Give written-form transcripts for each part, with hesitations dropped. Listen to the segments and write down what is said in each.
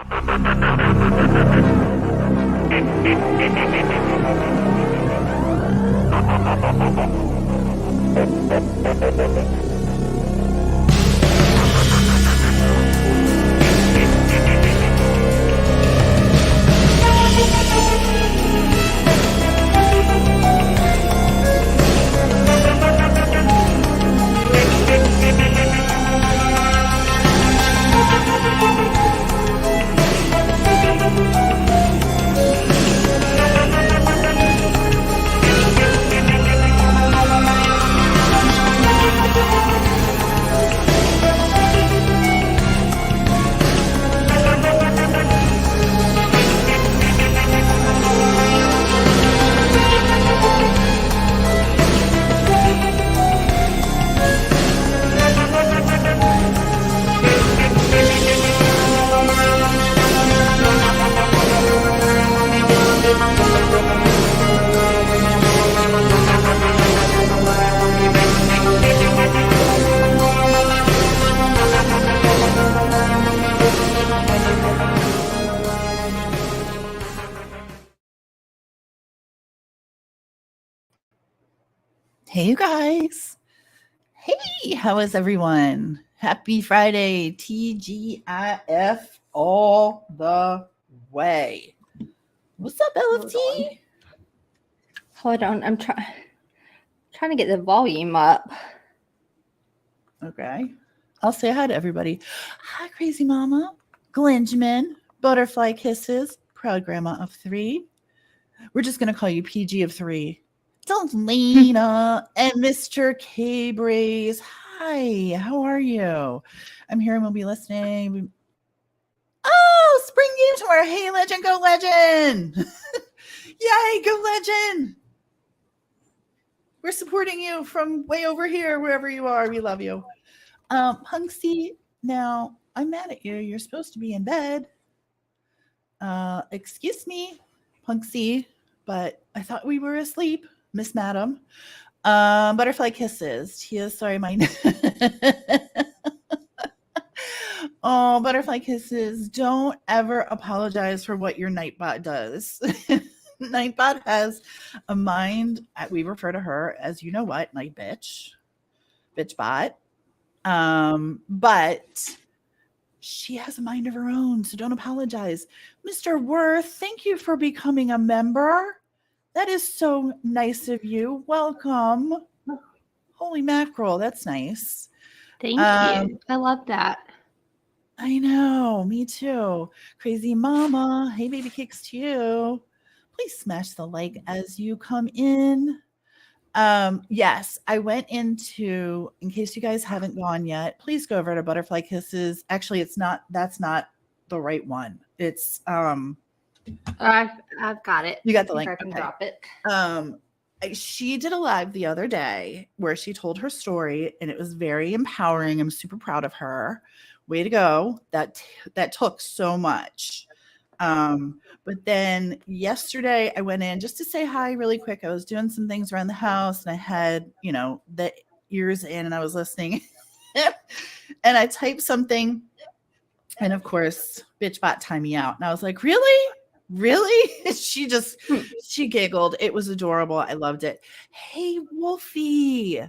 Hey, you guys. Hey, how is everyone? Happy Friday, TGIF all the way. What's up, LFT? Hold on, I'm trying to get the volume up. Okay. I'll say hi to everybody. Hi, Crazy Mama, Glenjamin, Butterfly Kisses, Proud Grandma of 3. We're just going to call you PG of 3. Lena and Mr. K Braze. Hi, how are you? I'm here and we'll be listening. Oh, Spring Games Tour. Hey, Legend, go Legend. Yay, go Legend. We're supporting you from way over here, wherever you are. We love you. Punksy, now I'm mad at you. You're supposed to be in bed. Excuse me, Punksy, but I thought we were asleep. Miss Madam. Butterfly Kisses. Tia, sorry, my Oh, Butterfly Kisses. Don't ever apologize for what your Nightbot does. Nightbot has a mind. We refer to her as you know what, Night Bitch. Bitchbot. But she has a mind of her own, so don't apologize. Mr. Worth, thank you for becoming a member. That is so nice of you. Welcome. Holy mackerel, that's nice. Thank you. I love that. I know, me too. Crazy Mama, hey baby kicks to you. Please smash the like as you come in. Yes, I went into, in case you guys haven't gone yet, please go over to Butterfly Kisses. Actually, that's not the right one. It's I've got it. You got the link. I can drop it. She did a live the other day where she told her story and it was very empowering. I'm super proud of her. Way to go. That took so much. But then yesterday I went in just to say hi really quick. I was doing some things around the house and I had, the ears in and I was listening and I typed something and of course Bitchbot timed me out and I was like, really? She giggled. It was adorable. I loved it. Hey, Wolfie.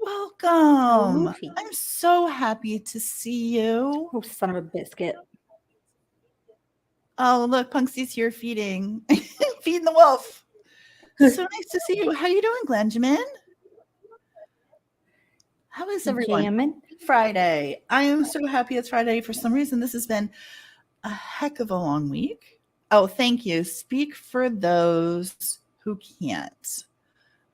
Welcome. Wolfie. I'm so happy to see you. Oh, son of a biscuit. Oh, look, Punksy's here feeding the wolf. So nice to see you. How you doing, Glenjamin? How is everyone? Jamming. Friday. I am so happy it's Friday. For some reason, this has been a heck of a long week. Oh, thank you. Speak for those who can't.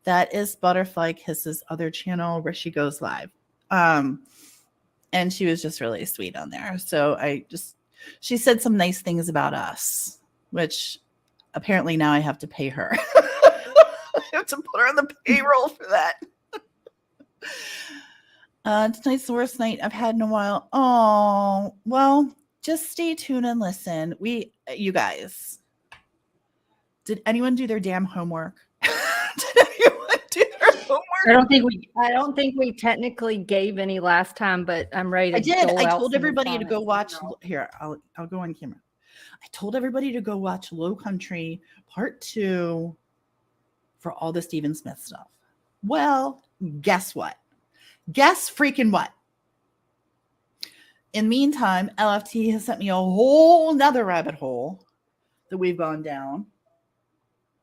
That is Butterfly Kisses' other channel where she goes live. And she was just really sweet on there. So she said some nice things about us, which apparently now I have to pay her. I have to put her on the payroll for that. Tonight's the worst night I've had in a while. Oh, well, just stay tuned and listen. You guys, did anyone do their damn homework? Did anyone do their homework? I don't think we technically gave any last time, but I'm ready to I did. dole I out told some everybody to go watch. assignments now. Here, I'll go on camera. I told everybody to go watch Low Country Part 2 for all the Stephen Smith stuff. Well, guess what? Guess freaking what? In the meantime, LFT has sent me a whole nother rabbit hole that we've gone down.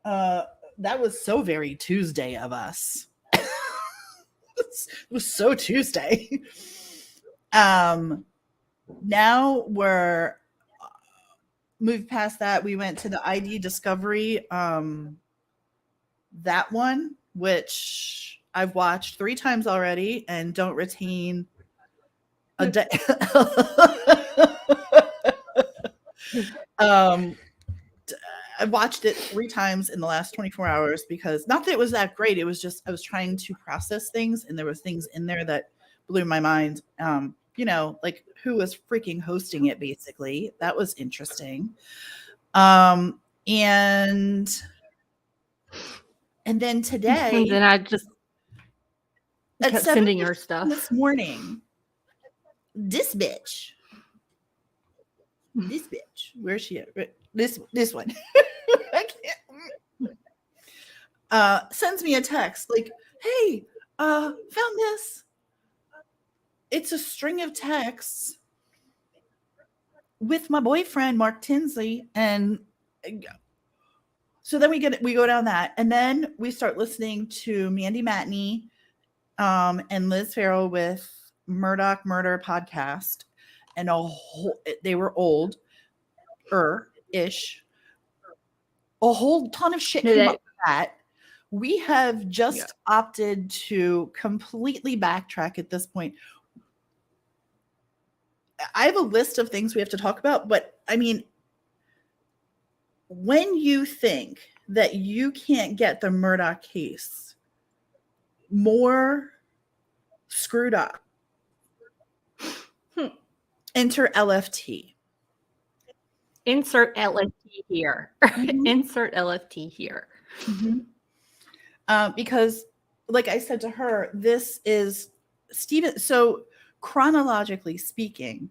That was so very Tuesday of us. It was so Tuesday. Now we're moved past that. We went to the ID Discovery, that one, which I've watched 3 times already and don't retain a day. I watched it 3 times in the last 24 hours because not that it was that great. It was just I was trying to process things, and there was things in there that blew my mind. Like who was freaking hosting it, basically. That was interesting. And then today, And then I just at kept sending her stuff this morning. This bitch, where's she at? This one. I can't. Sends me a text like, "Hey, found this." It's a string of texts with my boyfriend Mark Tinsley, and so then we go down that, and then we start listening to Mandy Matney and Liz Farrell with Murdoch Murder podcast, and they were old-ish. A whole ton of shit came up with that. We have just opted to completely backtrack at this point. I have a list of things we have to talk about, but I mean, when you think that you can't get the Murdoch case more screwed up, enter LFT. Insert LFT here. Mm-hmm. Insert LFT here. Mm-hmm. Because, like I said to her, this is Stephen. So, chronologically speaking,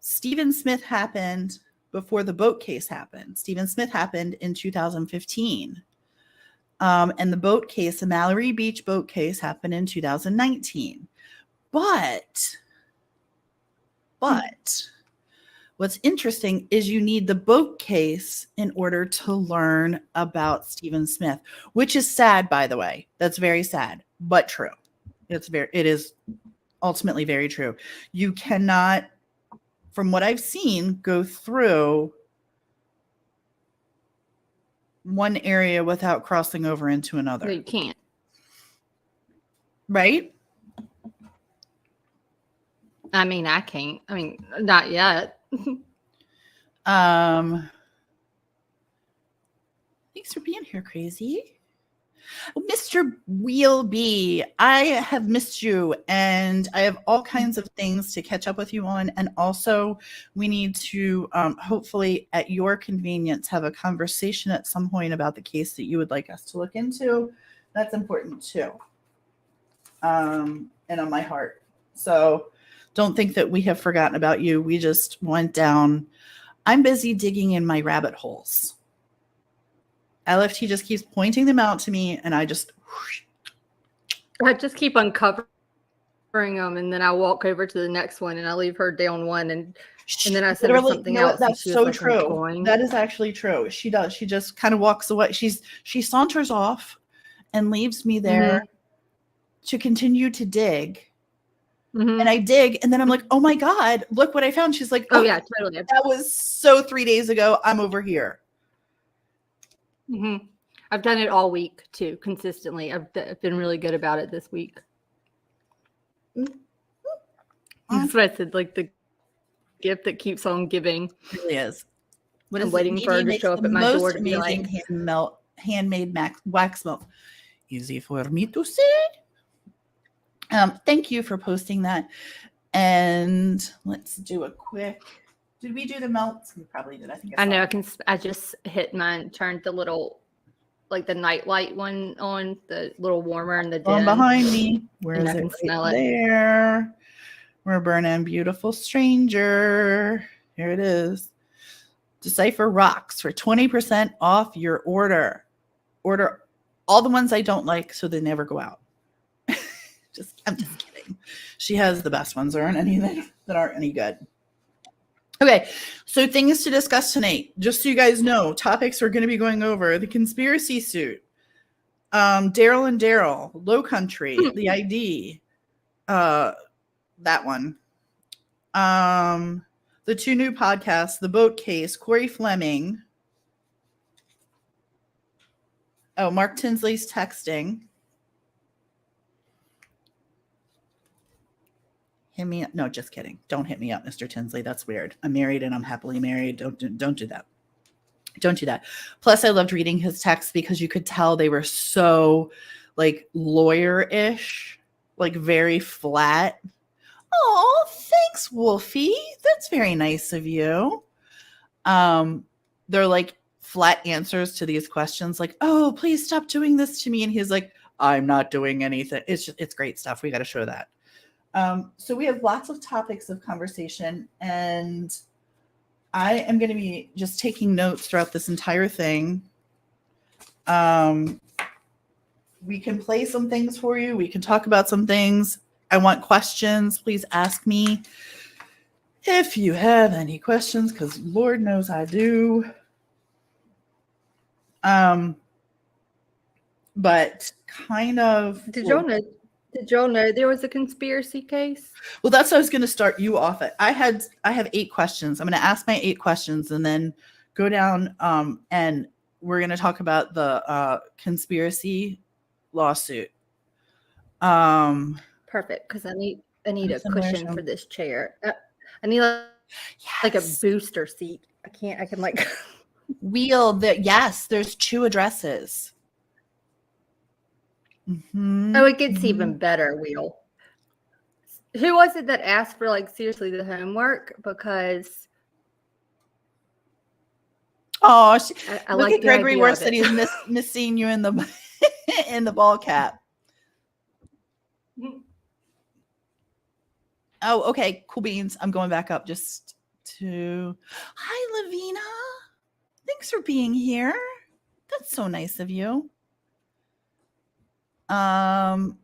Stephen Smith happened before the boat case happened. Stephen Smith happened in 2015. And the boat case, the Mallory Beach boat case, happened in 2019. But what's interesting is you need the boat case in order to learn about Stephen Smith, which is sad, by the way. That's very sad, but true. It is ultimately very true. You cannot, from what I've seen, go through one area without crossing over into another. No, you can't. Right? I mean, I can't. I mean, not yet. Thanks for being here, Crazy. Mr. Wheelby, I have missed you, and I have all kinds of things to catch up with you on. And also, we need to hopefully, at your convenience, have a conversation at some point about the case that you would like us to look into. That's important too, and on my heart. So don't think that we have forgotten about you. We just went down. I'm busy digging in my rabbit holes. LFT just keeps pointing them out to me, and I just keep uncovering them, and then I walk over to the next one, and I leave her down one, and then I send her something else. That's so true. That is actually true. She does. She just kind of walks away. She saunters off and leaves me there to continue to dig. Mm-hmm. And I dig, and then I'm like, "Oh my God, look what I found." She's like, "Oh yeah, totally. That was so 3 days ago. I'm over here." Mm-hmm. I've done it all week too, consistently. I've been really good about it this week. Mm-hmm. That's what I said, like the gift that keeps on giving. It really is. I'm waiting for her to show up at my door to be like, handmade wax melt. Easy for me to say. Thank you for posting that. And let's do a quick. Did we do the melts? We probably did. I think I know. I just hit mine, turned the little like the nightlight one on, the little warmer in the From den. behind me. Where And is I it? can Right smell it. there. We're burning Beautiful Stranger. Here it is. Decipher rocks for 20% off your order. Order all the ones I don't like so they never go out. I'm just kidding. She has the best ones. There aren't any that aren't any good. Okay, so things to discuss tonight. Just so you guys know, topics we're going to be going over: the conspiracy suit, Daryl and Daryl, Low Country, the ID, that one, the two new podcasts, the boat case, Corey Fleming. Oh, Mark Tinsley's texting. Hit me up. No, just kidding. Don't hit me up, Mr. Tinsley. That's weird. I'm married and I'm happily married. Don't do that. Don't do that. Plus, I loved reading his texts because you could tell they were so like lawyer-ish, like very flat. Oh, thanks, Wolfie. That's very nice of you. They're like flat answers to these questions, like, oh, please stop doing this to me. And he's like, I'm not doing anything. It's great stuff. We got to show that. So we have lots of topics of conversation, and I am going to be just taking notes throughout this entire thing. We can play some things for you. We can talk about some things. I want questions. Please ask me if you have any questions, because Lord knows I do. But kind of. Did y'all know there was a conspiracy case? Well, that's what I was going to start you off at. I have 8 questions. I'm going to ask my 8 questions and then go down and we're going to talk about the conspiracy lawsuit. Perfect, because I need a cushion for this chair. I need like a booster seat. I can like wheel that. Yes, there's 2 addresses. Mm-hmm. Oh, it gets even better, Wheel. Who was it that asked for like seriously the homework? Because I look like at Gregory Worth said he's missing you in the in the ball cap. Oh, okay, cool beans. I'm going back up just to. Hi, Lavina. Thanks for being here. That's so nice of you. I'm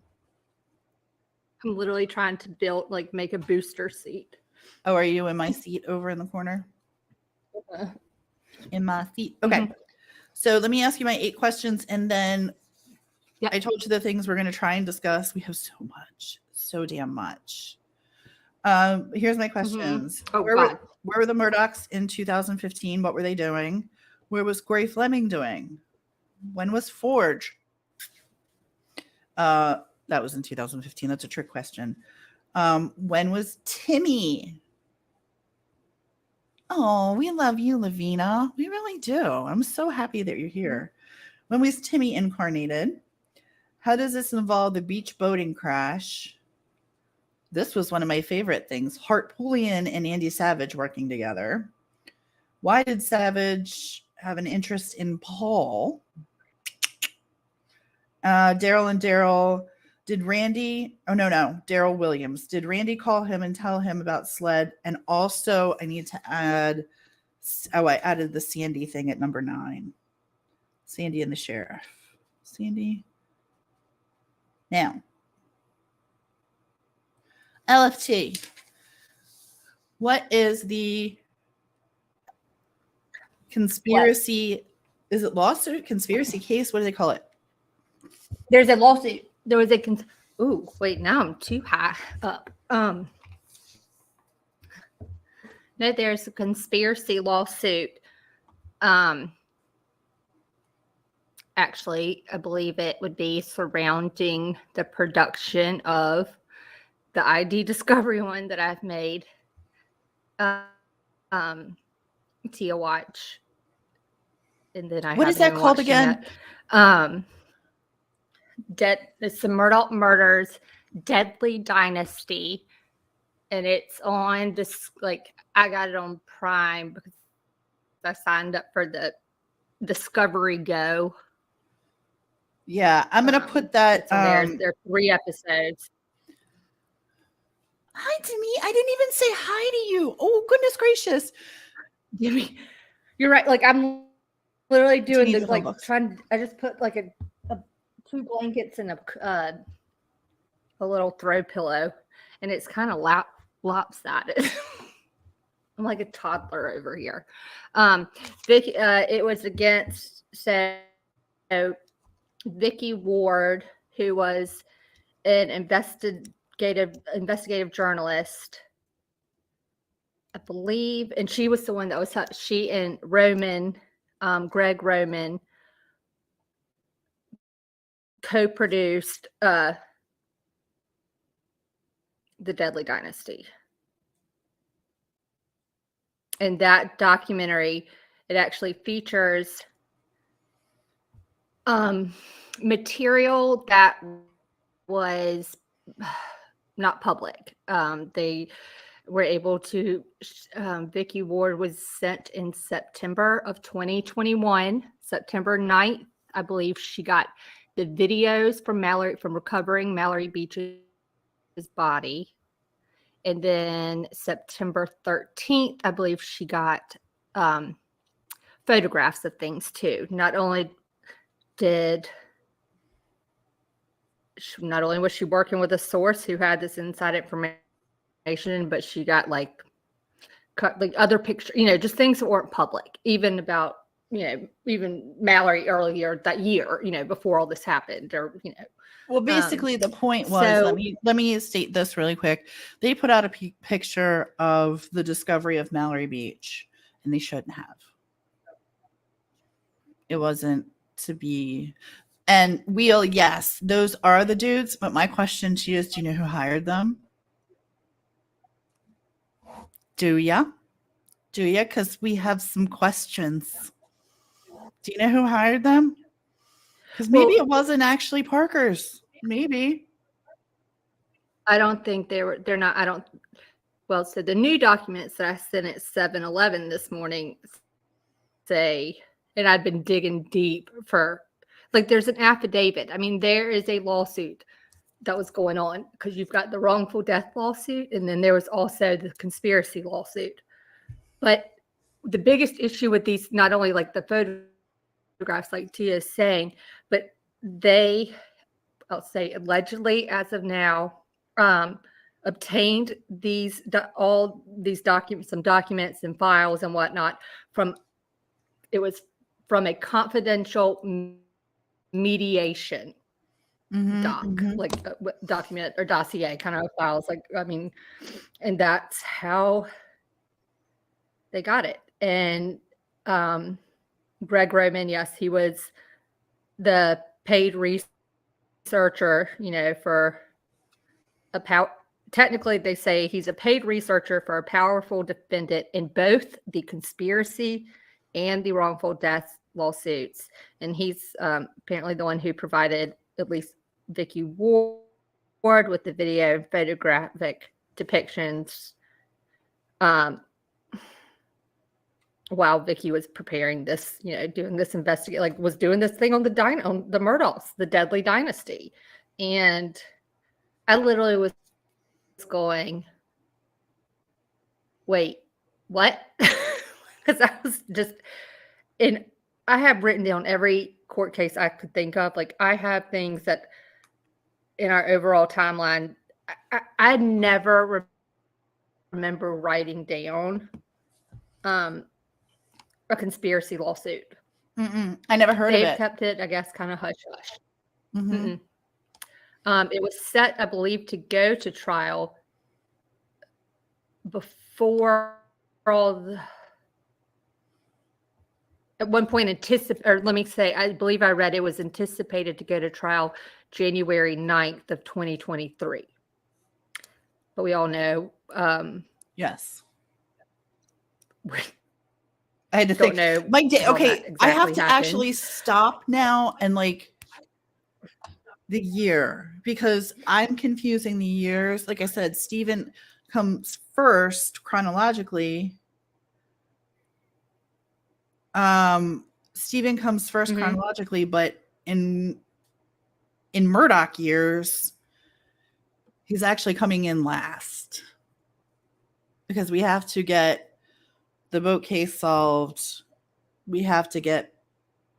literally trying to make a booster seat. Oh, are you in my seat over in the corner? In my seat. Okay. Mm-hmm. So let me ask you my 8 questions, and then I told you the things we're going to try and discuss. We have so damn much. Here's my questions. Mm-hmm. Where were the Murdochs in 2015? What were they doing? Where was Corey Fleming doing? When was Forge? That was in 2015. That's a trick question. When was Timmy? Oh, we love you, Lavina. We really do. I'm so happy that you're here. When was Timmy incarnated? How does this involve the beach boating crash? This was one of my favorite things. Hart Pullian and Andy Savage working together. Why did Savage have an interest in Paul? Daryl and Daryl. Did Randy, Daryl Williams. Did Randy call him and tell him about SLED? And also I need to add, I added the Sandy thing at number 9. Sandy and the sheriff. Sandy. Now, LFT. What is the conspiracy? Is it lawsuit? Conspiracy case? What do they call it? There's a lawsuit. There was a ooh, wait, now I'm too high up. No, there's a conspiracy lawsuit. Actually, I believe it would be surrounding the production of the ID Discovery one that I've made. Tia watch. And then what is that called again? It's the Murdoch Murders Deadly Dynasty, and it's on this. Like, I got it on Prime because I signed up for the Discovery Go Yeah, I'm gonna put that. It's on there. There are 3 episodes. Hi to me. I didn't even say hi to you. Oh, goodness gracious. You're right. Like I'm literally doing need the the phone like books. trying. I just put like a 2 blankets and a little throw pillow, and it's kind of lopsided. I'm like a toddler over here. Vicky, it was against Vicky Ward, who was an investigative journalist, I believe, and she was the one that was she and Roman, Greg Roman, co-produced The Deadly Dynasty. And that documentary, it actually features material that was not public. They were able to, Vicky Ward was sent in September of 2021, September 9th. I believe she got the videos from recovering Mallory Beach's body. And then September 13th, I believe she got photographs of things too. Not only was she working with a source who had this inside information, but she got like other pictures, just things that weren't public, even about, even Mallory earlier that year, before all this happened, or, Well, basically, the point was, let me state this really quick. They put out a picture of the discovery of Mallory Beach, and they shouldn't have. It wasn't to be. And yes, those are the dudes. But my question to you is, do you know who hired them? Do ya? Because we have some questions. Do you know who hired them? Because maybe it wasn't actually Parker's. Maybe. I don't think they're not. I don't. Well, so the new documents that I sent at 7-Eleven this morning say, and I'd been digging deep for, like, there's an affidavit. I mean, there is a lawsuit that was going on because you've got the wrongful death lawsuit, and then there was also the conspiracy lawsuit. But the biggest issue with these, not only like the photographs, like Tia is saying, but I'll say allegedly as of now, obtained all these documents, some documents and files and whatnot from a confidential mediation like document or dossier kind of files. Like, I mean, and that's how they got it. And Greg Roman, yes, he was the paid researcher, for technically they say he's a paid researcher for a powerful defendant in both the conspiracy and the wrongful death lawsuits. And he's apparently the one who provided at least Vicky Ward with the video and photographic depictions while Vicky was preparing this, doing this was doing this thing on the Murdochs, the Deadly Dynasty. And I literally was going, wait, what? Because I was just I have written down every court case I could think of. Like, I have things that in our overall timeline, I never remember writing down a conspiracy lawsuit. I never heard of it. They've kept it, I guess, kind of hush-hush. It was set, I believe, to go to trial before at one point I believe I read it was anticipated to go to trial January 9th of 2023. But we all know. Yes. I had to think. Okay, I have to actually stop now and the year, because I'm confusing the years. Like I said, Stephen comes first chronologically. Stephen comes first chronologically, but in in Murdoch years, he's actually coming in last because we have to get the boat case solved. We have to get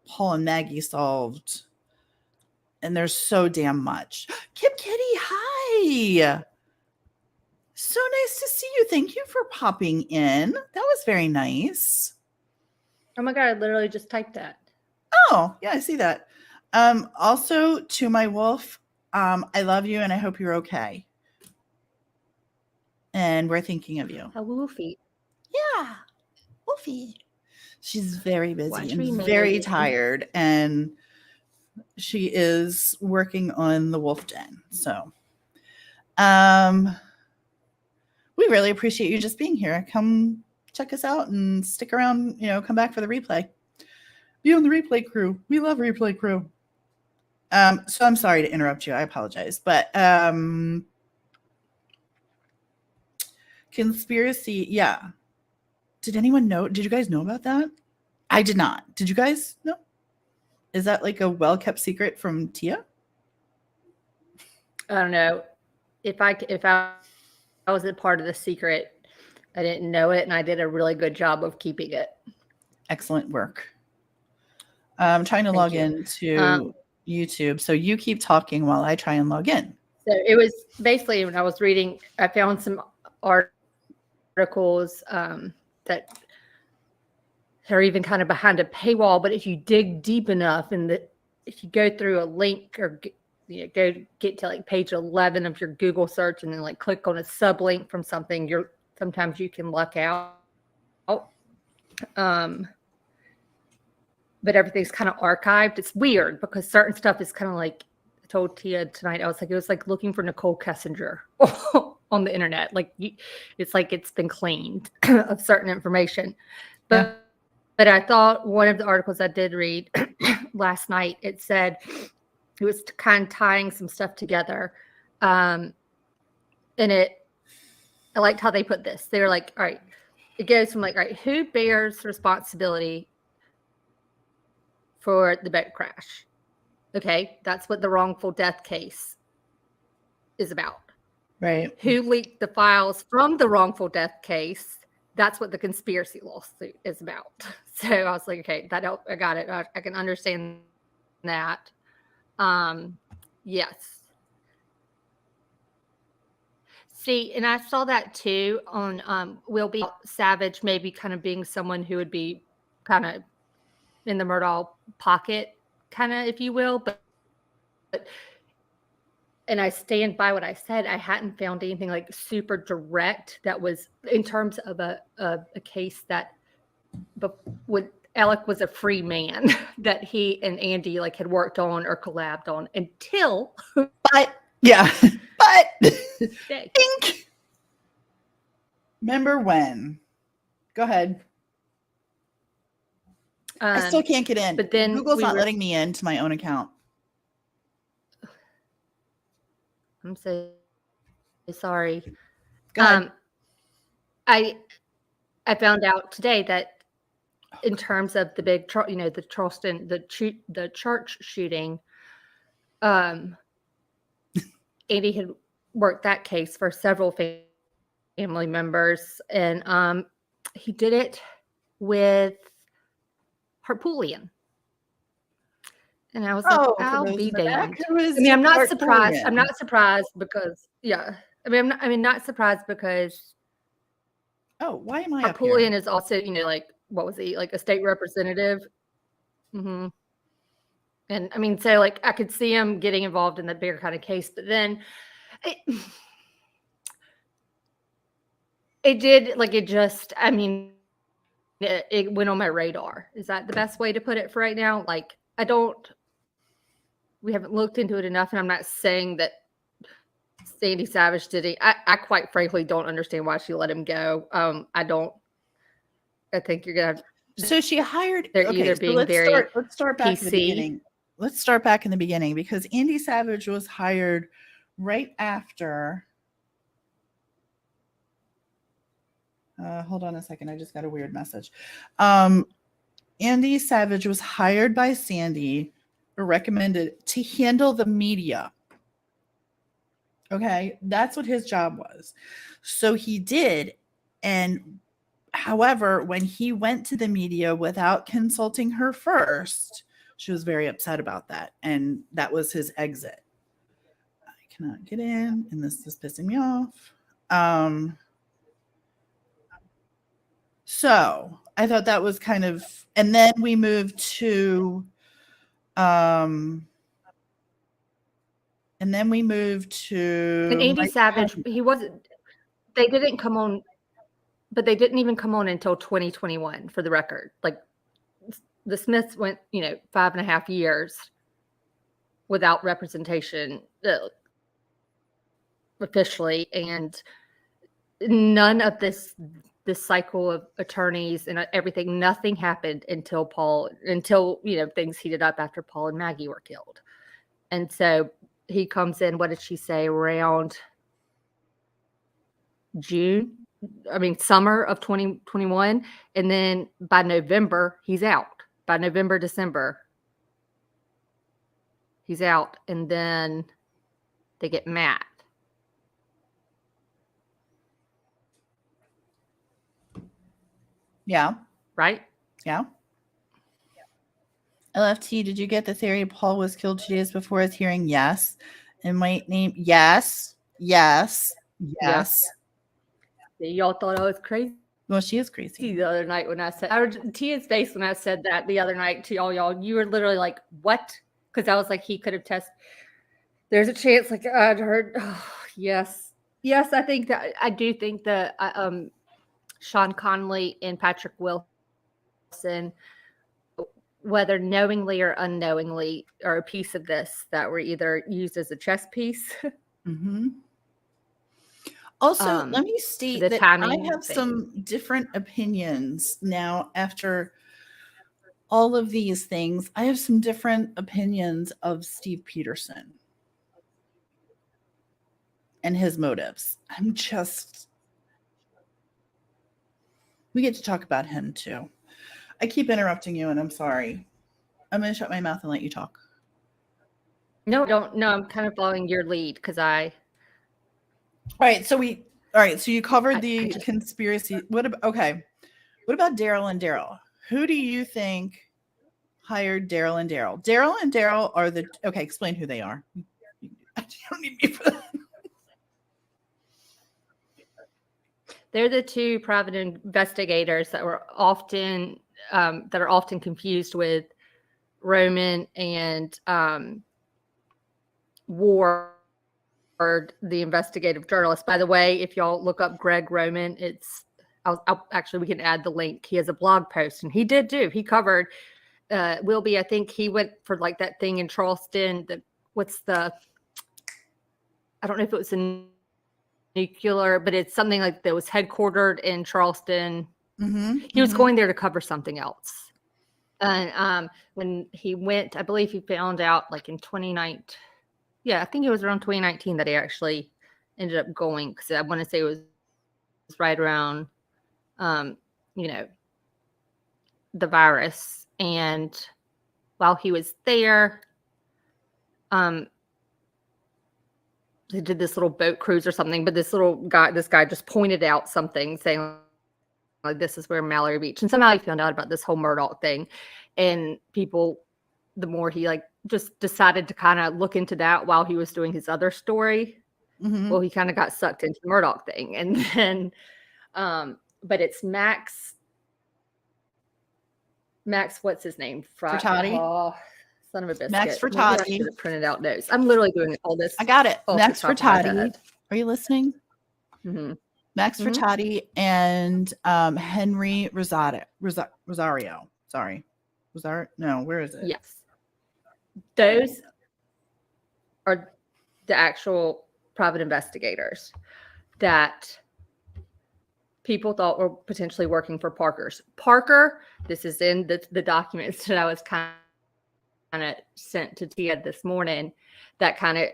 Paul and Maggie solved. And there's so damn much. Kip Kitty, hi. So nice to see you. Thank you for popping in. That was very nice. Oh my God, I literally just typed that. Oh, yeah, I see that. Also, to my wolf, I love you and I hope you're okay. And we're thinking of you. A Wolfie. Yeah, Wolfie. She's very busy Watch and me, very Megan. tired, and she is working on the wolf den. So, we really appreciate you just being here. Come check us out and stick around. Come back for the replay. Be on the replay crew. We love replay crew. So I'm sorry to interrupt you. I apologize, but conspiracy. Yeah. Did anyone know? Did you guys know about that? I did not. Did you guys know? Is that like a well-kept secret from Tia? I don't know. If I was a part of the secret, I didn't know it, and I did a really good job of keeping it. Excellent work. I'm trying to log into YouTube, so you keep talking while I try and log in. So it was basically when I was reading, I found some articles that are even kind of behind a paywall, but if you dig deep enough if you go through a link or go get to like page 11 of your Google search and then like click on a sublink from something, sometimes you can luck out. But everything's kind of archived. It's weird because certain stuff is kind of like, I told Tia tonight, I was like, it was like looking for Nicole Kessinger on the internet. Like it's like it's been cleaned of certain information. But I thought one of the articles I did read last night, it said it was kind of tying some stuff together. And I liked how they put this. They were like, all right, it goes from like, all right, who bears responsibility for the boat crash? Okay, that's what the wrongful death case is about. Right. Who leaked the files from the wrongful death case? That's what the conspiracy lawsuit is about. So I was like, okay, I got it. I can understand that. Yes. See, and I saw that too on Will Be Savage, maybe kind of being someone who would be kind of in the Murdaugh pocket, kind of, if you will. But and I stand by what I said. I hadn't found anything like super direct that was in terms of a case that Alec was a free man that he and Andy like had worked on or collabed on until. But think. Remember when? Go ahead. I still can't get in. But then Google's not letting me into my own account. I'm so sorry. Go ahead. I found out today that in terms of the big, the Charleston, the church shooting, Andy had worked that case for several family members, and he did it with Harpoolian. And I was like, I'll be damned. I mean, I'm not surprised. I'm not surprised because, not surprised because. Oh, why am I Harpoolian is also, like, what was he, like a state representative? Mm-hmm. And I mean, so like I could see him getting involved in the bigger kind of case, but then it did, like, it just, I mean, it went on my radar. Is that the best way to put it for right now? Like, we haven't looked into it enough, and I'm not saying that Sandy Savage did it. I quite frankly don't understand why she let him go. I think you're gonna have. So she hired. They're either being very. Let's start back in the beginning. Let's start back in the beginning because Andy Savage was hired right after. Hold on a second. I just got a weird message. Andy Savage was hired by Sandy or recommended to handle the media. Okay, that's what his job was. So he did. And however, when he went to the media without consulting her first, she was very upset about that. And that was his exit. I cannot get in, and this is pissing me off. So I thought that was kind of, and then we moved to, and Andy Mike Savage, Penn. he wasn't. They didn't come on, but they didn't even come on until 2021. For the record, like the Smiths went, 5.5 years without representation officially, and none of this cycle of attorneys and everything, nothing happened until things heated up after Paul and Maggie were killed. And so he comes in, what did she say, around summer of 2021. And then by November, he's out. By November, December, he's out. And then they get mad. Yeah. Right? Yeah. LFT, did you get the theory Paul was killed 2 days before his hearing? Yes. And my name, yes. Y'all thought I was crazy. Well, she is crazy. The other night when I said, Tia's face when I said that the other night to y'all, you were literally like, what? Because I was like, he could have tested. There's a chance, like I'd heard. Oh, yes. I do think that Sean Conley and Patrick Wilson, whether knowingly or unknowingly, are a piece of this that were either used as a chess piece. Mm-hmm. Also, let me state that I have some different opinions now after all of these things. I have some different opinions of Steve Peterson and his motives. We get to talk about him too. I keep interrupting you and I'm sorry. I'm going to shut my mouth and let you talk. No, don't. No, I'm kind of following your lead because All right. So you covered the conspiracy. What about Daryl and Daryl? Who do you think hired Daryl and Daryl? Daryl and Daryl are explain who they are. You don't need me for that. They're the two private investigators that are often confused with Roman and Ward, the investigative journalist. By the way, if y'all look up Greg Roman, actually we can add the link. He has a blog post, and he covered Wilby. I think he went for like that thing in Charleston. I don't know if it was in nuclear, but it's something like that was headquartered in Charleston. He was going there to cover something else. And when he went, I believe he found out like in 2019. Yeah, I think it was around 2019 that he actually ended up going, because I want to say it was right around, the virus. And while he was there, they did this little boat cruise or something, but this guy just pointed out something saying like, this is where Mallory Beach. And somehow he found out about this whole Murdoch thing. And people, the more he just decided to kind of look into that while he was doing his other story. Well, he kind of got sucked into the Murdoch thing. And then, but it's Max, what's his name? Furtati. Oh, son of a biscuit. Max Furtati. I should have printed out notes. I'm literally doing all this. I got it. Max Furtati. Are you listening? Mm-hmm. Max Furtati and Henry Rosario. Sorry. No, where is it? Yes. Those are the actual private investigators that people thought were potentially working for Parker. This is in the documents that I was kind of sent to Tia this morning. That kind of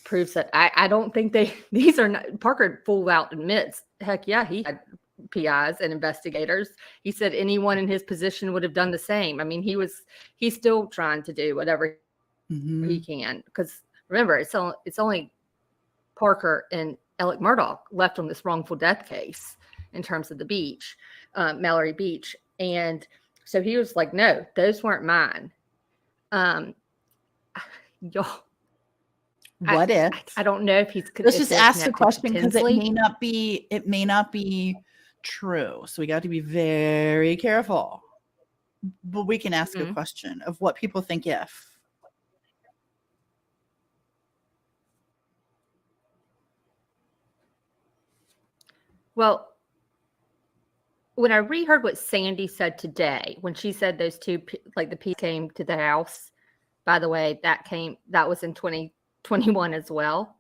proves that I don't think these are not. Parker full out admits, heck yeah, he had PIs and investigators. He said anyone in his position would have done the same. I mean, he's still trying to do whatever he can, because remember, it's only Parker and Alec Murdaugh left on this wrongful death case in terms of the beach, Mallory Beach. And so he was like, no, those weren't mine. Y'all, what if I don't know if he's, let's just ask the question, because it Tinsley. may not be true, so we got to be very careful, but we can ask a question of what people think if. Well, when I reheard what Sandy said today, when she said those two, like the piece came to the house, by the way, that was in 2021 as well.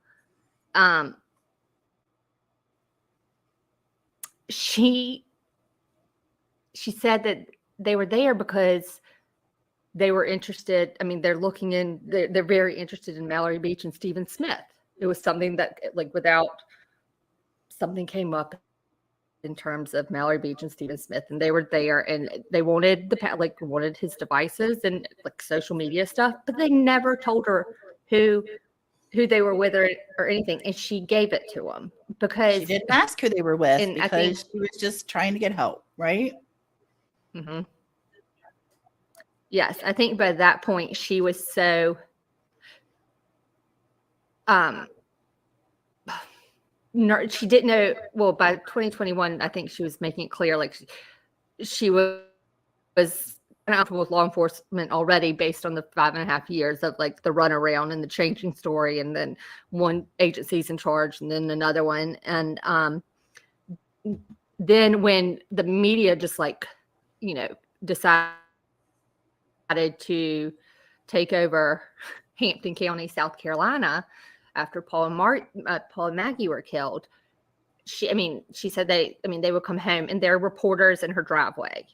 She said that they were there because they were interested. I mean, they're very interested in Mallory Beach and Stephen Smith. It was something that, like, without something came up in terms of Mallory Beach and Stephen Smith, and they were there, and they wanted wanted his devices and like social media stuff, but they never told her who they were with or anything, and she gave it to them because she didn't ask who they were with, because she was just trying to get help, right? Mm-hmm. Yes, I think by that point she was so she didn't know. Well, by 2021, I think she was making it clear, like she was uncomfortable with law enforcement already, based on the 5.5 years of like the runaround and the changing story, and then one agency's in charge and then another one, and then when the media just decided to take over Hampton County, South Carolina, after Paul and Maggie were killed, she said they would come home and there were reporters in her driveway.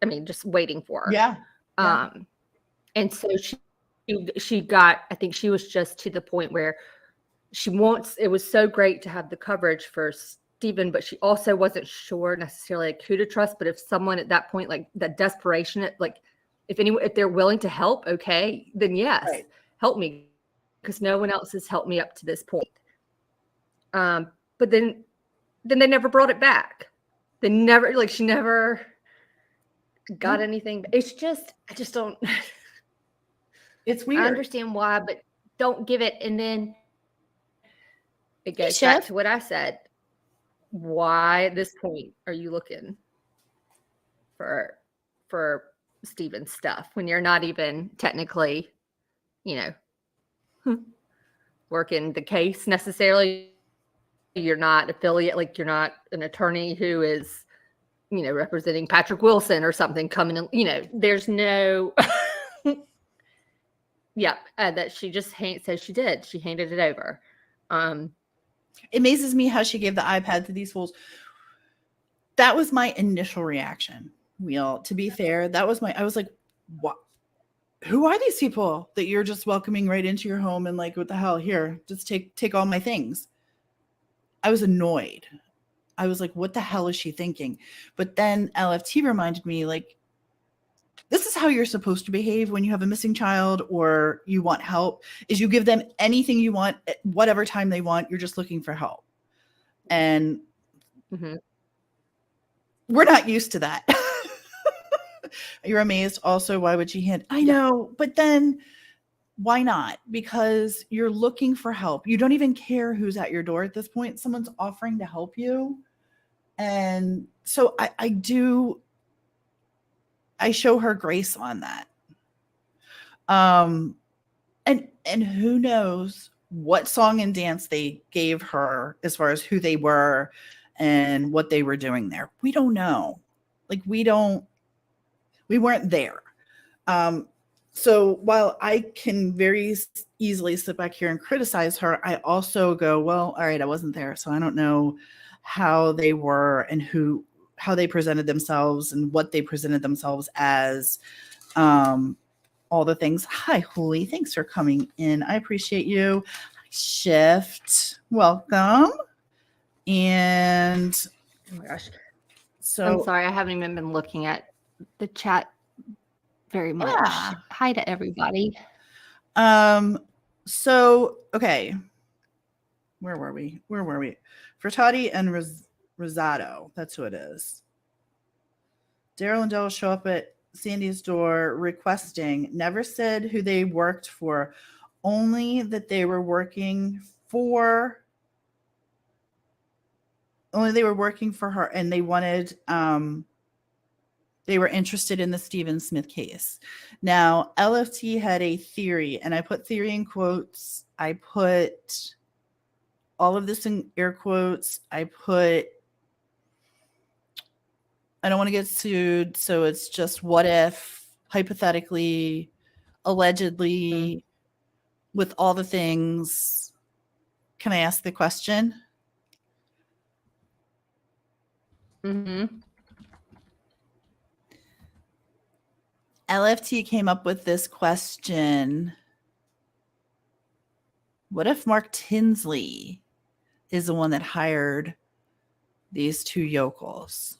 I mean, just waiting for her. Yeah. And so she got, I think she was just to the point where it was so great to have the coverage for Stephen, but she also wasn't sure necessarily like who to trust. But if someone at that point, like that desperation, like if they're willing to help, okay, then yes, right. Help me, because no one else has helped me up to this point. But then they never brought it back. She never got anything. I just don't. It's weird. I understand why, but don't give it. And then it goes back to what I said. Why at this point are you looking for Stephen's stuff when you're not even technically, working the case necessarily? You're not affiliate, like you're not an attorney who is, representing Patrick Wilson or something coming in, there's no, that she just says she did. She handed it over. It amazes me how she gave the iPad to these fools. That was my initial reaction. To be fair, I was like, what? Who are these people that you're just welcoming right into your home and like, what the hell? Here, just take all my things. I was annoyed. I was like, what the hell is she thinking? But then LFT reminded me, like, this is how you're supposed to behave when you have a missing child or you want help, is you give them anything you want at whatever time they want. You're just looking for help. And we're not used to that. You're amazed. Also, why would she hand? I know, but then why not? Because you're looking for help. You don't even care who's at your door at this point. Someone's offering to help you. And so I show her grace on that. And who knows what song and dance they gave her as far as who they were and what they were doing there. We don't know. Like we weren't there. So while I can very easily sit back here and criticize her, I also go, well, all right, I wasn't there. So I don't know how they were and how they presented themselves and what they presented themselves as, all the things. Hi, Holy. Thanks for coming in. I appreciate you. Shift. Welcome. And oh my gosh. So I'm sorry, I haven't even been looking at the chat very much. Yeah. Hi to everybody. So okay. Where were we? Furtati and Rosado. That's who it is. Daryl and Dell show up at Sandy's door requesting, never said who they worked for, only that they were working for her, and they wanted they were interested in the Stephen Smith case. Now, LFT had a theory, and I put theory in quotes. I put all of this in air quotes. I don't want to get sued, so it's just what if, hypothetically, allegedly, with all the things. Can I ask the question? Mm-hmm. LFT came up with this question. What if Mark Tinsley is the one that hired these two yokels?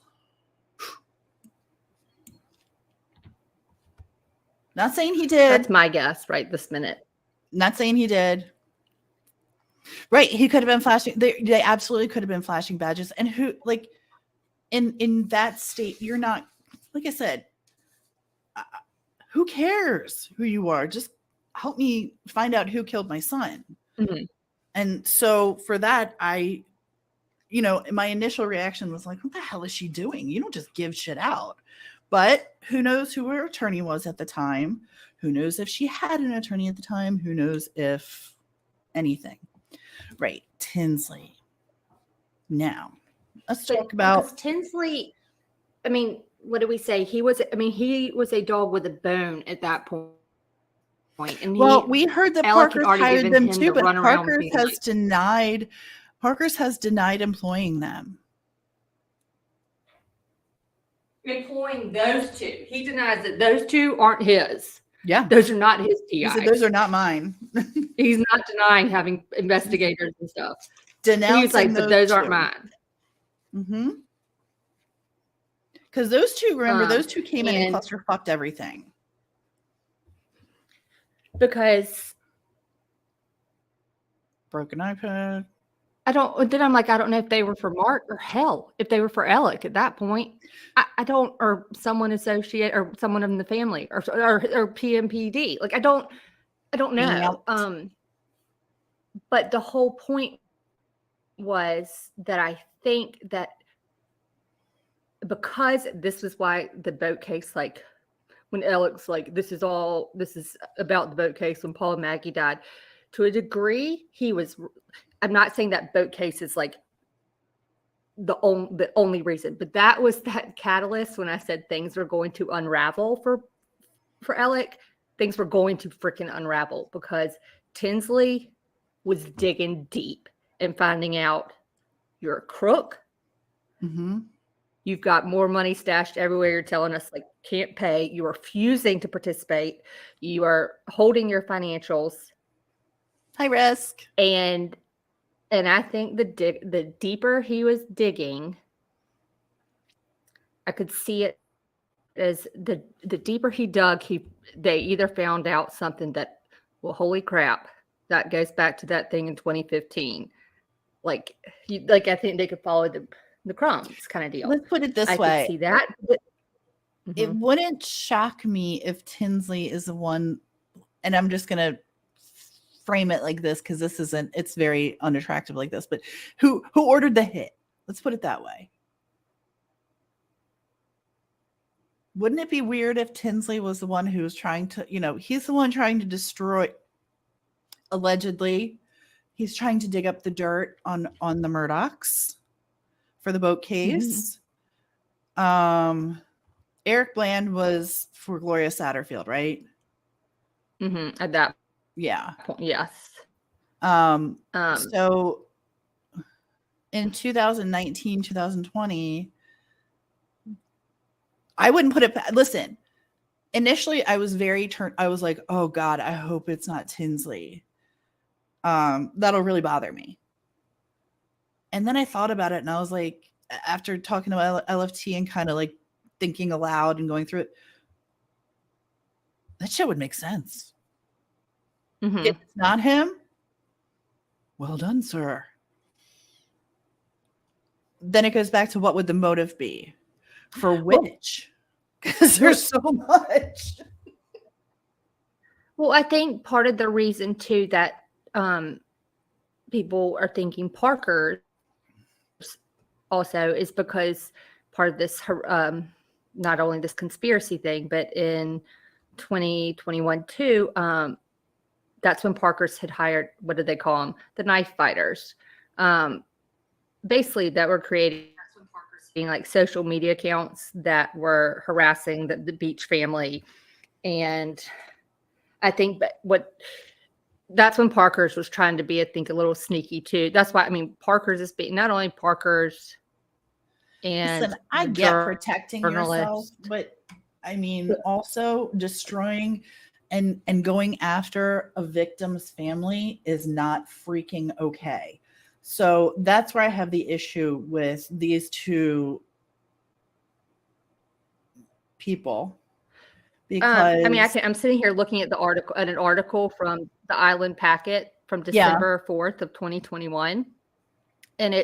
Not saying he did. That's my guess right this minute. Not saying he did. Right. He could have been flashing. They absolutely could have been flashing badges. And who, like, in that state, you're not, like I said, who cares who you are? Just help me find out who killed my son. Mm-hmm. And so for that, my initial reaction was like, what the hell is she doing? You don't just give shit out. But who knows who her attorney was at the time? Who knows if she had an attorney at the time? Who knows if anything? Right. Tinsley. Now, let's talk about Tinsley. I mean, what do we say? He was a dog with a bone at that point. And we heard that Parker's hired them too, but Parker's has denied employing them. Employing those two. He denies that those two aren't his. Yeah. Those are not his TIs. He said, those are not mine. He's not denying having investigators and stuff. Denouncing He's like, but those aren't mine. Mm-hmm. Because those two, remember, those two came in and cluster fucked everything. Because broken iPad. I don't know if they were for Mark or hell, if they were for Alec at that point. I don't, or someone associate or someone in the family or PMPD. Like, I don't know. But the whole point was that I think that because this is why the boat case, like when Alec's like, this is about the boat case when Paul and Maggie died, to a degree, I'm not saying that boat case is like the only reason, but that was that catalyst when I said things were going to unravel for Alec. Things were going to freaking unravel because Tinsley was digging deep and finding out you're a crook. Mm-hmm. You've got more money stashed everywhere. You're telling us like can't pay. You are refusing to participate. You are holding your financials. High risk. And I think the deeper he was digging, I could see it as the deeper he dug, they either found out something that, well, holy crap, that goes back to that thing in 2015. Like I think they could follow the crumbs kind of deal. Let's put it this way. I could see that. It wouldn't shock me if Tinsley is the one, and I'm just going to frame it like this because it's very unattractive like this, but who ordered the hit? Let's put it that way. Wouldn't it be weird if Tinsley was the one who was trying to, he's the one trying to destroy, allegedly, he's trying to dig up the dirt on the Murdochs for the boat case. Mm-hmm. Eric Bland was for Gloria Satterfield, right? Mm-hmm. At that point, yes. So in 2019, 2020, I wouldn't put it. Listen, initially I was I was like, oh God, I hope it's not Tinsley. That'll really bother me. And then I thought about it and I was like, after talking to LFT and kind of like thinking aloud and going through it, that shit would make sense. Mhm. If it's not him, well done, sir. Then it goes back to what would the motive be for which? Because there's so much. Well, I think part of the reason too that people are thinking Parker's also is because part of this, not only this conspiracy thing, but in 2021 too, that's when Parker's had hired, what did they call them? The knife fighters. Basically, that were creating like social media accounts that were harassing the Beach family. And I think that's when Parker's was trying to be, I think, a little sneaky too. That's why, I mean, Parker's is being, not only Parker's and Listen, I get protecting yourself, but I mean, also destroying and going after a victim's family is not freaking okay. So that's where I have the issue with these two people. Because I mean, I'm sitting here looking at an article from the Island Packet from December 4th of 2021. And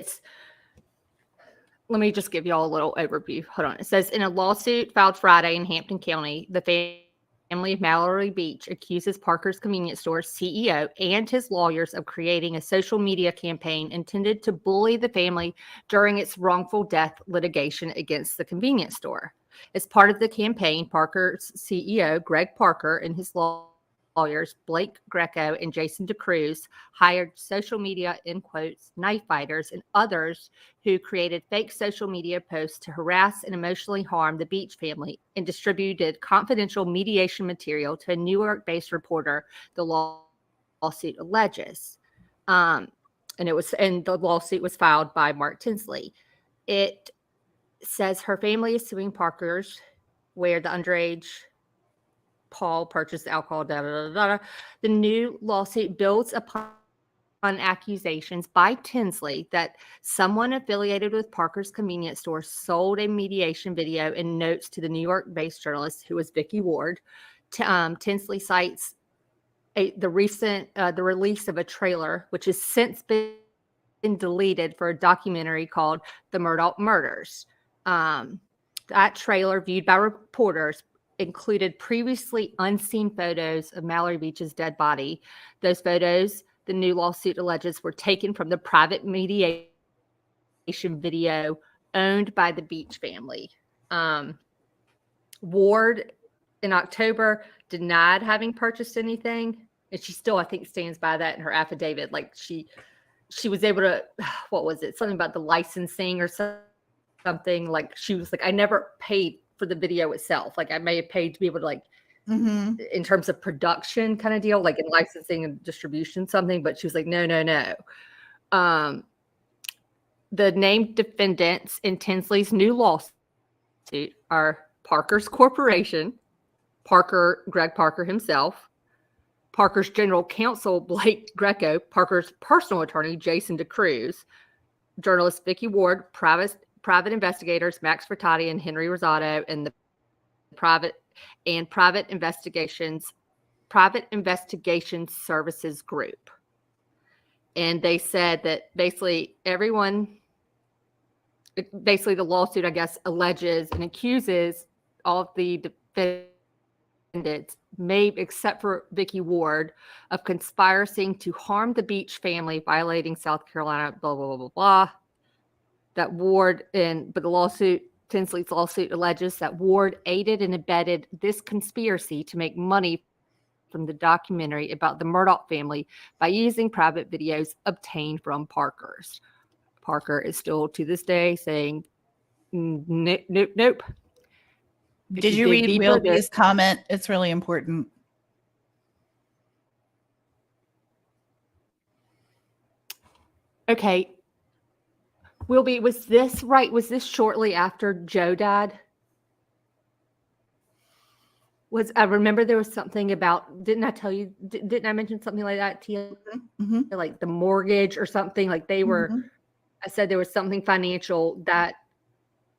let me just give y'all a little overview. Hold on. It says, in a lawsuit filed Friday in Hampton County, the family of Mallory Beach accuses Parker's convenience store CEO and his lawyers of creating a social media campaign intended to bully the family during its wrongful death litigation against the convenience store. As part of the campaign, Parker's CEO, Greg Parker, and his lawyers, Blake Greco and Jason DeCruz, hired social media, in quotes, knife fighters and others who created fake social media posts to harass and emotionally harm the Beach family and distributed confidential mediation material to a New York-based reporter, the lawsuit alleges. And the lawsuit was filed by Mark Tinsley. It says her family is suing Parker's, where the underage Paul purchased alcohol. The new lawsuit builds upon accusations by Tinsley that someone affiliated with Parker's convenience store sold a mediation video and notes to the New York-based journalist, who was Vicky Ward. Tinsley cites the release of a trailer, which has since been deleted, for a documentary called The Murdaugh Murders. That trailer, viewed by reporters, included previously unseen photos of Mallory Beach's dead body. Those photos, the new lawsuit alleges, were taken from the private mediation video owned by the Beach family. Ward, in October, denied having purchased anything, and she still, I think, stands by that in her affidavit. Like she was able to, what was it? Something about the licensing or something. Like she was like, I never paid for the video itself. Like I may have paid to be able to, like, in terms of production kind of deal, like in licensing and distribution, something. But she was like, no. The named defendants in Tinsley's new lawsuit are Parker's Corporation, Greg Parker himself, Parker's general counsel, Blake Greco, Parker's personal attorney, Jason DeCruz, journalist Vicky Ward, private investigators Max Fertati and Henry Rosado, and the private investigations services group. And they said that basically the lawsuit, I guess, alleges and accuses all of the defendants, maybe except for Vicky Ward, of conspiring to harm the Beach family, violating South Carolina, blah, blah, blah, blah, blah. That Ward, but the lawsuit, Tinsley's lawsuit, alleges that Ward aided and abetted this conspiracy to make money from the documentary about the Murdaugh family by using private videos obtained from Parker's. Parker is still to this day saying, nope. Did you read Wilby's comment? It's really important. Okay. Wilby, was this right? Was this shortly after Joe died? I remember there was something about, didn't I tell you, didn't I mention something like that to you? Like the mortgage or something, like they were I said there was something financial that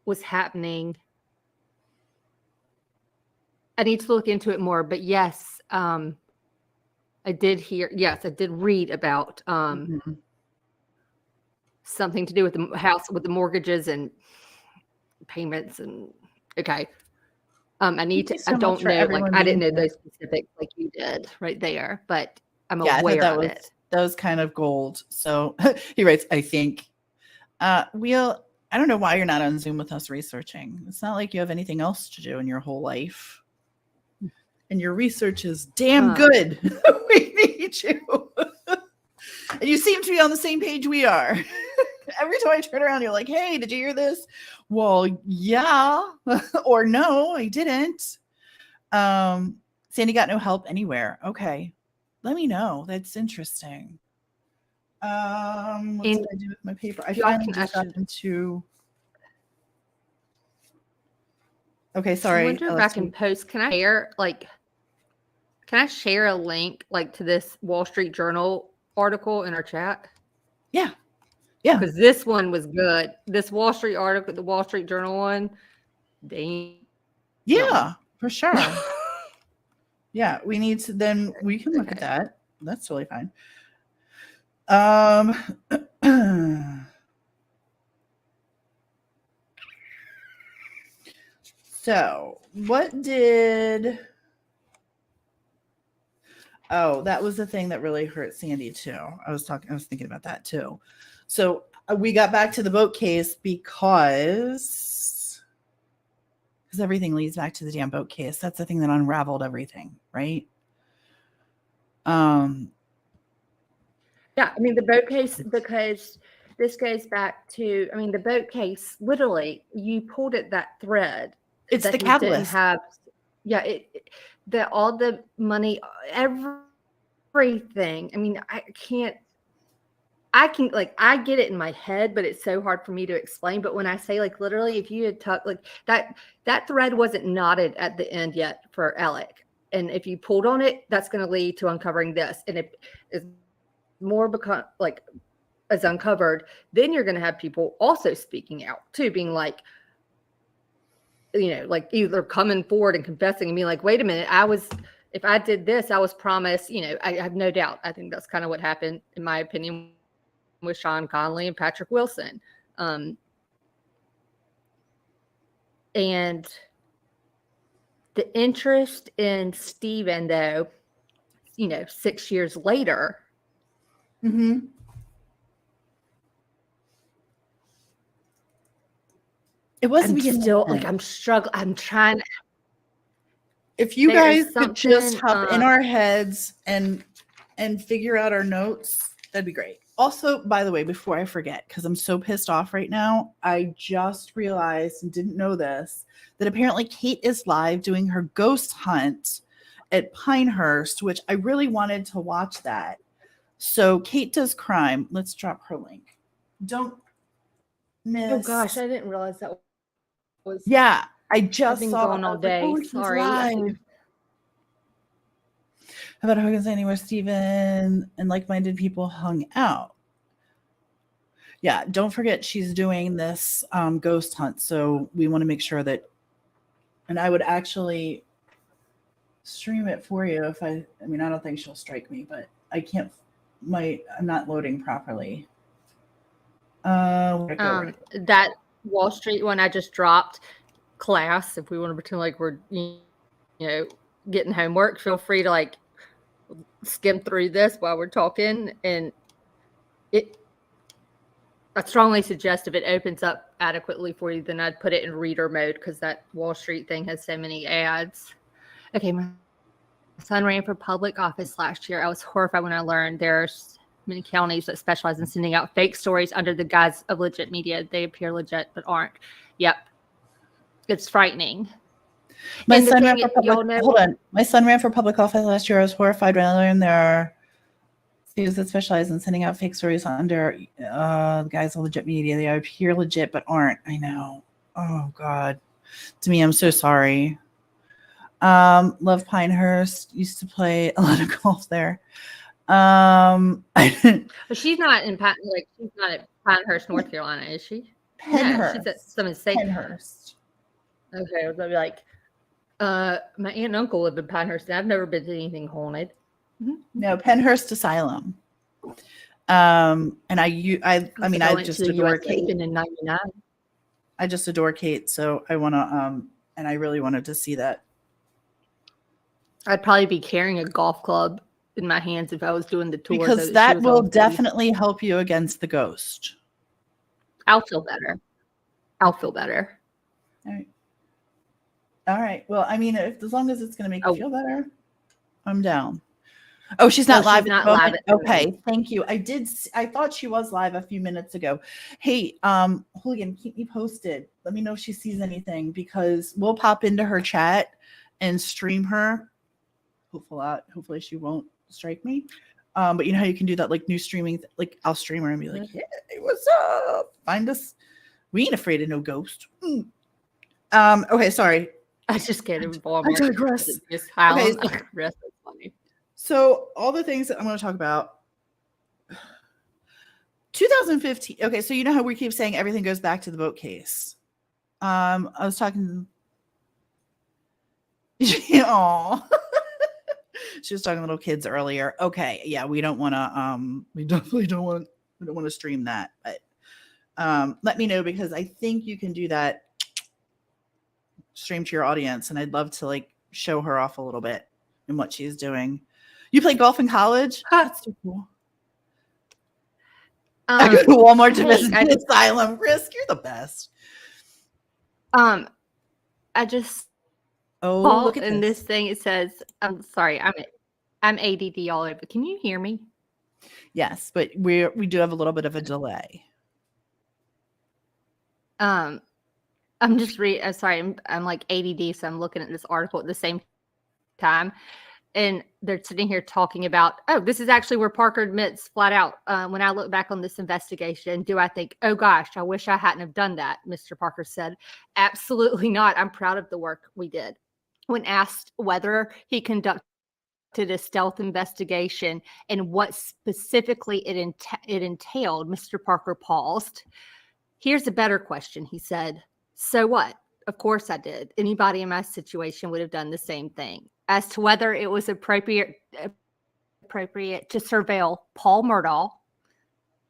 was happening. I need to look into it more, but yes, I did read about something to do with the house, with the mortgages and payments, and okay. I don't know, like I didn't know those specifics like you did right there, but I'm aware of it. That was kind of gold. So he writes, I think I don't know why you're not on Zoom with us researching. It's not like you have anything else to do in your whole life. And your research is damn good. We need you. And you seem to be on the same page we are. Every time I turn around, you're like, hey, did you hear this? Well, yeah. Or no, I didn't. Sandy got no help anywhere. Okay. Let me know. That's interesting. What did I do with my paper? I finally just got into... Okay, sorry. I wonder if I can post. Can I share a link like to this Wall Street Journal article in our chat? Yeah. Yeah. Because this one was good. This Wall Street article, the Wall Street Journal one, yeah, for sure. Yeah, we need to, then we can look at that. That's totally fine. So what did... Oh, that was the thing that really hurt Sandy too. I was thinking about that too. So we got back to the boat case because everything leads back to the damn boat case. That's the thing that unraveled everything, right? Yeah, I mean the boat case, because this goes back to, I mean, the boat case, literally, you pulled at that thread. It's the catalyst. All the money, everything. I mean, I get it in my head, but it's so hard for me to explain. But when I say, like, literally, if you had talked like that thread wasn't knotted at the end yet for Alec. And if you pulled on it, that's going to lead to uncovering this. And if it's more as uncovered, then you're going to have people also speaking out too, being like, like either coming forward and confessing and being like, wait a minute, if I did this, I was promised, I have no doubt. I think that's kind of what happened, in my opinion, with Sean Conley and Patrick Wilson. And the interest in Stephen, though, 6 years later, it wasn't still like, I'm struggling. I'm trying. If you guys could just hop in our heads and figure out our notes, that'd be great. Also, by the way, before I forget, because I'm so pissed off right now, I just realized and didn't know this, that apparently Kate is live doing her ghost hunt at Pinehurst, which I really wanted to watch that. So Kate Does Crime. Let's drop her link. Don't miss. Oh gosh, I didn't realize that was. Yeah, I just saw going all day. Like, sorry. How about Hogan's Landing, where Stephen and like-minded people hung out? Yeah, don't forget she's doing this ghost hunt. So we want to make sure that, and I would actually stream it for you if I mean, I don't think she'll strike me, but I can't, I'm not loading properly. That Wall Street one I just dropped, class, if we want to pretend like we're, getting homework, feel free to skim through this while we're talking. And I strongly suggest if it opens up adequately for you, then I'd put it in reader mode, because that Wall Street thing has so many ads. Okay, my son ran for public office last year. I was horrified when I learned there's many counties that specialize in sending out fake stories under the guise of legit media. They appear legit but aren't. Yep. It's frightening. My son ran for public office last year. I was horrified when I learned there are thieves that specialize in sending out fake stories under the guise of legit media. They appear legit but aren't. I know. Oh God. To me, I'm so sorry. Love Pinehurst. Used to play a lot of golf there. But she's not in she's not at Pinehurst, North Carolina, is she? No, she's at Pennhurst. some state. Pennhurst. Okay, I was gonna be like, my aunt and uncle live in Pinehurst, and I've never been to anything haunted. No, Pennhurst Asylum. And I mean, I just adore Kate. In '99. I just adore Kate, so I want to, and I really wanted to see that. I'd probably be carrying a golf club in my hands if I was doing the tour. Because that will definitely help you against the ghost. I'll feel better. All right. All right. Well, I mean, as long as it's going to make you feel better, I'm down. Oh, she's not live. She's not live. Okay. Thank you. I thought she was live a few minutes ago. Hey, Hooligan, keep me posted. Let me know if she sees anything, because we'll pop into her chat and stream her. Hopefully she won't strike me. But you know how you can do that, like new streaming, like I'll stream her and be like, hey, what's up? Find us. We ain't afraid of no ghost. Okay, sorry. I just scared of Walmart. I digress. Okay, that's funny. So all the things that I'm going to talk about. 2015. Okay, so you know how we keep saying everything goes back to the boat case. I was talking. Oh. She was talking to little kids earlier. Okay, yeah, we don't want to. We definitely don't want. We don't want to stream that. But let me know, because I think you can do that. Stream to your audience, and I'd love to like show her off a little bit and what she's doing. You played golf in college? That's so cool. I go to Walmart to visit the asylum. Risk, you're the best. I just look at this thing. It says, I'm sorry, I'm ADD all over. Can you hear me? Yes, but we do have a little bit of a delay. I'm just sorry, I'm like ADD, so I'm looking at this article at the same time. And they're sitting here talking about, this is actually where Parker admits flat out, when I look back on this investigation, do I think, oh gosh, I wish I hadn't have done that, Mr. Parker said. Absolutely not. I'm proud of the work we did. When asked whether he conducted a stealth investigation and what specifically it entailed, Mr. Parker paused. Here's a better question, he said. So what? Of course I did. Anybody in my situation would have done the same thing. As to whether it was appropriate to surveil Paul Murdaugh,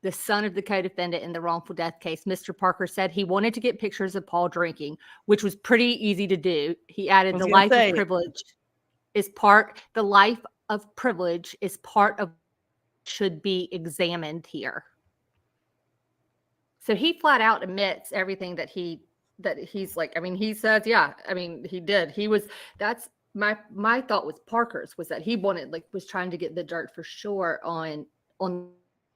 the son of the co-defendant in the wrongful death case, Mr. Parker said he wanted to get pictures of Paul drinking, which was pretty easy to do. He added, the life of privilege is part of should be examined here. So he flat out admits everything that he's like, I mean, he says, yeah, I mean, he did. That's my thought with Parker's was that he was trying to get the dirt for sure on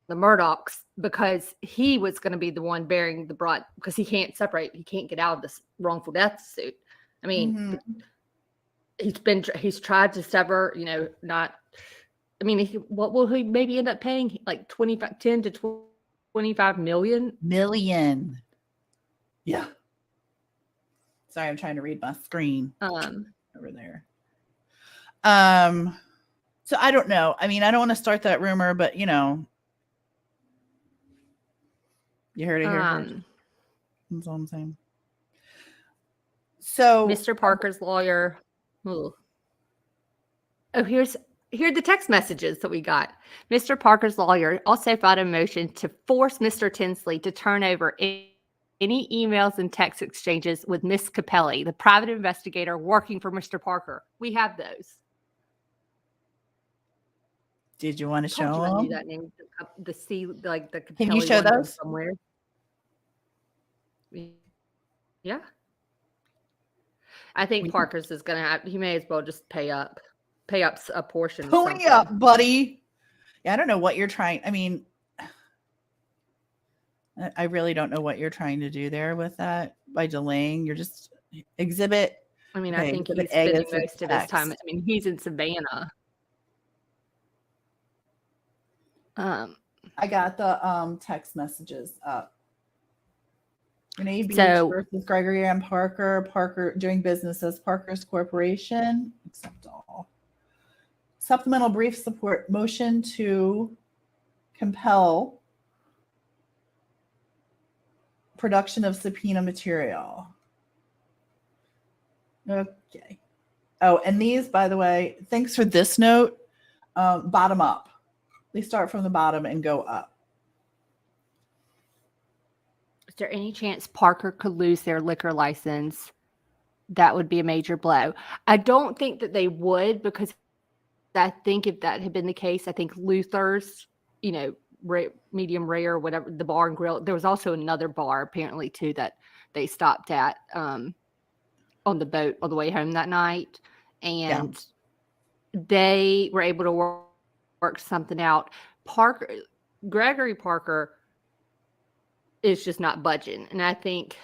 the Murdaughs, because he was going to be the one bearing the brunt, because he can't get out of this wrongful death suit. I mean, he's tried to sever, what will he maybe end up paying? Like 10 to 25 million. Yeah. Sorry, I'm trying to read my screen over there. So I don't know. I mean, I don't want to start that rumor, but you heard it here. That's all I'm saying. So Mr. Parker's lawyer. Here are the text messages that we got. Mr. Parker's lawyer also filed a motion to force Mr. Tinsley to turn over any emails and text exchanges with Miss Capelli, the private investigator working for Mr. Parker. We have those. Did you want to show them? I knew that name. The Capelli. Can you show those somewhere? Yeah. I think Parker's is going to have. He may as well just pay up a portion. Pony up, buddy. Yeah, I don't know what you're trying. I mean, I really don't know what you're trying to do there with that by delaying. You're just exhibit. I mean, I think he's spending most of his time. I mean, he's in Savannah. I got the text messages up. Renee Beach versus Gregory M. Parker. Parker doing business as Parker's Corporation. Accept all. Supplemental brief support motion to compel production of subpoena material. Okay. Oh, and these, by the way, thanks for this note. Bottom up. They start from the bottom and go up. Is there any chance Parker could lose their liquor license? That would be a major blow. I don't think that they would, because I think if that had been the case, I think Luther's, medium rare, whatever, the bar and grill. There was also another bar apparently too that they stopped at on the boat on the way home that night, and they were able to work something out. Gregory Parker is just not budging, and I think.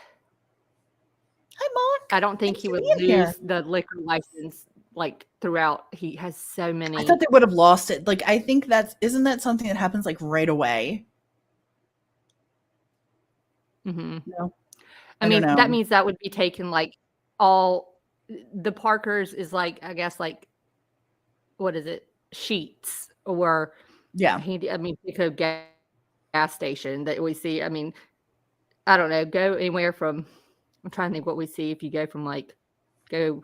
Hi, Mark. I don't think he would lose the liquor license like throughout. He has so many. I thought they would have lost it. Like, I think isn't that something that happens like right away? Mm-hmm. No. I mean, that means that would be taken like all the Parkers is like, I guess, like, what is it? Sheets or Pico gas station that we see. I mean, I don't know, go anywhere from, I'm trying to think what we see if you go from like, go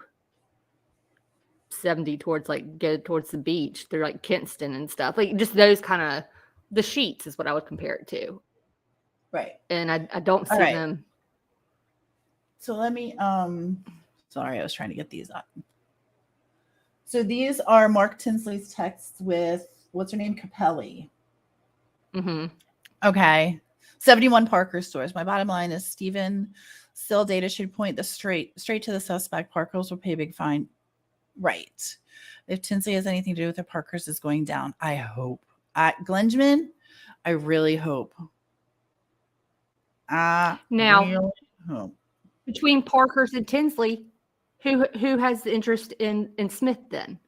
70 towards like, go towards the beach through like Kinston and stuff. Like just those kind of, the sheets is what I would compare it to. Right. And I don't see them. So let me, sorry, I was trying to get these up. So these are Mark Tinsley's texts with, what's her name? Capelli. Mm-hmm. Okay. 71 Parker stores. My bottom line is Stephen still data should point the straight to the suspect. Parker's will pay a big fine. Right. If Tinsley has anything to do with the Parkers is going down. I hope. Glenjamin, I really hope. Now, really hope. Between Parkers and Tinsley, who has the interest in Smith then?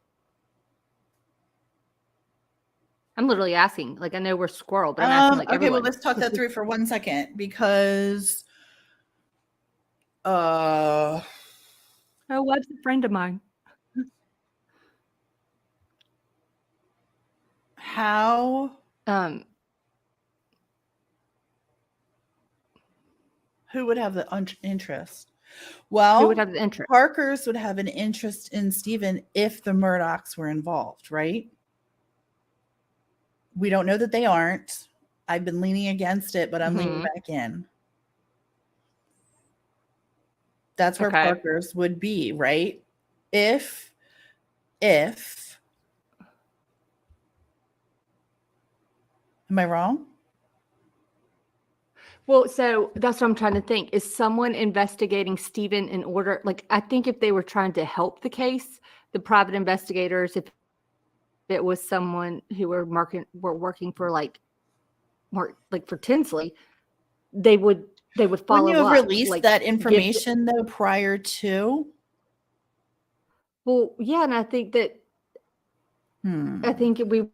I'm literally asking. Like, I know we're squirrel, but I'm asking like everyone. Well, let's talk that through for 1 second because what's a friend of mine? How who would have the interest? Well, who would have the interest? Parkers would have an interest in Stephen if the Murdochs were involved, right? We don't know that they aren't. I've been leaning against it, but I'm leaning back in. That's where Parkers would be, right? If am I wrong? Well, so that's what I'm trying to think. Is someone investigating Stephen in order? Like, I think if they were trying to help the case, the private investigators, if it was someone who were working for for Tinsley, they would follow up. Wouldn't you have released that information though prior to? Well, yeah, and I think that I think we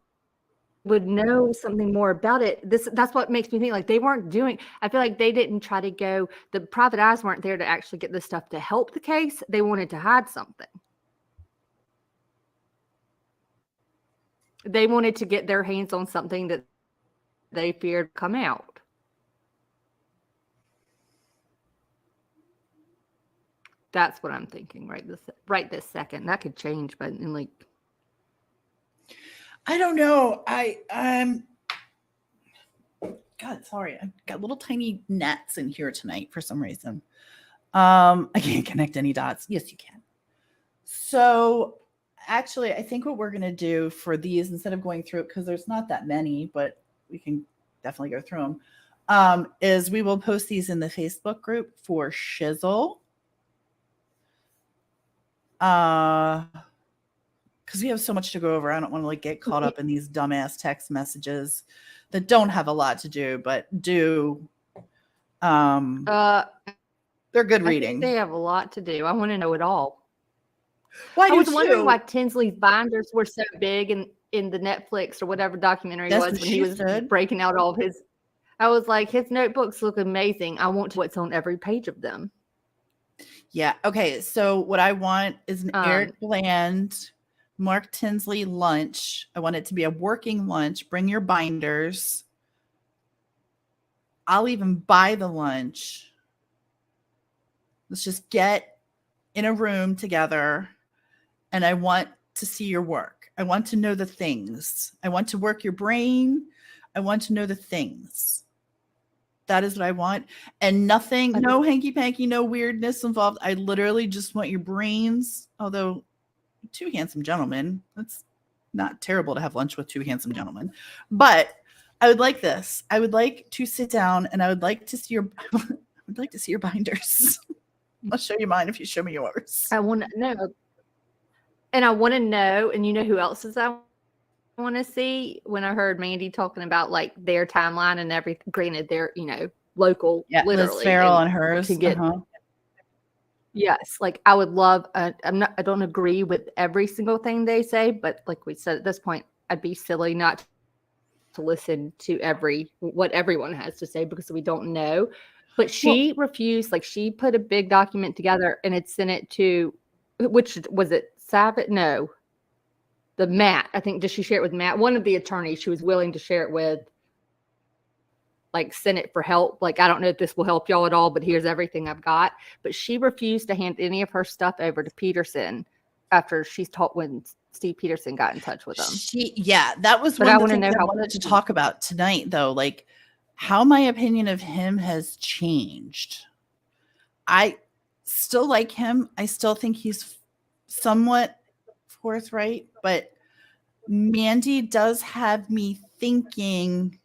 would know something more about it. That's what makes me think like they weren't doing. I feel like they didn't try to go. The private eyes weren't there to actually get this stuff to help the case. They wanted to hide something. They wanted to get their hands on something that they feared come out. That's what I'm thinking right this second. That could change, but in like, I don't know. I'm God, sorry. I've got little tiny gnats in here tonight for some reason. I can't connect any dots. Yes, you can. So actually, I think what we're going to do for these, instead of going through it, because there's not that many, but we can definitely go through them, is we will post these in the Facebook group for Shizzle. Because we have so much to go over. I don't want to get caught up in these dumbass text messages that don't have a lot to do, but do. They're good reading. They have a lot to do. I want to know it all. Well, I was wondering why Tinsley's binders were so big in the Netflix or whatever documentary it was when he was breaking out all of his. I was like, his notebooks look amazing. I want what's on every page of them. Yeah. Okay. So what I want is an Eric Bland Mark Tinsley lunch. I want it to be a working lunch. Bring your binders. I'll even buy the lunch. Let's just get in a room together, and I want to see your work. I want to know the things. I want to work your brain. I want to know the things. That is what I want. And nothing, no hanky panky, no weirdness involved. I literally just want your brains. Although, two handsome gentlemen, that's not terrible to have lunch with two handsome gentlemen. But I would like this. I would like to sit down and I would like to see your I would like to see your binders. I'll show you mine if you show me yours. I want to know. And I want to know, and you know who else is I want to see? When I heard Mandy talking about like their timeline and everything, granted they're, you know, local, Yeah, literally. Liz Farrell and hers. To get, yes, like I would love, I don't agree with every single thing they say, but like we said, at this point, I'd be silly not to listen to what everyone has to say because we don't know. But she refused, like she put a big document together and had sent it to, which was it, Sabbath? No, the Matt. I think, did she share it with Matt? One of the attorneys she was willing to share it with, like send it for help. Like, I don't know if this will help y'all at all, but here's everything I've got. But she refused to hand any of her stuff over to Peterson after she's taught when Steve Peterson got in touch with them. That was one of the things I wanted to talk about tonight, though. Like, how my opinion of him has changed. I still like him. I still think he's somewhat forthright, but Mandy does have me thinking.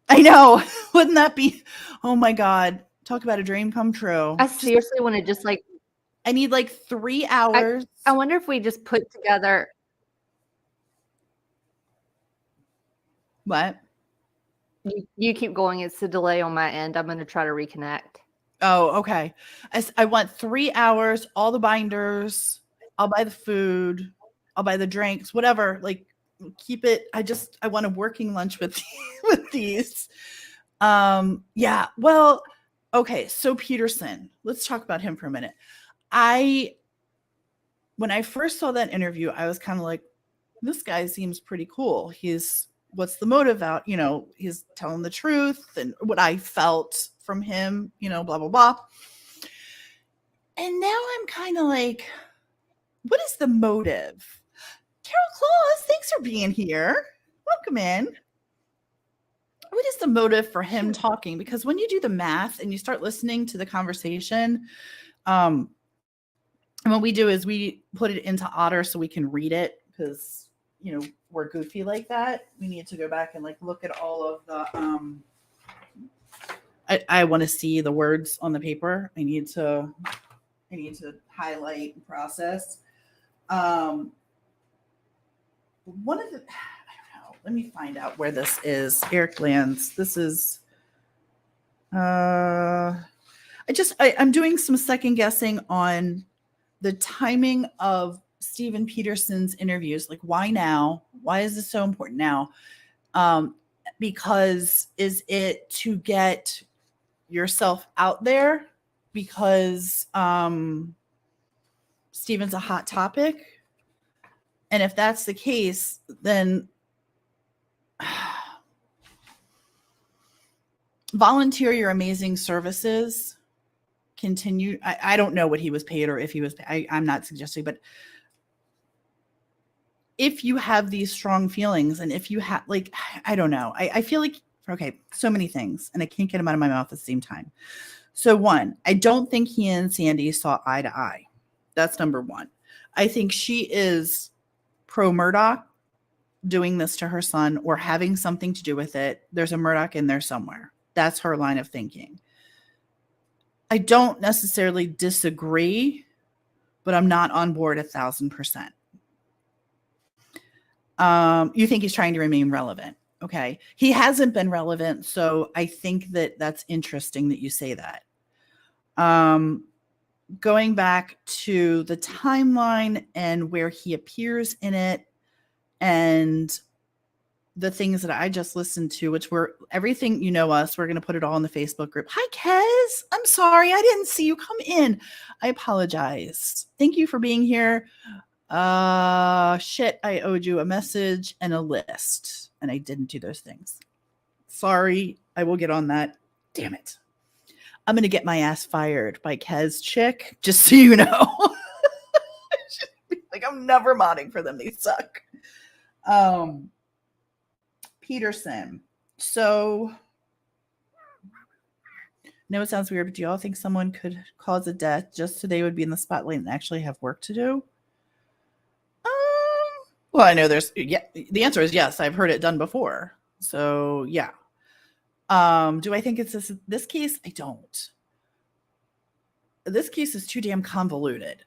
I know. Wouldn't that be? Oh my God. Talk about a dream come true. I seriously want to just like. I need like 3 hours. I wonder if we just put together. What? You keep going. It's a delay on my end. I'm going to try to reconnect. Oh, okay. I want 3 hours, all the binders. I'll buy the food. I'll buy the drinks, whatever. Like, keep it. I want a working lunch with these. Yeah. Well, okay. So Peterson, let's talk about him for a minute. When I first saw that interview, I was kind of like, this guy seems pretty cool. What's the motive out? You know, he's telling the truth and what I felt from him, you know, blah, blah, blah. And now I'm kind of like, what is the motive? Carol Claus, thanks for being here. Welcome in. What is the motive for him talking? Because when you do the math and you start listening to the conversation, and what we do is we put it into Otter so we can read it because, you know, we're goofy like that. We need to go back and like look at all of the I want to see the words on the paper. I need to highlight and process. One of the, I don't know. Let me find out where this is. Eric Lands. This is. I'm doing some second guessing on the timing of Steven Peterson's interviews. Like, why now? Why is this so important now? Because is it to get yourself out there? Because Steven's a hot topic? And if that's the case, then volunteer your amazing services. Continue. I don't know what he was paid or if he was paid. I'm not suggesting, but if you have these strong feelings and if you have, like, I don't know. I feel like, okay, so many things and I can't get them out of my mouth at the same time. So one, I don't think he and Sandy saw eye to eye. That's number one. I think she is pro Murdoch doing this to her son or having something to do with it. There's a Murdoch in there somewhere. That's her line of thinking. I don't necessarily disagree, but I'm not on board 1,000%. You think he's trying to remain relevant. Okay. He hasn't been relevant. So I think that that's interesting that you say that. Going back to the timeline and where he appears in it and the things that I just listened to, which were everything, you know us, we're going to put it all in the Facebook group. Hi, Kez. I'm sorry. I didn't see you come in. I apologize. Thank you for being here. Shit, I owed you a message and a list, and I didn't do those things. Sorry, I will get on that. Damn it. I'm going to get my ass fired by Kez Chick, just so you know. Like, I'm never modding for them. They suck. Peterson. So, no, it sounds weird, but do y'all think someone could cause a death just so they would be in the spotlight and actually have work to do? Well, I know there's, yeah, the answer is yes. I've heard it done before. So, yeah. Do I think it's this case? I don't. This case is too damn convoluted.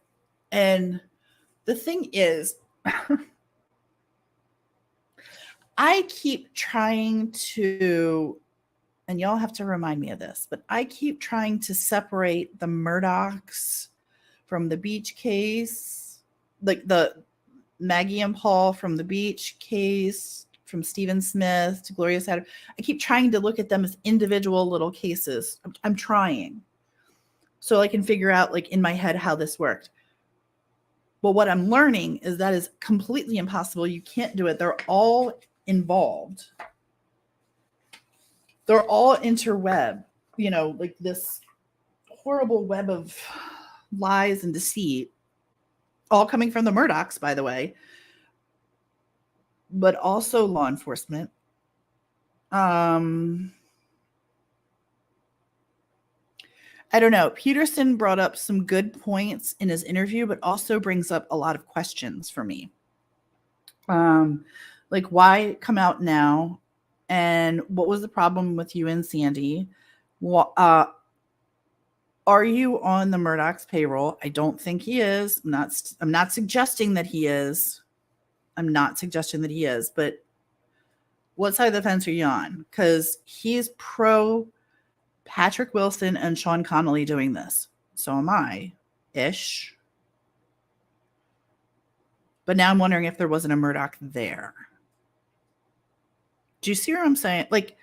And the thing is, I keep trying to, and y'all have to remind me of this, but I keep trying to separate the Murdochs from the Beach case, like the Maggie and Paul from the Beach case, from Stephen Smith to Gloria Satter. I keep trying to look at them as individual little cases. I'm trying. So I can figure out, like, in my head how this worked. But what I'm learning is that is completely impossible. You can't do it. They're all involved. They're all interweb, like this horrible web of lies and deceit, all coming from the Murdochs, by the way, but also law enforcement. I don't know. Peterson brought up some good points in his interview, but also brings up a lot of questions for me. Like, why come out now? And what was the problem with you and Sandy? Are you on the Murdoch's payroll? I don't think he is. I'm not suggesting that he is. But what side of the fence are you on? Because he's pro Patrick Wilson and Sean Connolly doing this. So am I-ish. But now I'm wondering if there wasn't a Murdoch there. Do you see what I'm saying? Like,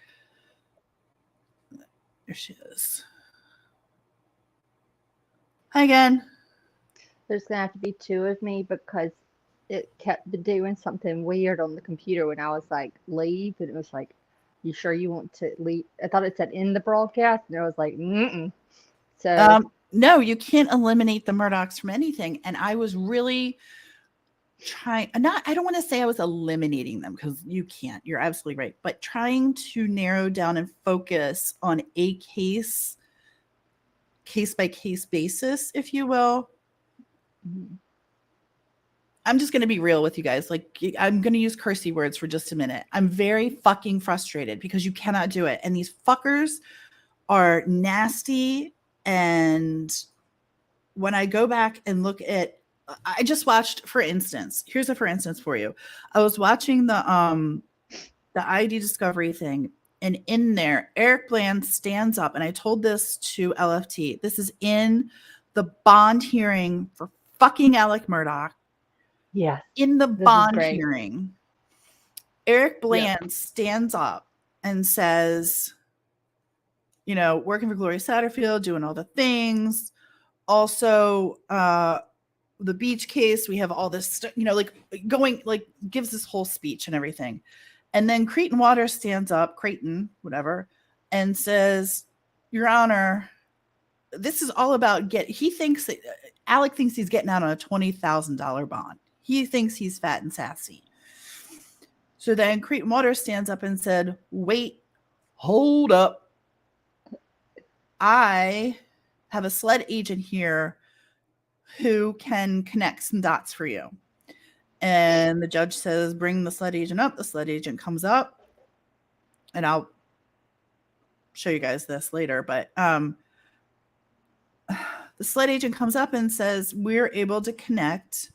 there she is. Hi again. There's going to have to be two of me because it kept doing something weird on the computer when I was like, leave. And it was like, you sure you want to leave? I thought it said in the broadcast. And I was like, mm-mm. So, no, you can't eliminate the Murdochs from anything. And I was really trying, I don't want to say I was eliminating them because you can't. You're absolutely right. But trying to narrow down and focus on a case by case basis, if you will. I'm just going to be real with you guys. Like, I'm going to use cursey words for just a minute. I'm very fucking frustrated because you cannot do it. And these fuckers are nasty. And when I go back and look at, I just watched, for instance, here's a for instance for you. I was watching the ID discovery thing, and in there, Eric Bland stands up, and I told this to LFT. This is in the bond hearing for fucking Alec Murdoch. yeah. In the bond hearing, Eric Bland stands up and says, working for Gloria Satterfield, doing all the things. Also, the Beach case, we have all this stuff, gives this whole speech and everything. And then Creighton Waters stands up, Creighton, whatever, and says, Your Honor, this is all about Alec thinks he's getting out on a $20,000 bond. He thinks he's fat and sassy. So then Creighton Waters stands up and said, wait, hold up. I have a SLED agent here who can connect some dots for you. And the judge says, bring the SLED agent up. The SLED agent comes up. And I'll show you guys this later. But the SLED agent comes up and says, we're able to connect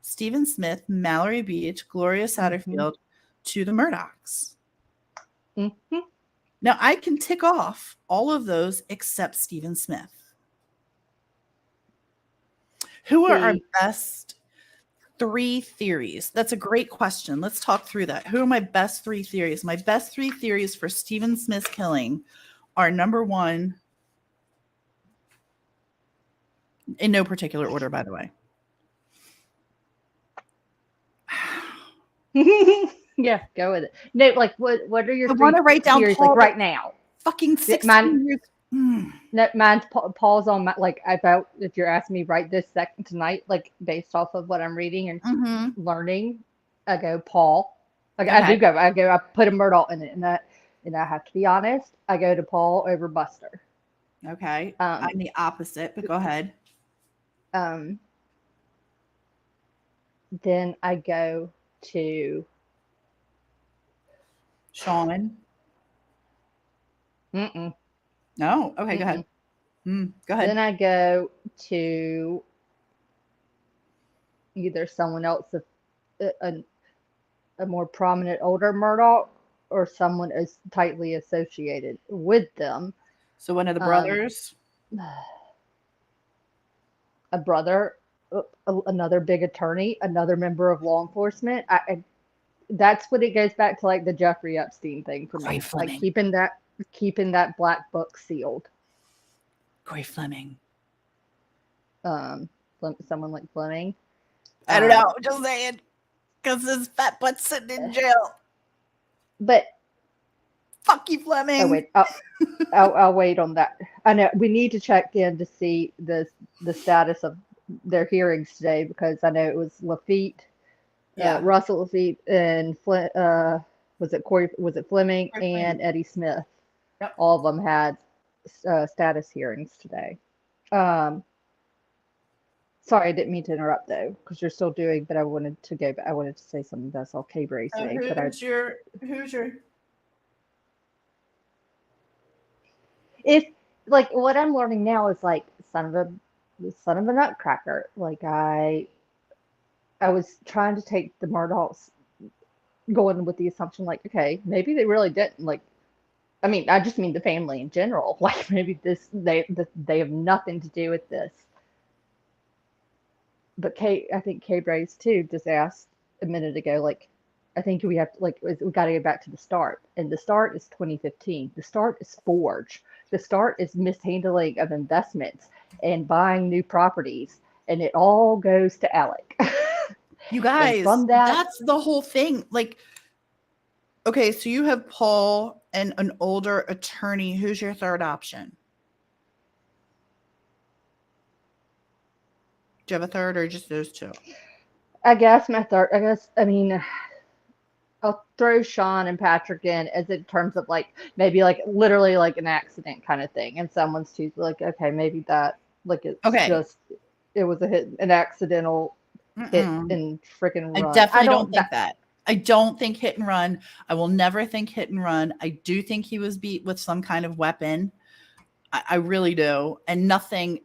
Stephen Smith, Mallory Beach, Gloria Satterfield to the Murdochs. Mm-hmm. Now, I can tick off all of those except Stephen Smith. Who are our best 3 theories? That's a great question. Let's talk through that. Who are my best 3 theories? My best 3 theories for Stephen Smith's killing are, number 1, in no particular order, by the way. Yeah, go with it. No, like what are your I want three to write down theories like Paul, right but now? fucking Mine 16 years. Mm. No, mine's Paul's on my like about if you're asking me right this second tonight, like based off of what I'm reading and Mm-hmm. learning, I go Paul. Like Okay. I put a Murdoch in it, and I have to be honest, I go to Paul over Buster. Okay. Um, I'm the opposite, but go ahead. um, then I go to Sean. mm-mm, No. Okay, go ahead. mm-mm. Go Then ahead. I go to either someone else, a, a more prominent older Murdoch, or someone as tightly associated with them. So one of the Um, brothers. a brother, another big attorney, another member of law enforcement. That's what it goes back to, like the Jeffrey Epstein thing for Corey me, like Fleming. keeping that black book sealed. Corey Fleming. Um, someone like Fleming. I don't know. Just saying. Because his fat butt's sitting in jail. But Fuck you, Fleming. oh wait, I'll wait on that. I know we need to check in to see the status of their hearings today, because I know it was Lafitte, Yeah. Russell Lafitte, and was it Fleming Corey Fleming. and Eddie Smith. Yep. All of them had status hearings today. Sorry, I didn't mean to interrupt though, because you're still doing. But I wanted to go. I wanted to say something that I saw K Bray say. But Who's your if like what I'm learning now is like son of a nutcracker. Like I was trying to take the Murdochs, going with the assumption like, okay, maybe they really didn't like. I mean, I just mean the family in general. Like maybe they have nothing to do with this. But I think Kay Brace too just asked a minute ago, like, I think we have to, like, we got to go back to the start. And the start is 2015. The start is Forge. The start is mishandling of investments and buying new properties. And it all goes to Alec. You And guys, from that, that's the whole thing. Like, okay, so you have Paul and an older attorney. Who's your third option? Do you have a third or just those two? I guess I mean, I'll throw Sean and Patrick in as in terms of like maybe like literally like an accident kind of thing. And someone's too like, okay, maybe that like it's Okay. just it was an accidental hit and freaking I run. definitely don't think that. I don't think hit and run. I will never think hit and run. I do think he was beat with some kind of weapon. I really do. And nothing,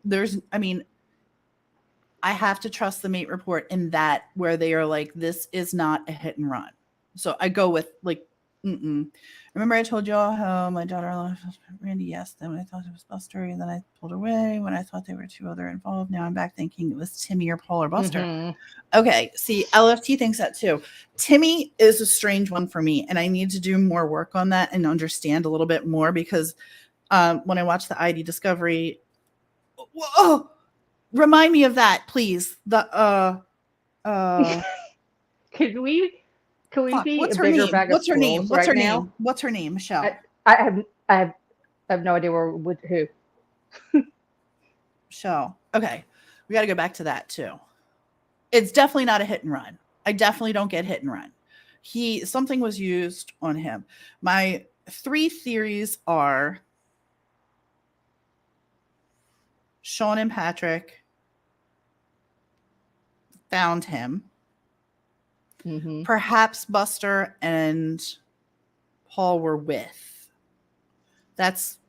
I have to trust the mate report in that where they are like, this is not a hit and run. So I go with like, Remember I told you all how my daughter Randy yes, then when I thought it was Buster, and then I pulled away when I thought they were two other involved. Now I'm back thinking it was Timmy or Paul or Buster. Mm-hmm. Okay, see, LFT thinks that too. Timmy is a strange one for me, and I need to do more work on that and understand a little bit more because when I watch the ID Discovery, whoa, remind me of that, please. The Could we be what's a her bigger name? bag What's of her name? squirrels What's right her now? name? What's her name? Michelle. I have no idea who. Michelle. Okay, we got to go back to that too. It's definitely not a hit and run. I definitely don't get hit and run. Something was used on him. My three theories are Sean and Patrick found him. Mm-hmm. Perhaps Buster and Paul were with. That's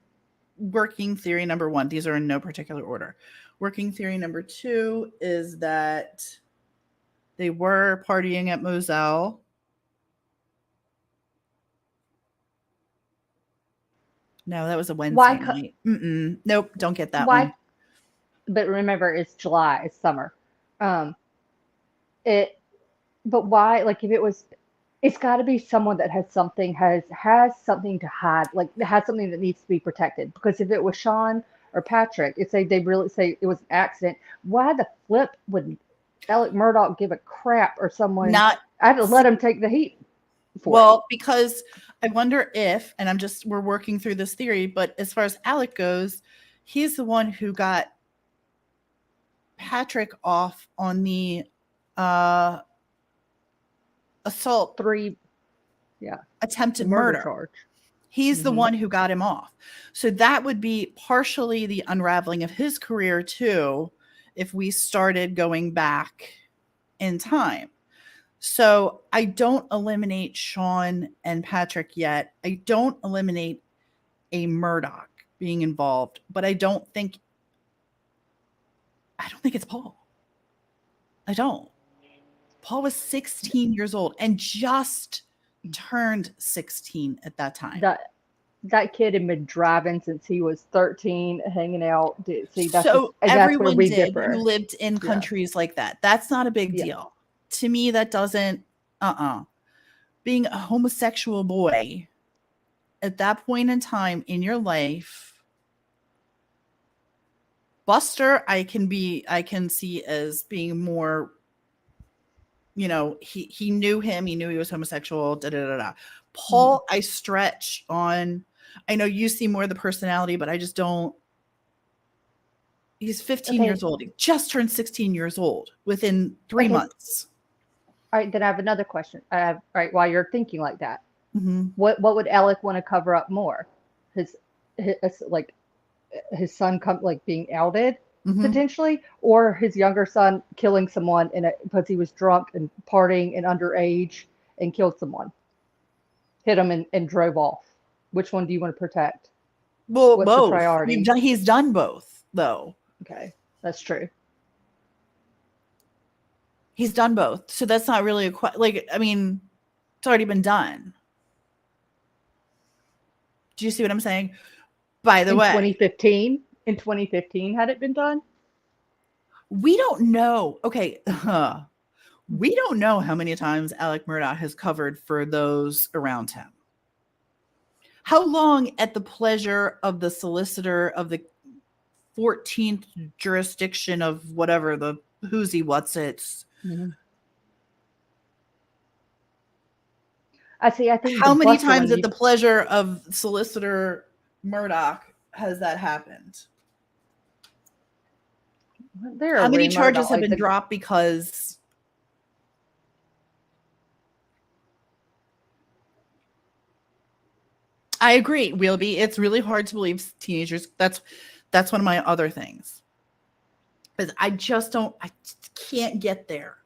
working theory number one. These are in no particular order. Working theory number two is that they were partying at Moselle. No, that was a Wednesday night. Nope, don't get that one. But remember, it's July, it's summer. But why? Like, if it was, it's got to be someone that has something to hide, like has something that needs to be protected. Because if it was Sean or Patrick, they really say it was an accident. Why the flip would Alec Murdoch give a crap or someone? I had to let him take the heat for Well, because I wonder if, and we're working through this theory, but as far as Alec goes, he's the one who got Patrick off on the assault, it. attempted The murder murder. charge. He's the one who got him off. So that would be partially the unraveling of his career too, if we started going back in time. So I don't eliminate Sean and Patrick yet. I don't eliminate a Murdoch being involved, but I don't think it's Paul. I don't. Paul was 16 years old and just turned 16 at that time. That kid had been driving since he was 13, hanging out. See, that's so that's everyone where we did differ. who lived in countries like that. That's not a big deal. To me, that doesn't, being a homosexual boy at that point in time in your life, Buster, I can see as being more, he knew him, he knew he was homosexual, Paul, I stretch on, I know you see more of the personality, but I just don't. He's 15 years old. He just turned 16 years old within 3 months. All right, then I have another question. While you're thinking like that, what would Alec want to cover up more? His son being outed potentially, or his younger son killing someone because he was drunk and partying and underage and killed someone, hit him and drove off. Which one do you want to protect? Well, what's both. The priority? He's done both, though. Okay, that's true. He's done both, so that's not really it's already been done. Do you see what I'm saying? By the way, 2015 had it been done? We don't know. Okay, we don't know how many times Alec Murdoch has covered for those around him. How long at the pleasure of the solicitor of the 14th jurisdiction of whatever the who's-he what's it's. I think how many times at the pleasure of Solicitor Murdoch has that happened? How many charges have been dropped because I agree, Wheelby. It's really hard to believe teenagers. That's one of my other things. Because I can't get there.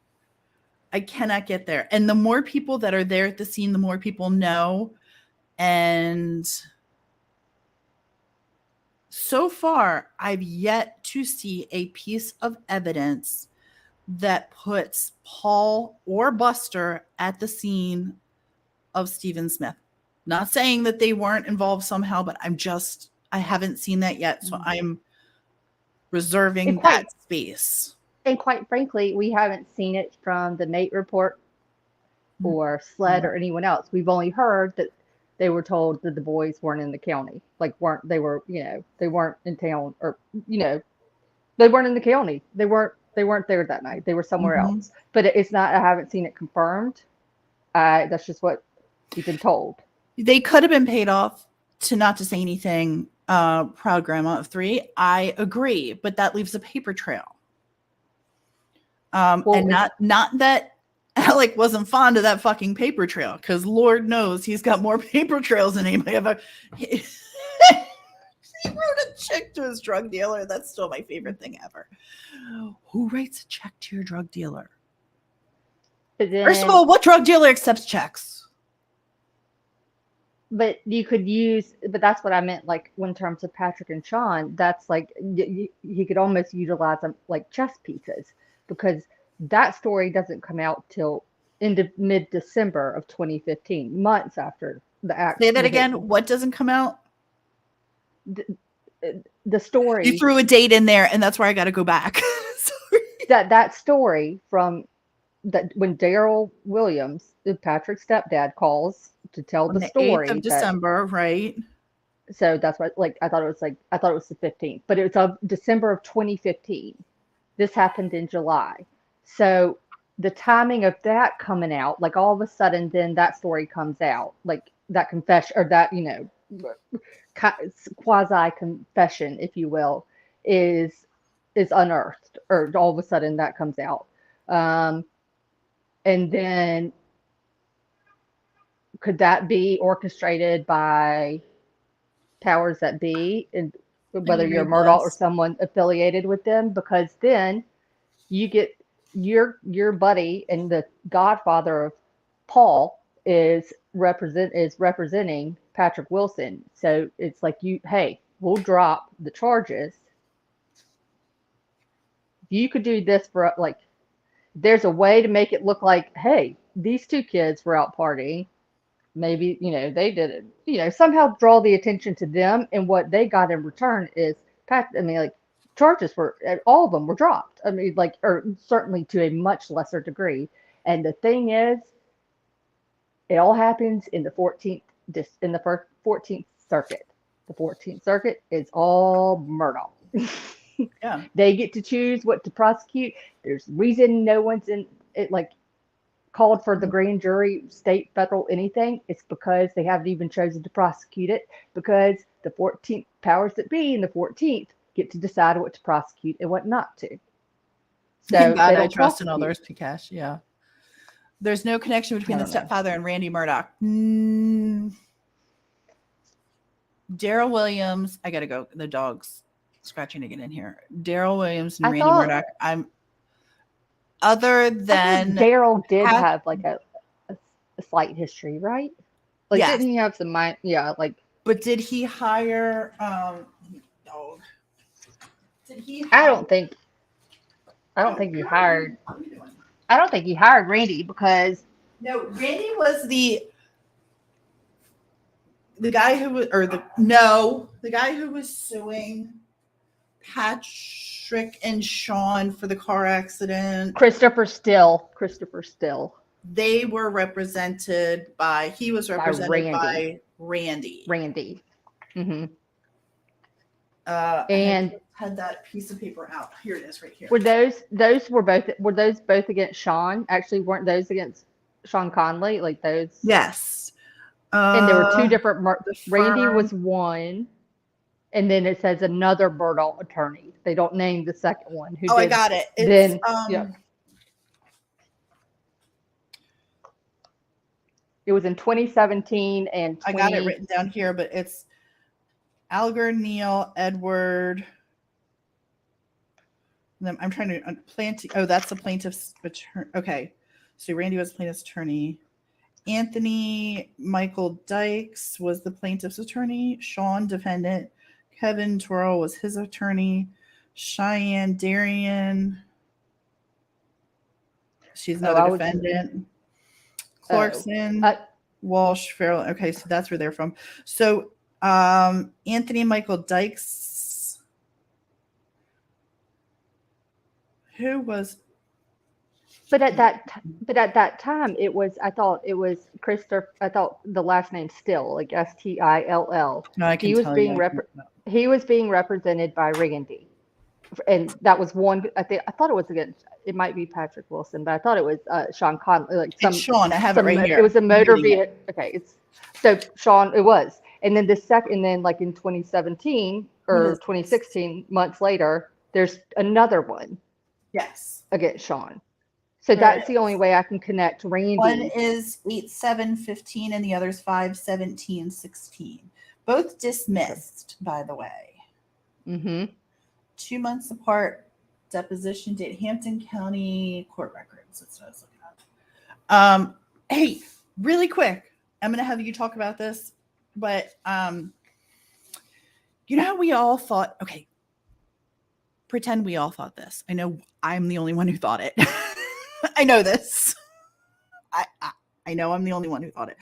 I cannot get there. And the more people that are there at the scene, the more people know. And so far, I've yet to see a piece of evidence that puts Paul or Buster at the scene of Stephen Smith. Not saying that they weren't involved somehow, but I haven't seen that yet. So I'm reserving that space. And quite frankly, we haven't seen it from the Nate report or SLED or anyone else. We've only heard that they were told that the boys weren't in the county. They weren't in town, or they weren't in the county. They weren't there that night. They were somewhere else. But it's not, I haven't seen it confirmed. That's just what we've been told. They could have been paid off to not to say anything. Proud grandma of 3. I agree, but that leaves a paper trail. And not that Alec wasn't fond of that fucking paper trail, because Lord knows he's got more paper trails than anybody ever. He wrote a check to his drug dealer. That's still my favorite thing ever. Who writes a check to your drug dealer? First of all, what drug dealer accepts checks? But you could but that's what I meant, in terms of Patrick and Sean, that's he could almost utilize them like chess pieces, because that story doesn't come out till mid-December of 2015, months after the act. Say that again. What doesn't come out? The story. You threw a date in there, and that's where I got to go back. that story from that when Daryl Williams, Patrick's stepdad, calls to tell the story 8th of December, right? So that's what, I thought it was the 15th, but it was of December of 2015. This happened in July. So the timing of that coming out, like all of a sudden, then that story comes out, like that confession or that, quasi confession, if you will, is unearthed, or all of a sudden that comes out. Um, and then could that be orchestrated by powers that be, and Let me whether you're read Murdoch or this. someone affiliated with them? Because then you get your buddy and the godfather of Paul is representing Patrick Wilson. So it's like, hey, we'll drop the charges. You could do this for, like, there's a way to make it look like, hey, these two kids were out partying. Maybe, they did it, somehow draw the attention to them, and what they got in return is, like, charges were, all of them were dropped. I mean, like, or certainly to a much lesser degree. And the thing is, it all happens in the 14th circuit. The 14th circuit is all Murdoch. Yeah. They get to choose what to prosecute. There's reason no one's in it, like, called for the grand jury, state, federal, anything. It's because they haven't even chosen to prosecute it, because the 14th powers that be in the 14th get to decide what to prosecute and what not to. So Thank God they I don't trust in prosecute. others, Pikash. Yeah. There's no connection between the I don't know. stepfather and Randy Murdoch. Daryl Williams. I gotta go. The dog's scratching to get in here. Daryl Williams and I Randy thought- Murdoch. Other than Daryl did Pat- have like a slight history, right? Like, Yes. didn't he have some mind? Yeah, like, but did he hire dog? Did he I don't think he hired. I don't think he hired Randy, because No, Randy was the guy who was, the guy who was suing Patrick and Sean for the car accident. Christopher Still. They were represented by. He was represented by Randy. Mm-hmm. And I had that piece of paper out. Here it is, right here. Were those both against Sean? Actually, weren't those against Sean Conley? Like those? Yes. And there were two different. Randy firm- was one, and then it says another Murdoch attorney. They don't name the second one. Who? I got it. It's, then yeah. It was in 2017 and I got it written down here, but it's Alger, Neil, Edward. I'm trying to Oh, that's the plaintiff's attorney. Okay, so Randy was plaintiff's attorney. Anthony Michael Dykes was the plaintiff's attorney. Sean, defendant. Kevin Twirl was his attorney. Cheyenne Darian. She's another defendant. Clarkson, Walsh, Farrell. Okay, so that's where they're from. So Anthony Michael Dykes, who was. But at that time, it was. I thought it was Christopher. I thought the last name Still, like Still. No, I can he was tell being you. He was being represented by Randy, and that was one. I thought it was against. It might be Patrick Wilson, but I thought it was Sean Conley. Like it's Sean. I have it right here. It was a motor vehicle. Okay, so Sean. It was, and then like in 2017 or 2016, months later, there's another one. Yes. Against Sean. So that's the only way I can connect Randy. One is 8/7/15 and the other's 5/17/16. Both dismissed, by the way. Mm-hmm. 2 months apart. Deposition date, Hampton County court records. That's what I was looking at. Hey, really quick, I'm going to have you talk about this, but you know how we all thought, okay, pretend we all thought this. I know I'm the only one who thought it. I know this. I know I'm the only one who thought it.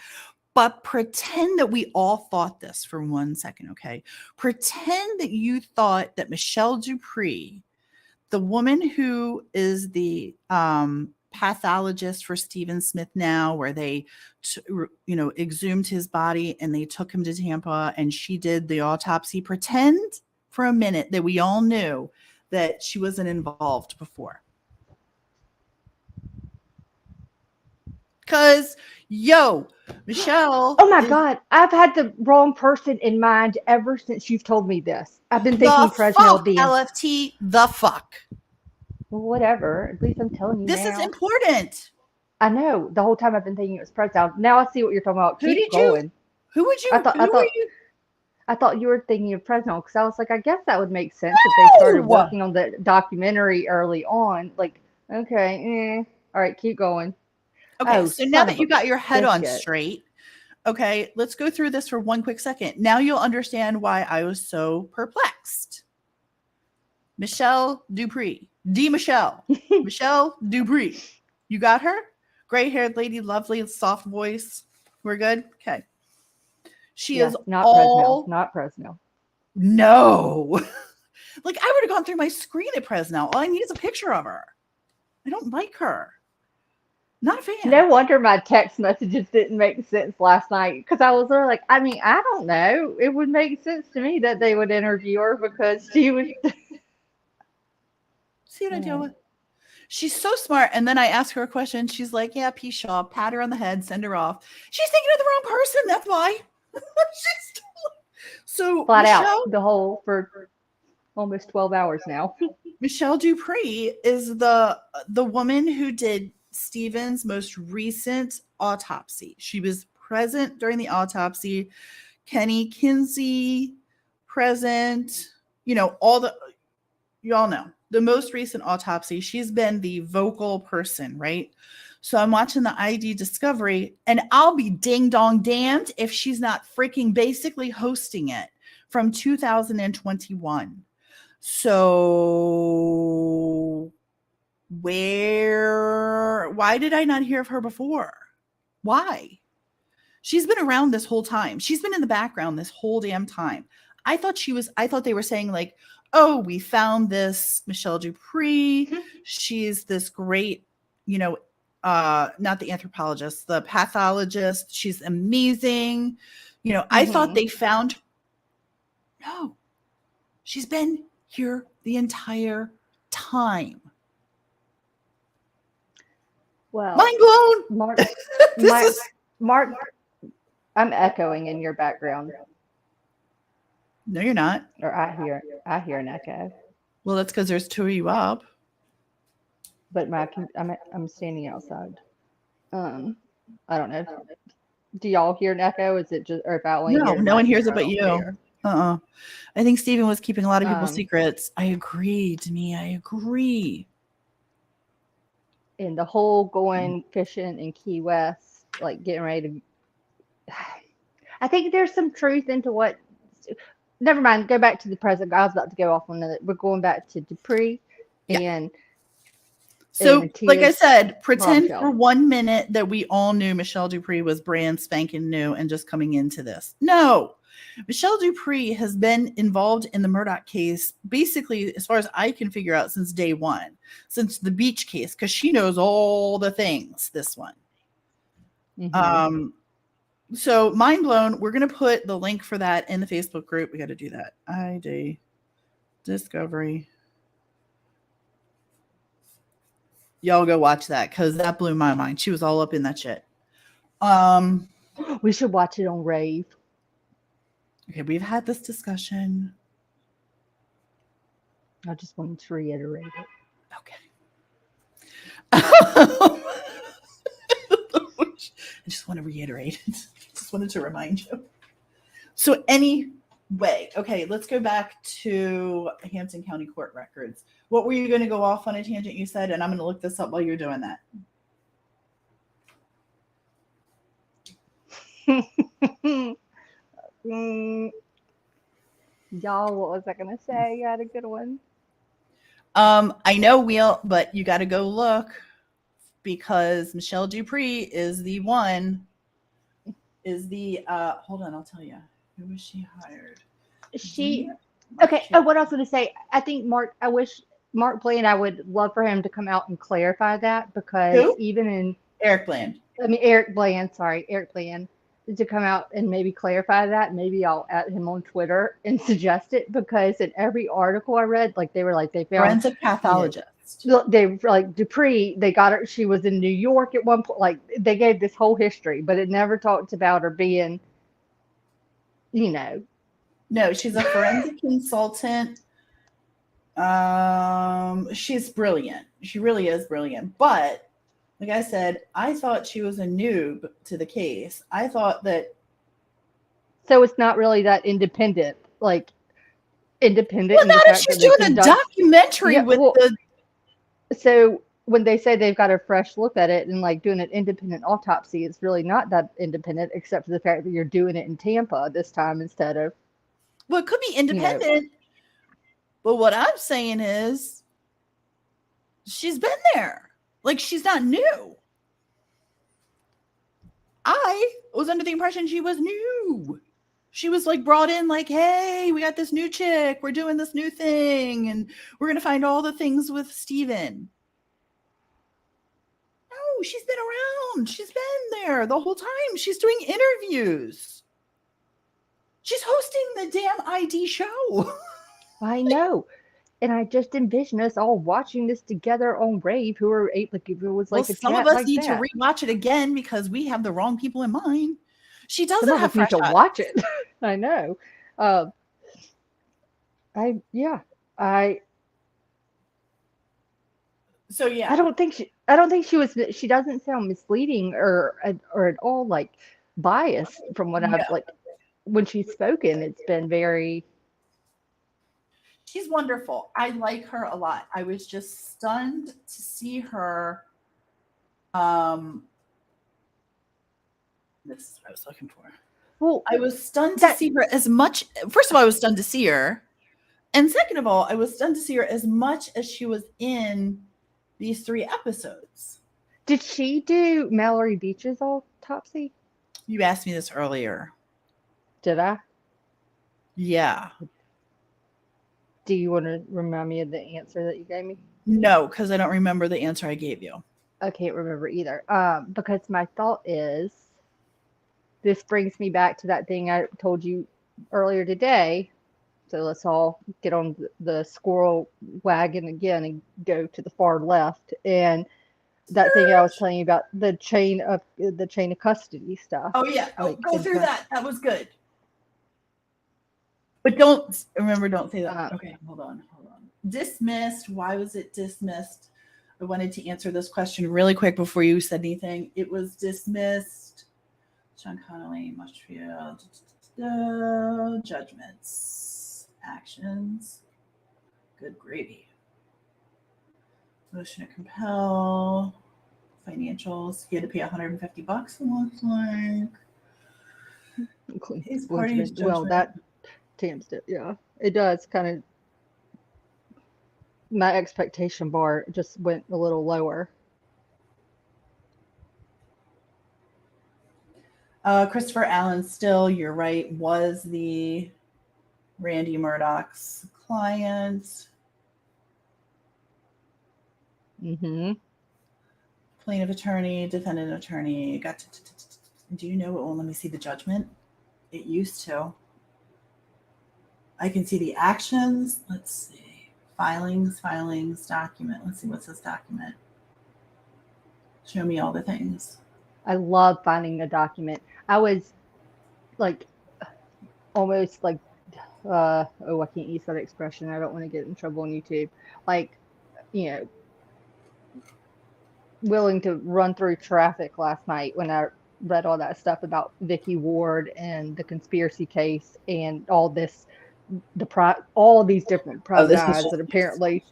But pretend that we all thought this for 1 second, okay? Pretend that you thought that Michelle Dupree, the woman who is the pathologist for Stephen Smith now, where they, exhumed his body and they took him to Tampa and she did the autopsy. Pretend for a minute that we all knew that she wasn't involved before. Because, Michelle. Oh my God. I've had the wrong person in mind ever since you've told me this. I've been thinking The Fresnel fuck, being LFT, the fuck. whatever. At least I'm telling you This is now. important. I know. The whole time I've been thinking it was Fresnel. Now I see what you're talking about. Who Keep did you? going. Who were you? I thought you were thinking of Fresno because I was like, I guess that would make sense if they started No! working on the documentary early on. Like, okay, all right, keep going. Okay, Oh, so now son that of you a got your head on biscuit. straight, okay, let's go through this for one quick second. Now you'll understand why I was so perplexed. Michelle Dupree. Michelle. Michelle Dupree. You got her? Gray-haired lady, lovely, soft voice. We're good? Okay. She Yeah, is not all... Fresno. Not Fresno. No. Like, I would have gone through my screen at Fresno. All I need is a picture of her. I don't like her. Not a fan. No wonder my text messages didn't make sense last night because I was sort of like, I mean, I don't know. It would make sense to me that they would interview her because she was. See what I deal with? She's so smart. And then I ask her a question. She's like, yeah, peace Shaw, pat her on the head, send her off. She's thinking of the wrong person. That's why. So Flat Michelle, out the whole for almost 12 hours now. Michelle Dupree is the woman who did Stephen's most recent autopsy. She was present during the autopsy. Kenny Kinsey present. You know, you all know the most recent autopsy. She's been the vocal person, right? So I'm watching the ID Discovery, and I'll be ding dong damned if she's not freaking basically hosting it from 2021. So why did I not hear of her before? Why? She's been around this whole time. She's been in the background this whole damn time. I thought they were saying like, oh, we found this Michelle Dupree. She's this great, not the anthropologist, the pathologist. She's amazing. I thought they found, no, she's been here the entire time. Well, mind blown. Mark, I'm echoing in your background. No, you're not. Or I hear an echo. Well, that's because there's two of you up. But I'm standing outside. I don't know. Do y'all hear an echo? Is it just or about no one hears it but you? I think Stephen was keeping a lot of people's secrets. I agree, Demi. I agree. And the whole going fishing in Key West, like getting ready to. I think there's some truth into what. Never mind. Go back to the present. I was about to go off on that. We're going back to Dupree, and so, like I said, pretend bombshell. for 1 minute that we all knew Michelle Dupree was brand spanking new and just coming into this. No, Michelle Dupree has been involved in the Murdaugh case, basically, as far as I can figure out, since day one, since the beach case, because she knows all the things. This one. So mind blown. We're going to put the link for that in the Facebook group. We got to do that. ID Discovery. Y'all go watch that because that blew my mind. She was all up in that shit. We should watch it on Rave. Okay, we've had this discussion. I just wanted to reiterate it. Okay. I just want to reiterate it. Just wanted to remind you. So anyway, okay, let's go back to Hampton County Court records. What were you going to go off on a tangent you said? And I'm going to look this up while you're doing that. Y'all, what was I going to say? You had a good one. I know, Wheel, but you got to go look because Michelle Dupree is the one. Hold on, I'll tell you. Who was she hired? Okay. Oh, what I was going to say, I think I wish Mark Bland, I would love for him to come out and clarify that because Who? even in Eric Bland, to come out and maybe clarify that. Maybe I'll add him on Twitter and suggest it because in every article I read, like they were like they found forensic pathologist. they like Dupree, they got her, she was in New York at one point. Like they gave this whole history, but it never talked about her being, you know. No, she's a forensic consultant. She's brilliant. She really is brilliant. But like I said, I thought she was a noob to the case. I thought that. So it's not really that independent, like independent Well, in the not if fact she's that they doing a conduct. documentary Yeah, with well, the. so when they say they've got a fresh look at it and like doing an independent autopsy, it's really not that independent, except for the fact that you're doing it in Tampa this time instead of, Well, it could be you know. independent. But what I'm saying is, she's been there. Like, she's not new. I was under the impression she was new. She was like brought in, like, hey, we got this new chick. We're doing this new thing. And we're going to find all the things with Steven. No, she's been around. She's been there the whole time. She's doing interviews. She's hosting the damn ID show. I know. And I just envision us all watching this together on Rave, who are eight, like if it was like Well, a some chat of us like need to that. rewatch it again because we have the wrong people in mind. She Some doesn't of have us need fresh to eyes. watch it. I know. Uh, I So yeah, I don't think she was. She doesn't sound misleading or at all like biased from what no, I've like when she's spoken. It's been very. she's wonderful. I like her a lot. I was just stunned to see her. This is what I was looking for. Well, I was stunned to that see her as much. First of all, I was stunned to see her, and second of all, I was stunned to see her as much as she was in these 3 episodes. did she do Mallory Beach's autopsy? You asked me this earlier. Did I? Yeah. Do you want to remind me of the answer that you gave me? No, because I don't remember the answer I gave you. I can't remember either. Because my thought is, this brings me back to that thing I told you earlier today. So let's all get on the squirrel wagon again and go to the far left. And that thing I was telling you about the chain of custody stuff. Oh yeah. Oh, Like, go through okay. that. That was good. But don't say that. Uh, Okay, hold on. Dismissed. Why was it dismissed? I wanted to answer this question really quick before you said anything. It was dismissed. Sean Connolly, Marshfield. Judgments. Actions. Good gravy. Motion to compel. Financials. He had to pay $150. It looks like. His party's judgment. well, that tempts it. Yeah, it does kind of. My expectation bar just went a little lower. Christopher Allen Still, you're right, was the Randy Murdoch's client. Mm-hmm. Plaintiff attorney, defendant attorney. Do you know it won't let me see the judgment? It used to. I can see the actions. Let's see. Filings, document. Let's see what's this document. Show me all the things. I love finding a document. I was like almost like I can't use that expression. I don't want to get in trouble on YouTube. Like, willing to run through traffic last night when I read all that stuff about Vicky Ward and the conspiracy case and all this, all these different private eyes that apparently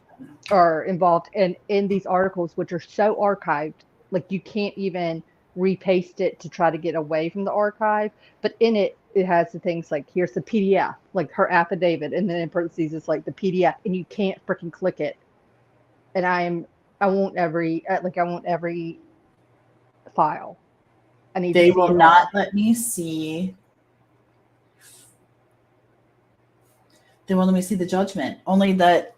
are involved in these articles, which are so archived, like you can't even repaste it to try to get away from the archive. But in it has the things like, here's the PDF, like her affidavit, and then in parentheses it's like the PDF, and you can't freaking click it. And I want every file. I need. They to see will it not all. let me see. They won't let me see the judgment. Only that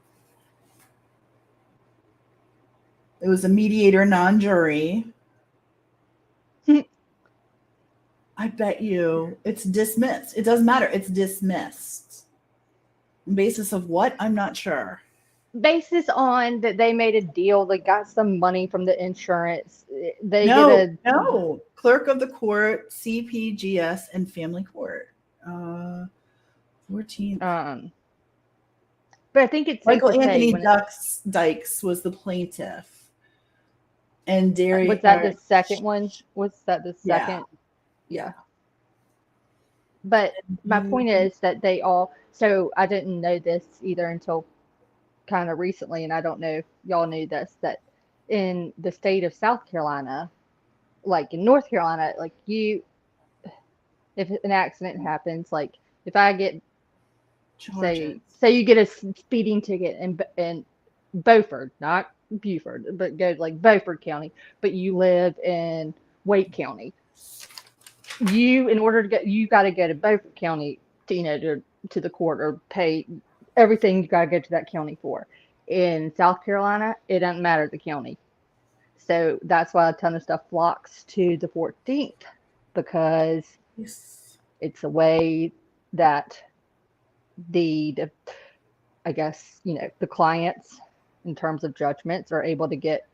it was a mediator, non-jury. I bet you it's dismissed. It doesn't matter. It's dismissed. On basis of what? I'm not sure. basis on that they made a deal, they got some money from the insurance. They get No, a no. Clerk of the court, CPGS, and family court. 14th. but I think it's Michael safe to say Anthony when Dykes was the plaintiff. And was that the second one? Was that the Yeah. second? Yeah. But my point is that they all, so I didn't know this either until kind of recently, and I don't know if y'all knew this, that in the state of South Carolina, like in North Carolina, like if an accident happens, like if I get, say you get a speeding ticket in Beaufort, not Buford, but go to like Beaufort County, but you live in Wake County, in order to get, you got to go to Beaufort County to the court or pay everything you got to go to that county for. In South Carolina, it doesn't matter the county. So that's why a ton of stuff flocks to the 14th, because it's a way that the I guess, the clients in terms of judgments are able to get,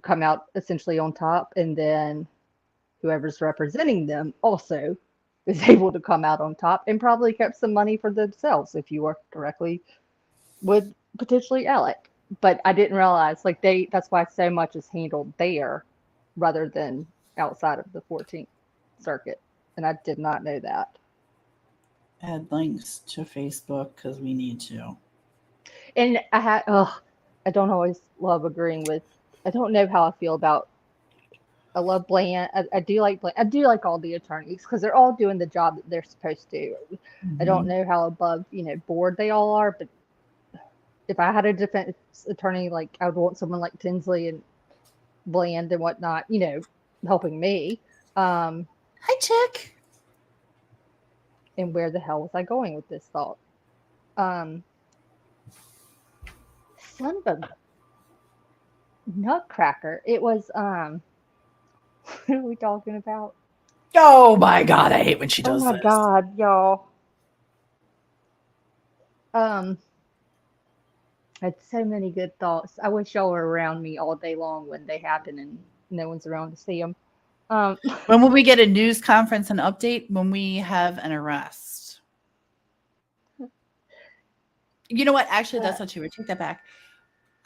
come out essentially on top, and then whoever's representing them also is able to come out on top and probably kept some money for themselves if you work directly with potentially Alec. But I didn't realize that's why so much is handled there rather than outside of the 14th circuit. And I did not know that. Add links to Facebook because we need to. And I don't always love agreeing with, I don't know how I feel about, I love Bland. I do like Bland. I do like all the attorneys because they're all doing the job that they're supposed to. Mm-hmm. I don't know how above, board they all are, but if I had a defense attorney, like I would want someone like Tinsley and Bland and whatnot, helping me. Hi, Chick. And where the hell was I going with this thought? Son of a nutcracker. It was what are we talking about? Oh my god, I hate when she does this. Oh my god, y'all. I had so many good thoughts. I wish y'all were around me all day long when they happen and no one's around to see them. When will we get a news conference and update? When we have an arrest. You know what? Actually, that's not true. Take that back.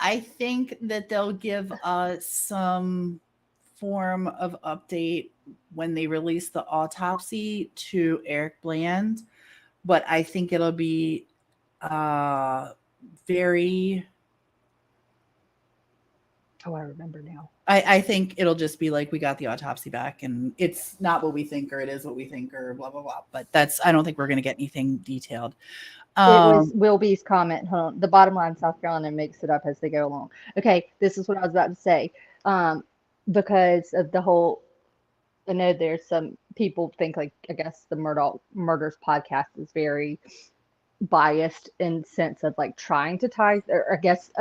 I think that they'll give us some form of update when they release the autopsy to Eric Bland, but I think it'll be very. Oh, I remember now. I think it'll just be like, we got the autopsy back and it's not what we think, or it is what we think, or blah, blah, blah. But I don't think we're going to get anything detailed. It was Will B's comment. The bottom line, South Carolina makes it up as they go along. Okay, this is what I was about to say. Because of the whole, I know there's some people think I guess the Murders podcast is very biased in sense of trying to tie, or I guess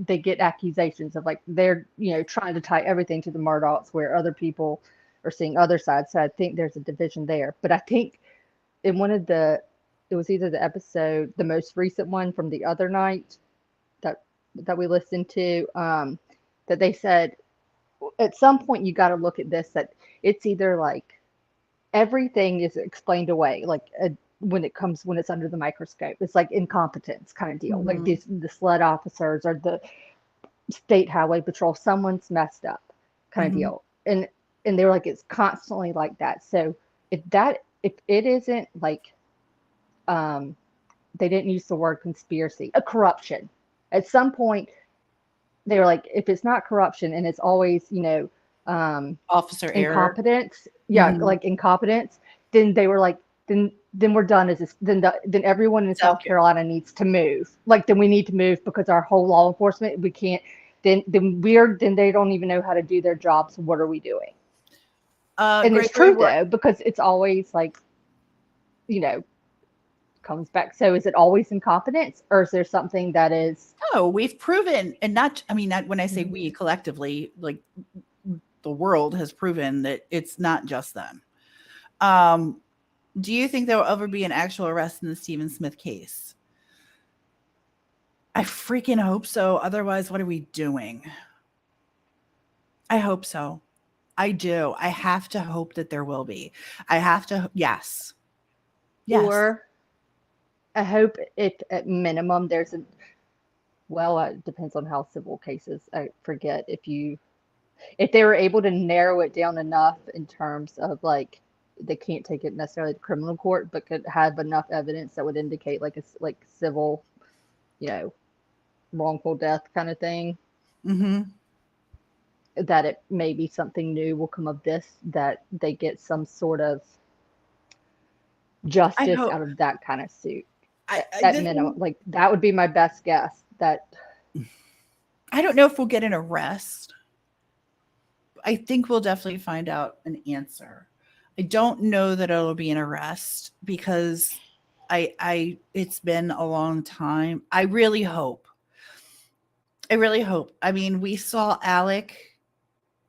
they get accusations of they're trying to tie everything to the Murdochs, where other people are seeing other sides. So I think there's a division there. But I think in one of it was either the episode, the most recent one from the other night that we listened to, that they said at some point you got to look at this, that it's either everything is explained away, when it's under the microscope, it's like incompetence kind of deal. Mm-hmm. The SLED officers or the state highway patrol, someone's messed up kind of deal. And they were like, it's constantly like that. So if it isn't they didn't use the word conspiracy, a corruption. At some point, they were like, if it's not corruption and it's always, officer incompetence, error. Incompetence, then they were like, then we're done then everyone in South Carolina needs to move. Then we need to move because our whole law enforcement, we can't, then they don't even know how to do their jobs. What are we doing? And it's true though, because it's always comes back. So is it always incompetence, or is there something that is? No, we've proven, and not when I say we collectively, the world has proven that it's not just them. Do you think there will ever be an actual arrest in the Stephen Smith case? I freaking hope so. Otherwise, what are we doing? I hope so. I do. I have to hope that there will be. I have to. Yes. Yes. Or I hope it at minimum there's a well, it depends on how civil cases. I forget if they were able to narrow it down enough in terms of like they can't take it necessarily to criminal court, but could have enough evidence that would indicate like like civil, you know, wrongful death kind of thing. Mm-hmm. That it maybe something new will come of this, that they get some sort of I justice hope. out of that kind of suit. I At the minimum, thing, like that would be my best guess. That I don't know if we'll get an arrest. I think we'll definitely find out an answer. I don't know that it'll be an arrest because I it's been a long time. I really hope. I really hope. I mean, we saw Alec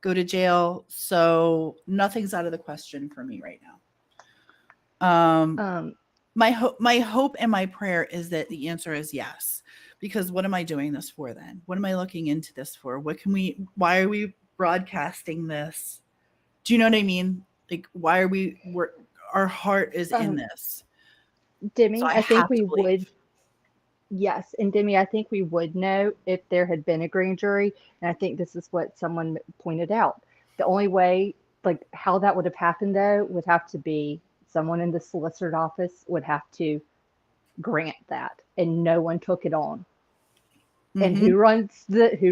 go to jail, so nothing's out of the question for me right now. um My hope and my prayer is that the answer is yes. Because what am I doing this for then? What am I looking into this for? Why are we broadcasting this? Do you know what I mean? Like, why are our heart is in um this. So Demi, I I think have to we believe. would. Yes, and Demi, I think we would know if there had been a grand jury, and I think this is what someone pointed out. The only way, like how that would have happened though, would have to be someone in the solicitor's office would have to grant that, and no one took it on. And Mm-hmm. who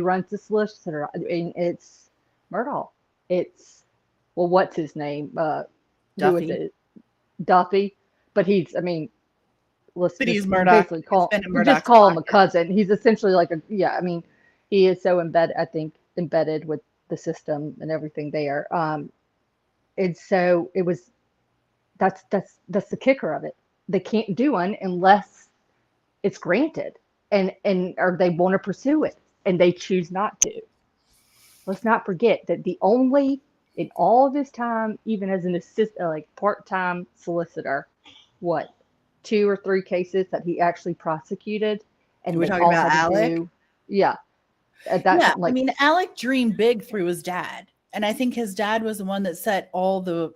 runs the solicitor? I mean, it's Murdoch. It's well, what's his name? Who is Duffy. it? Duffy. But he's, I mean, let's But he's just Murdoch. basically It's been in just Murdoch's call him a pocket. cousin. He's essentially like a yeah. I mean, he is so embedded. I think embedded with the system and everything there. And so it was. That's the kicker of it. They can't do one unless it's granted, and or they want to pursue it, and they choose not to. Let's not forget that the only in all of his time, even as an assist like part-time solicitor, what 2 or 3 cases that he actually prosecuted, Are and we they talking all about had to Alec? do, yeah, at that Yeah. time, I like mean, Alec dreamed big through his dad. And I think his dad was the one that set all the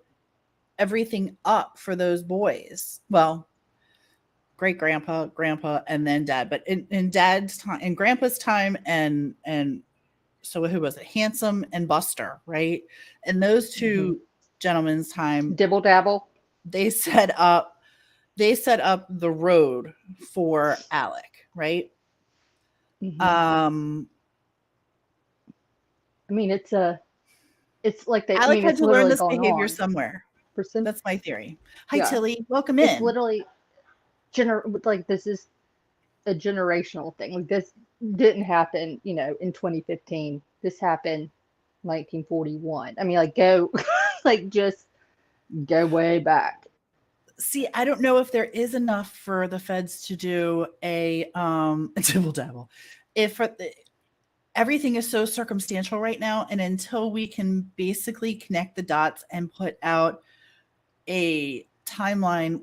everything up for those boys. Well, great grandpa, and then dad. But in dad's time, in grandpa's time, and so who was it? Handsome and Buster, right? And those mhm. two gentlemen's time, Dibble dabble. they set up they set up the road for Alec, right? Hmm. Um I mean, it's like they. I Alec mean, had it's to learn literally this gone behavior on somewhere. for some. That's my theory. Hi Yeah, Tilly, welcome it's in. literally like this is a generational thing. Like this didn't happen, in 2015. This happened 1941. I mean, like go, like just go way back. See, I don't know if there is enough for the feds to do a dibble dabble. If everything is so circumstantial right now, and until we can basically connect the dots and put out a timeline.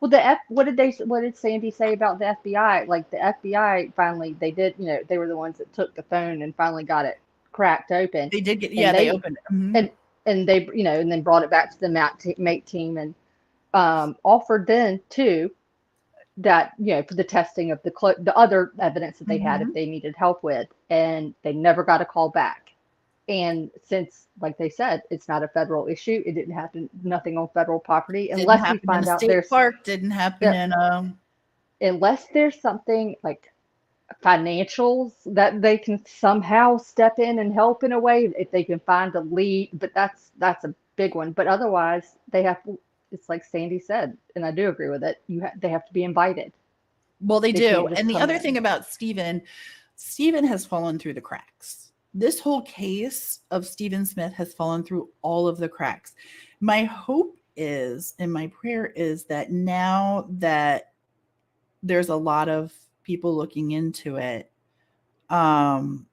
Well, what did Sandy say about the FBI? Like the FBI finally, they did, they were the ones that took the phone and finally got it cracked open, They did get, and yeah, they opened it. Mhm. and they, and then brought it back to the mate team and offered then too that for the testing of the other evidence that they had if Mhm. they needed help with, and they never got a call back. And since, like they said, it's not a federal issue, it didn't happen, nothing on federal property Didn't unless we happen in a find out state there's park, didn't happen uh, in unless there's something like financials that they can somehow step in and help in a way if they can find a lead, but that's a big one. But otherwise they have to, it's like Sandy said, and I do agree with it, they have to be invited. well, they They do. can't just And the come other in. thing about Stephen has fallen through the cracks. This whole case of Stephen Smith has fallen through all of the cracks. My hope is, and my prayer is, that now that there's a lot of people looking into it, um,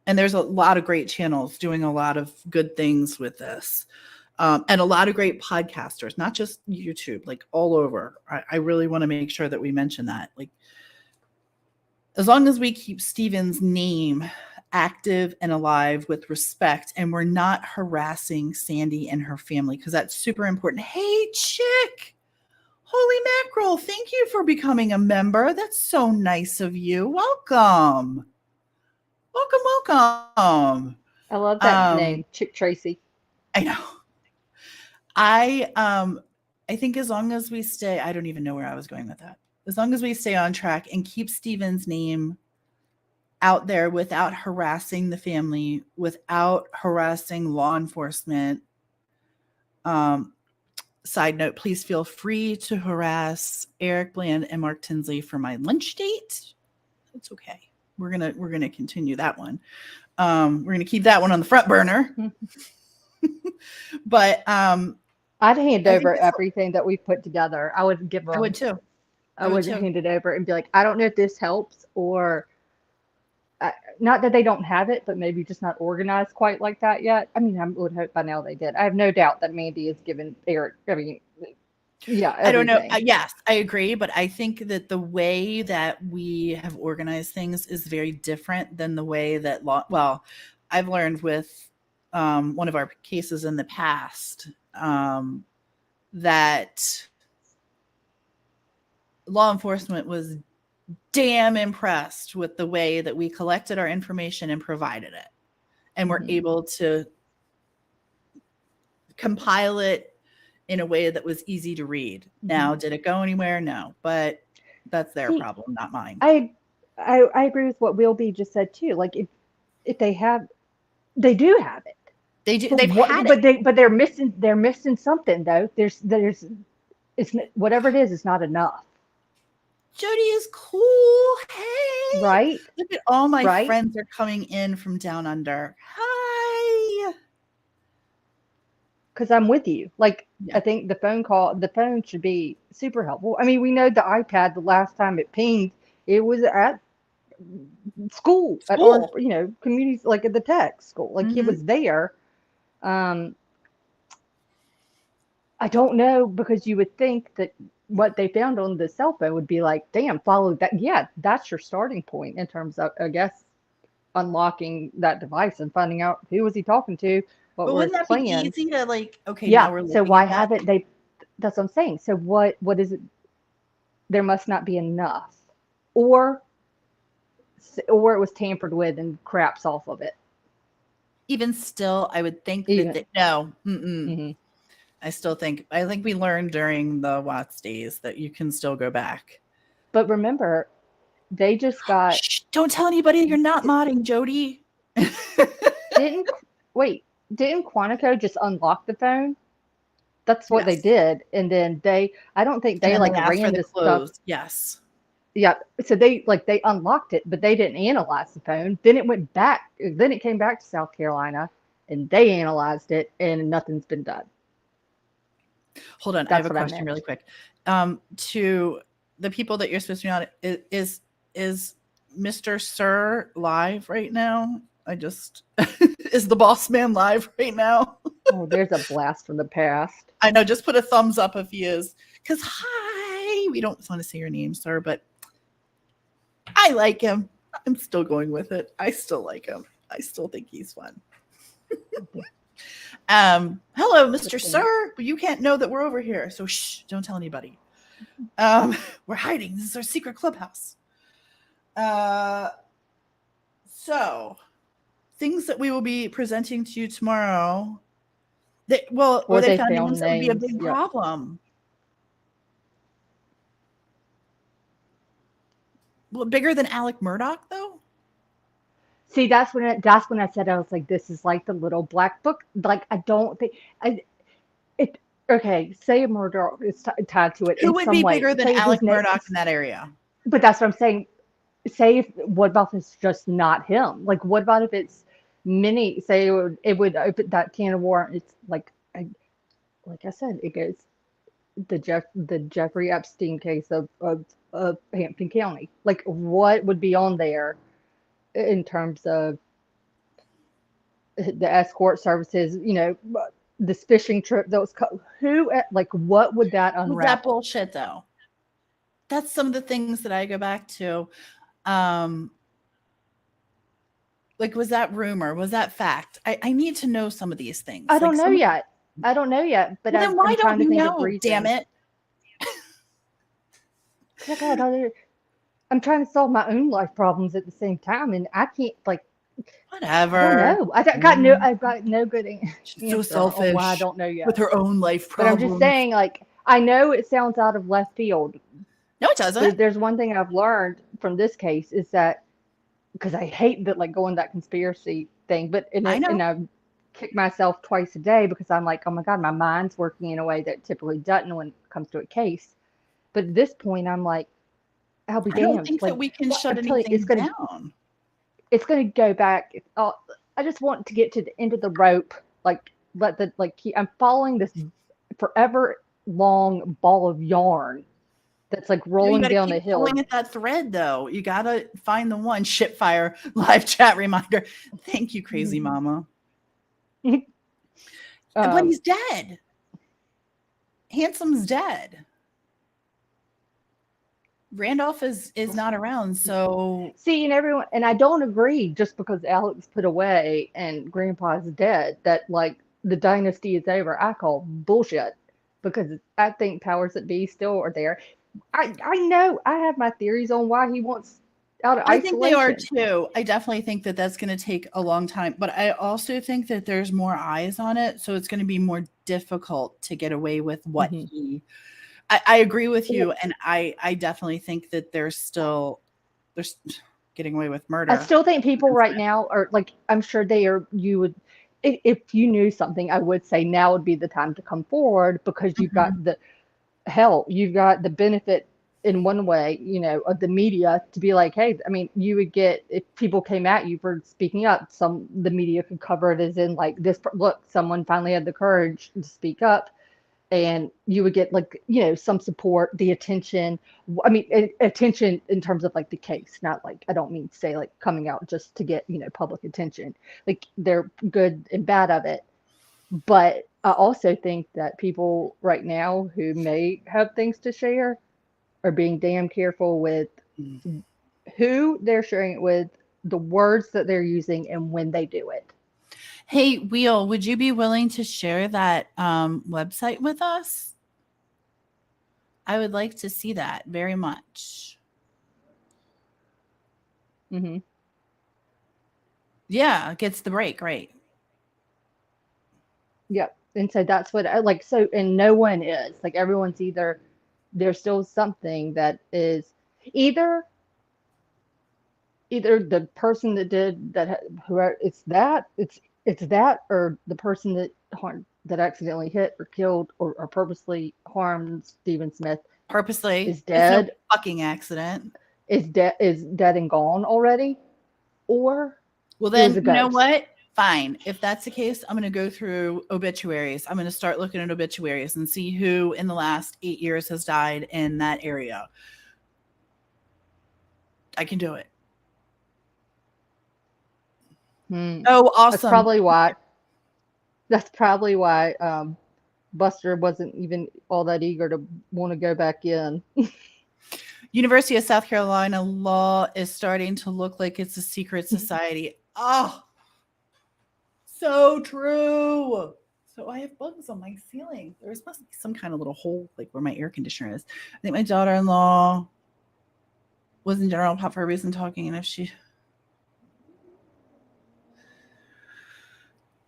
and there's a lot of great channels doing a lot of good things with this. and a lot of great podcasters, not just YouTube, like all over. I really want to make sure that we mention that. Like, as long as we keep Steven's name active and alive with respect, and we're not harassing Sandy and her family, because that's super important. Hey, Chick! Holy mackerel, thank you for becoming a member. That's so nice of you. Welcome. Welcome. I love that name, Chick Tracy. I know. I think as long as we stay, I don't even know where I was going with that. As long as we stay on track and keep Steven's name out there without harassing the family, without harassing law enforcement. Side note, please feel free to harass Eric Bland and Mark Tinsley for my lunch date. It's okay. We're gonna continue that one. We're gonna keep that one on the front burner. But I'd hand over everything that we've put together. I would give them. I would too. I would hand it over and be like, I don't know if this helps, or not that they don't have it, but maybe just not organized quite like that yet. I mean, I would hope by now they did. I have no doubt that Mandy has given Eric. I mean, yeah. Everything. I don't know. Yes, I agree, but I think that the way that we have organized things is very different than the way that I've learned with one of our cases in the past. That law enforcement was damn impressed with the way that we collected our information and provided it, and were able to compile it in a way that was easy to read. Now, did it go anywhere? No, but that's their problem, not mine. I agree with what Will B just said too. Like if they do have it. They do. They've had it, but they're missing something though. There's it's whatever it is. It's not enough. Jody is cool. Hey, right? Look at all my friends are coming in from down under. Hi. Because I'm with you. Like I think the phone should be super helpful. I mean, we know the iPad. The last time it pinged, it was at school. At our communities, like at the tech school. Like it was there. I don't know, because you would think that what they found on the cell phone would be like, damn, follow that. Yeah, that's your starting point in terms of, I guess, unlocking that device and finding out who was he talking to, what was his plan. Wouldn't that be easy to like? Okay, yeah. Now we're so why haven't they? That's what I'm saying. So what is it? There must not be enough, or it was tampered with and craps off of it. Even still, I would think that no. I think we learned during the Watts days that you can still go back. But remember, they just got. Shh, don't tell anybody you're not modding, Jody. Didn't Quantico just unlock the phone? That's what they did, and then I don't think they like ran the stuff. Yes. Yeah, so they unlocked it, but they didn't analyze the phone. Then it went back. Then it came back to South Carolina, and they analyzed it, and nothing's been done. Hold on, I have a question really quick. To the people that you're supposed to be on, is Mr. Sir live right now? Is the boss man live right now? Oh, there's a blast from the past. I know. Just put a thumbs up if he is. Because hi, we don't want to say your name, sir, but I like him. I'm still going with it. I still like him. I still think he's fun. Hello, Mr. Sir. But you can't know that we're over here, so shh, don't tell anybody. We're hiding. This is our secret clubhouse. So things that we will be presenting to you tomorrow. They found names that would be a big problem. Well, bigger than Alec Murdoch, though. See, that's when I said, I was like, this is like the little black book. Like, I don't think okay, say Murdoch is tied to it. Who would be bigger than Alec Murdoch in that area? But that's what I'm saying. What about if it's just not him? Like, what about if it's many? Say it would open that can of worms. It's like I said, it goes the Jeffrey Epstein case of Hampton County. Like, what would be on there in terms of the escort services? this fishing trip that was like what would that Was that unravel? bullshit though? That's some of the things that I go back to. Like, was that rumor? Was that fact? I need to know some of these things. I Like don't know some, yet. I don't know yet, but well, then why I'm trying don't to you think of know? Damn reasons. it! Oh my God, I'm trying to solve my own life problems at the same time, and I can't like I don't Whatever. know. I've got no good She's so answer on why I selfish don't know yet. with her own life But I'm just problems. saying, like, I know it sounds out of left field, No, it but doesn't. there's one thing I've learned from this case is that because I hate that like going that conspiracy thing, but I know. and I kick myself twice a day because I'm like, oh my God, my mind's working in a way that typically doesn't when it comes to a case. But at this point, I'm like, I'll be I don't damned. think that Like, we can shut I'm telling you, anything down. it's gonna go back. I just want to get to the end of the rope. Like, I'm following this forever long ball of yarn that's like You rolling got to down keep the hill. pulling at that thread, though. You got to find the one. Shipfire live chat reminder. Thank you, crazy mama. But he's dead. Handsome's dead. Randolph is not around, so See, and everyone, and I don't agree just because Alex put away and Grandpa's dead that like the dynasty is over. I call bullshit because I think powers that be still are there. I know I have my theories on why he wants out of I think they are isolation. too. I definitely think that that's going to take a long time, but I also think that there's more eyes on it, so it's going to be more difficult to get away with what Mhm. he. I agree with you, and I definitely think that there's getting away with I murder. still think people right now are like, I'm sure they are, you would, if you knew something, I would say now would be the time to come forward because you've Mhm. got you've got the benefit in one way, of the media to be like, hey, I mean, you would get, if people came at you for speaking up, the media could cover it as in like this, look, someone finally had the courage to speak up. And you would get like some support, the attention. I mean, attention in terms of like the case, not like, I don't mean to say like coming out just to get public attention. Like they're good and bad of it, but I also think that people right now who may have things to share are being damn careful with who they're sharing it with, the words that they're using, and when they do it. Hey, Wheel, would you be willing to share that website with us? I would like to see that very much. Mm-hmm. Yeah, gets the break, right? Yep. And so that's what I like. So, and no one is like, everyone's either, there's still something that is either the person that did that, whoever it's that, or the person that that accidentally hit or killed or purposely harmed Stephen Smith Purposely. is It's no dead, fucking accident. is dead and gone already, or Well, it was then, a you know ghost. what? Fine. If that's the case, I'm going to go through obituaries. I'm going to start looking at obituaries and see who in the last 8 years has died in that area. I can do it. Oh, That's awesome. probably why. That's probably why Buster wasn't even all that eager to want to go back in. University of South Carolina law is starting to look like it's a secret society. Oh, so true. So I have bugs on my ceiling. There's must be some kind of little hole like where my air conditioner is. I think my daughter-in-law was in general pop for a reason talking, and if she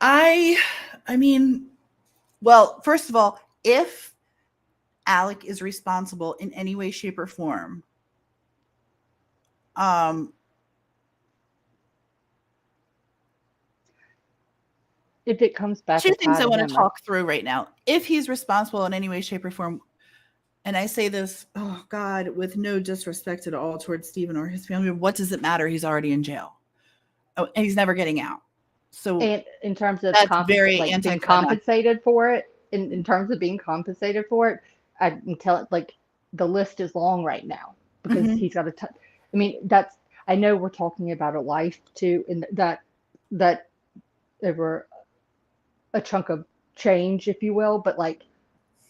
I mean, well, first of all, if Alec is responsible in any way, shape, or form, If it comes back two and things tied I to want to him, talk through right now. If he's responsible in any way, shape, or form, and I say this, oh God, with no disrespect at all towards Stephen or his family, what does it matter? He's already in jail. Oh, and he's never getting out. So and in terms of that's very like being anticlimactic. compensated for it, in terms of being compensated for it, I can tell it like the list is long right now because Mhm. he's got a ton. I mean, I know we're talking about a life too, and that over a chunk of change, if you will, but like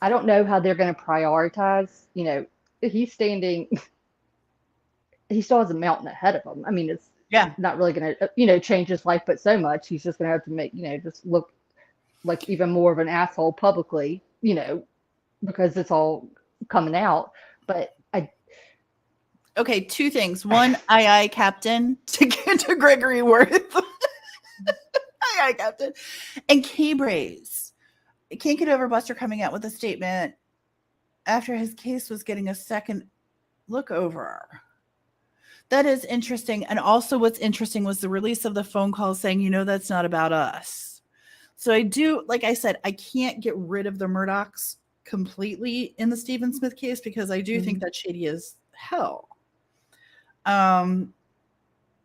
I don't know how they're going to prioritize. He's standing. He still has a mountain ahead of him. I mean, it's Yeah. not really going to change his life, but so much he's just going to have to make just look like even more of an asshole publicly. Because it's all coming out. But Okay, two things. One, aye, Captain, to get to Gregory Worth. Aye, Captain. And K-Braze. I can't get over Buster coming out with a statement after his case was getting a second look over. That is interesting. And also what's interesting was the release of the phone call saying, that's not about us. So I do, like I said, I can't get rid of the Murdochs completely in the Stephen Smith case because I do think that's shady as hell.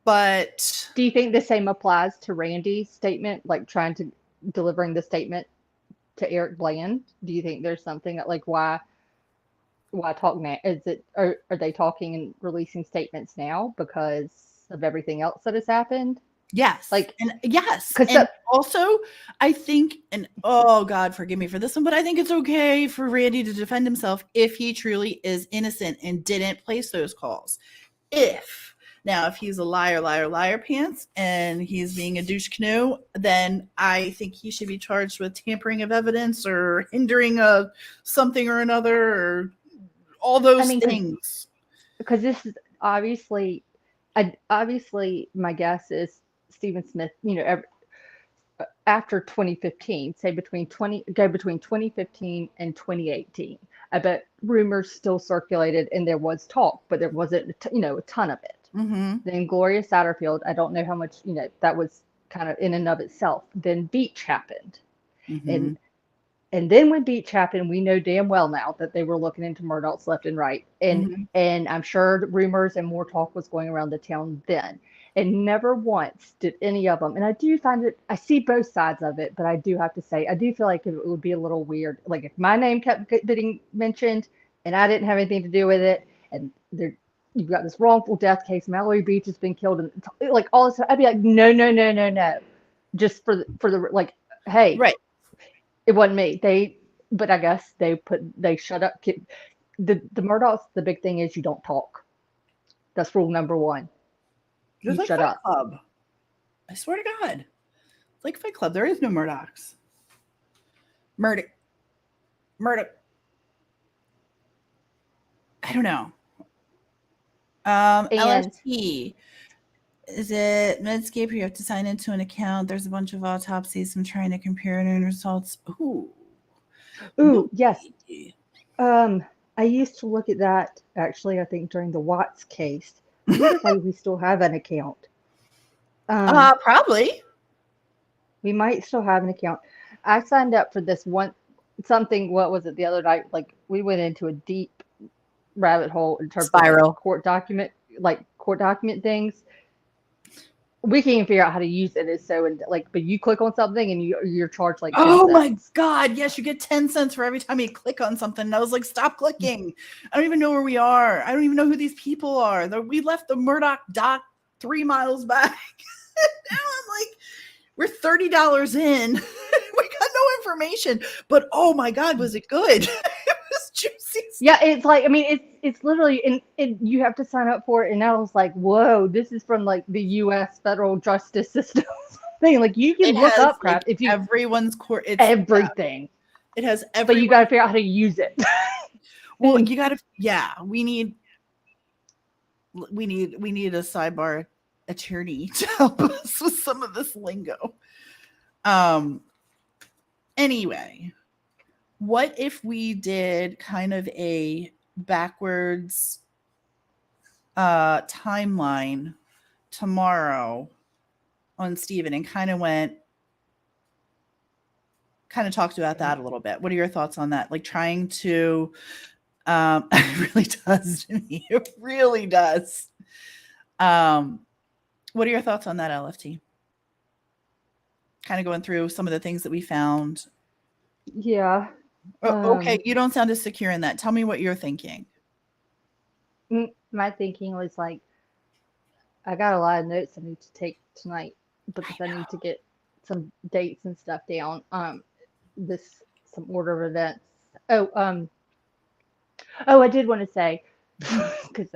But do you think the same applies to Randy's statement, like delivering the statement to Eric Bland? Do you think there's something that like why talk now? Are they talking and releasing statements now because of everything else that has happened? Yes. Yes. And also, I think, and oh God, forgive me for this one, but I think it's okay for Randy to defend himself if he truly is innocent and didn't place those calls. Now, if he's a liar pants and he's being a douche canoe, then I think he should be charged with tampering of evidence or hindering something or another or all those things. Because this is obviously my guess is Stephen Smith, after 2015, say between 2015 and 2018, I bet rumors still circulated and there was talk, but there wasn't, a ton of it. Mm-hmm. Then Gloria Satterfield, I don't know how much, that was kind of in and of itself. Then Beach happened. Mm-hmm. And then when Beach happened, we know damn well now that they were looking into Murdochs left and right. And I'm sure rumors and more talk was going around the town then. And never once did any of them. And I do find it, I see both sides of it, but I do have to say, I do feel like it would be a little weird. Like if my name kept getting mentioned and I didn't have anything to do with it, and you've got this wrongful death case, Mallory Beach has been killed, and like all this, I'd be like, no. Just for the like, hey. Right. It wasn't me. But I guess they shut up. The Murdochs, the big thing is you don't talk. That's rule number one. It's like shut Fight up. Club. I swear to God. It's like Fight Club. There is no Murdochs. Murdoch. I don't know. LFT. Is it Medscape where you have to sign into an account? There's a bunch of autopsies. I'm trying to compare and results. Ooh, yes. I used to look at that actually. I think during the Watts case. I wonder if we still have an account. Probably. We might still have an account. I signed up for this one something. What was it the other night? Like we went into a deep rabbit hole in terms of court document things. We can't even figure out how to use it. It's so but you click on something and you're charged like 10 cents. My God. Yes, you get 10 cents for every time you click on something. And I was like, stop clicking. I don't even know where we are. I don't even know who these people are. We left the Murdoch dock 3 miles back. Now I'm like, we're $30 in. We got no information. But oh my God, was it good? It was juicy. Yeah, it's like, I mean, it's literally, and you have to sign up for it. And I was like, whoa, this is from like the U.S. federal justice system thing. Like you can look up crap if you everyone's court. It's everything. It has everything. But you got to figure out how to use it. Well, you got to. Yeah, we need a sidebar attorney to help us with some of this lingo. Anyway, what if we did kind of a backwards timeline tomorrow on Stephen and kind of talked about that a little bit. What are your thoughts on that? Like trying to it really does to me. It really does. What are your thoughts on that, LFT? Kind of going through some of the things that we found. Yeah. Okay, you don't sound as secure in that. Tell me what you're thinking. My thinking was like, I got a lot of notes I need to take tonight because I need to get some dates and stuff down. this some order of events. Oh, I did want to say because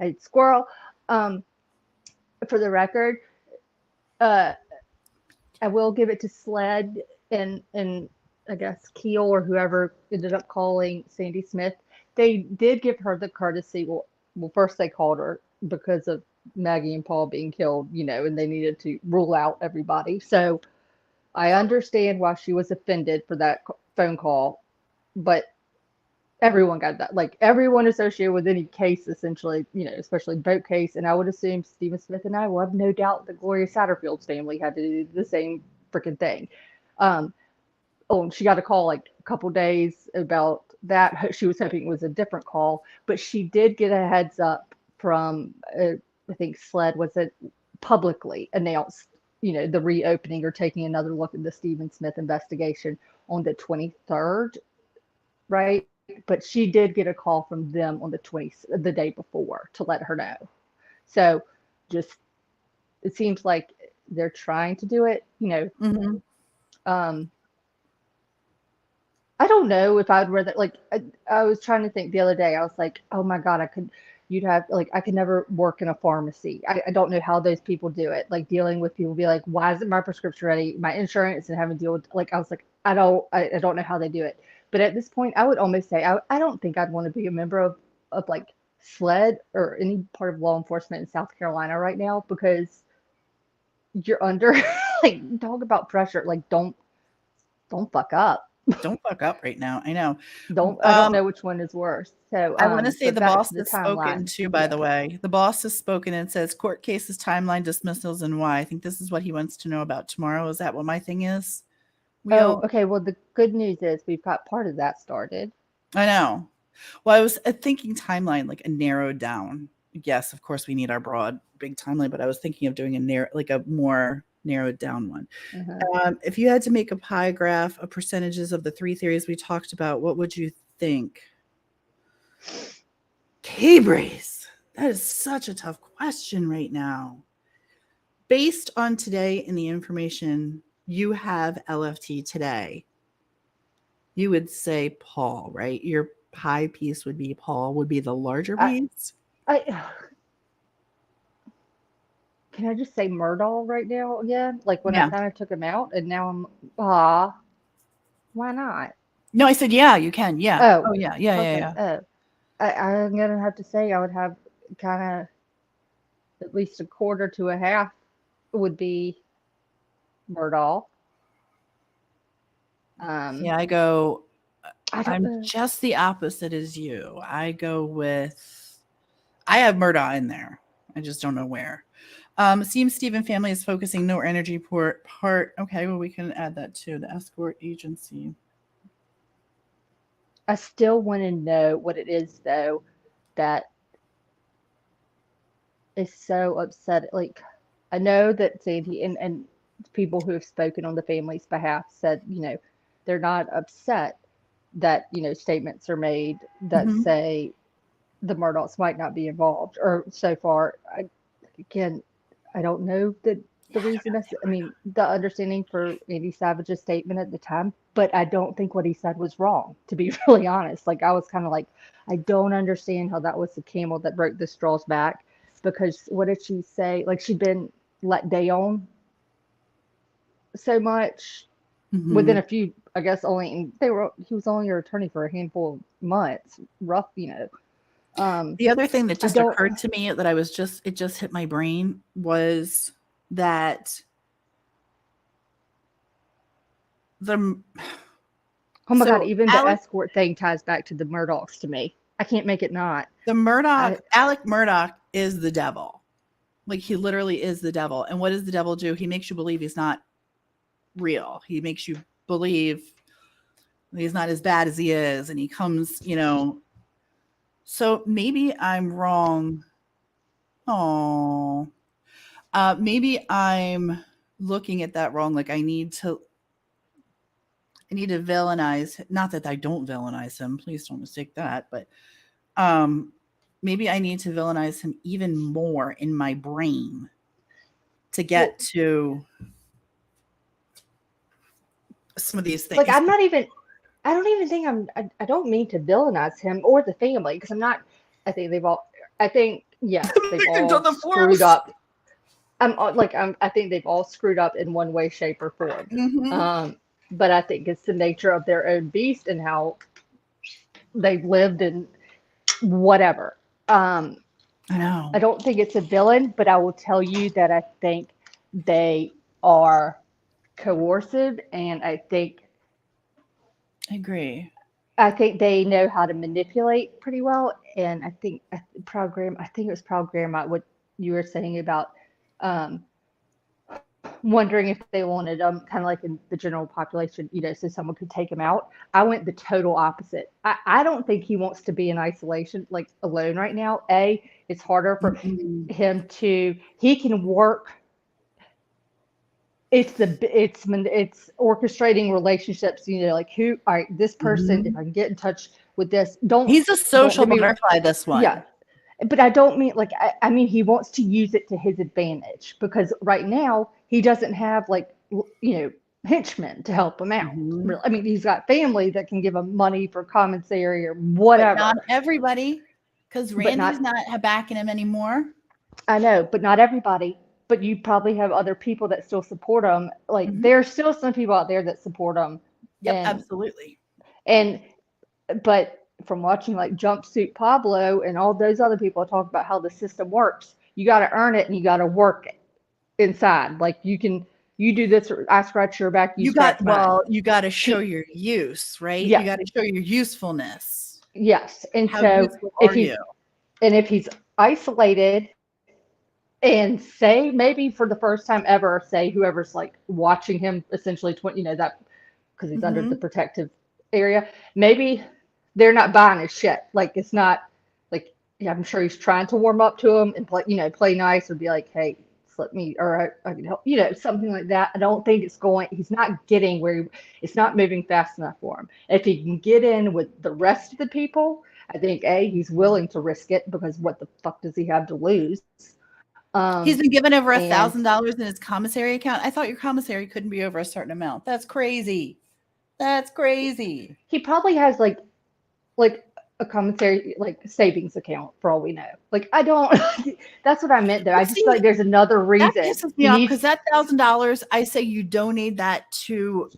I squirrel. Um, for the record, uh, I will give it to Sled and I guess Keel or whoever ended up calling Sandy Smith. They did give her the courtesy. Well, first they called her because of Maggie and Paul being killed, and they needed to rule out everybody. So I understand why she was offended for that phone call, but everyone got that. Like everyone associated with any case, essentially, especially boat case. And I would assume Stephen Smith and I will have no doubt that Gloria Satterfield's family had to do the same freaking thing. Um, she got a call like a couple days about that. She was hoping it was a different call, but she did get a heads up from, I think Sled was it publicly announced, the reopening or taking another look at the Stephen Smith investigation on the 23rd, right? But she did get a call from them on the day before to let her know. So just, it seems like they're trying to do it, Mhm. I don't know if I'd rather like I was trying to think the other day. I was like, oh my God, I could never work in a pharmacy. I don't know how those people do it. Like dealing with people be like, why isn't my prescription ready? My insurance and having to deal with like I was like, I don't know how they do it. But at this point I would almost say I don't think I'd want to be a member of like SLED or any part of law enforcement in South Carolina right now because you're under like talk about pressure. Like don't fuck up. Don't fuck up right now. I know. I don't know which one is worse. So, I want to say but the back boss to the has spoken timeline. too, by Yeah. the way. The boss has spoken and says court cases, timeline, dismissals, and why. I think this is what he wants to know about tomorrow. Is that what my thing is? Oh, okay. Well, the good news is we've got part of that started. I know. Well, I was thinking timeline, like a narrowed down. Yes, of course, we need our broad, big timeline, but I was thinking of doing a more narrowed down one. Uh-huh. If you had to make a pie graph of percentages of the three theories we talked about, what would you think? K-Brace. That is such a tough question right now. Based on today and the information you have LFT today, you would say Paul, right? Your pie piece would be Paul, would be the larger I, piece. I can I just say Murdahl right now again? Like when I Yeah. kind of took him out, and now I'm why not? No, I said, yeah, you can. Yeah. Oh, Oh, yeah. Yeah. Yeah. okay. Yeah. Oh, I'm gonna have to say I would have kind of at least a quarter to a half would be Murdahl. Yeah. I go, I don't I'm know. just the opposite as you. I have Murdaugh in there. I just don't know where. Seems Stephen family is focusing no energy part. Okay, well, we can add that too. The escort agency. I still want to know what it is though that is so upset. Like I know that Sandy and people who have spoken on the family's behalf said, they're not upset that, statements are made that Mhm. say the Murdaughs might not be involved. Or so far, again, I don't know the Yeah, I don't reason. know. I mean, the understanding for Andy Savage's statement at the time, but I don't think what he said was wrong, to be really honest. Like, I was kind of like, I don't understand how that was the camel that broke the straw's back. Because what did she say? Like, she'd been let down so much within Mhm. a few, I guess, he was only your attorney for a handful of months, rough. The other thing that I just don't, occurred to me that it just hit my brain was that the oh my God, so even the escort thing ties back to the Murdochs to me. I can't make it not. Alec Murdoch is the devil. Like he literally is the devil. And what does the devil do? He makes you believe he's not real. He makes you believe he's not as bad as he is. And he comes, so maybe I'm wrong. Oh, maybe I'm looking at that wrong. Like I need to villainize, not that I don't villainize him. Please don't mistake that. But maybe I need to villainize him even more in my brain to Well, get to some of these things. Like, I'm not even, I don't even think I don't mean to villainize him or the family because I'm not, I think they've all, I think, yes, they've Millions all on the screwed force. up. I think they've all screwed up in one way, shape, or form. Mhm. But I think it's the nature of their own beast and how they've lived and whatever. I know. I don't think it's a villain, but I will tell you that I think they are coercive, and I agree. I think they know how to manipulate pretty well. And I think I think it was program what you were saying about um, wondering if they wanted kind of like in the general population, so someone could take him out. I went the total opposite. I don't think he wants to be in isolation, like alone right now. It's harder for Mhm. him to. He can work. It's orchestrating relationships. Like who? All right, this person. If Mhm. I can get in touch with this, He's a don't social get me. butterfly, this Yeah, one. but I don't mean like I mean he wants to use it to his advantage because right now he doesn't have like henchmen to help him out. Mhm. I mean he's got family that can give him money for commissary or But not whatever, everybody, because but Randy's not not backing him anymore. I know, but not everybody. But you probably have other people that still support him. Like Mhm. there's still some people out there that support him, Yep, and absolutely. and but from watching like Jumpsuit Pablo and all those other people talk about how the system works, you got to earn it and you got to work it inside. Like you do this, I scratch your back, you scratch mine. You got to show He, your use, right? You yes, got to show your usefulness. yes. And How so useful if are he's you? isolated and say maybe for the first time ever, say whoever's like watching him essentially 20, that because he's under the Mhm. protective area, maybe they're not buying his shit. Like it's not like yeah, I'm sure he's trying to warm up to him and play nice or be like, hey, let me or I can help, something like that. I don't think he's not getting it's not moving fast enough for him. If he can get in with the rest of the people, I think he's willing to risk it because what the fuck does he have to lose? He's been given over And $1,000 in his commissary account. I thought your commissary couldn't be over a certain amount. That's crazy. That's crazy. he probably has like a commissary like savings account for all we know. Like I don't that's what I meant though. Well, I just feel see, like there's another that reason. pisses me He off needs because that $1,000, I say you donate that to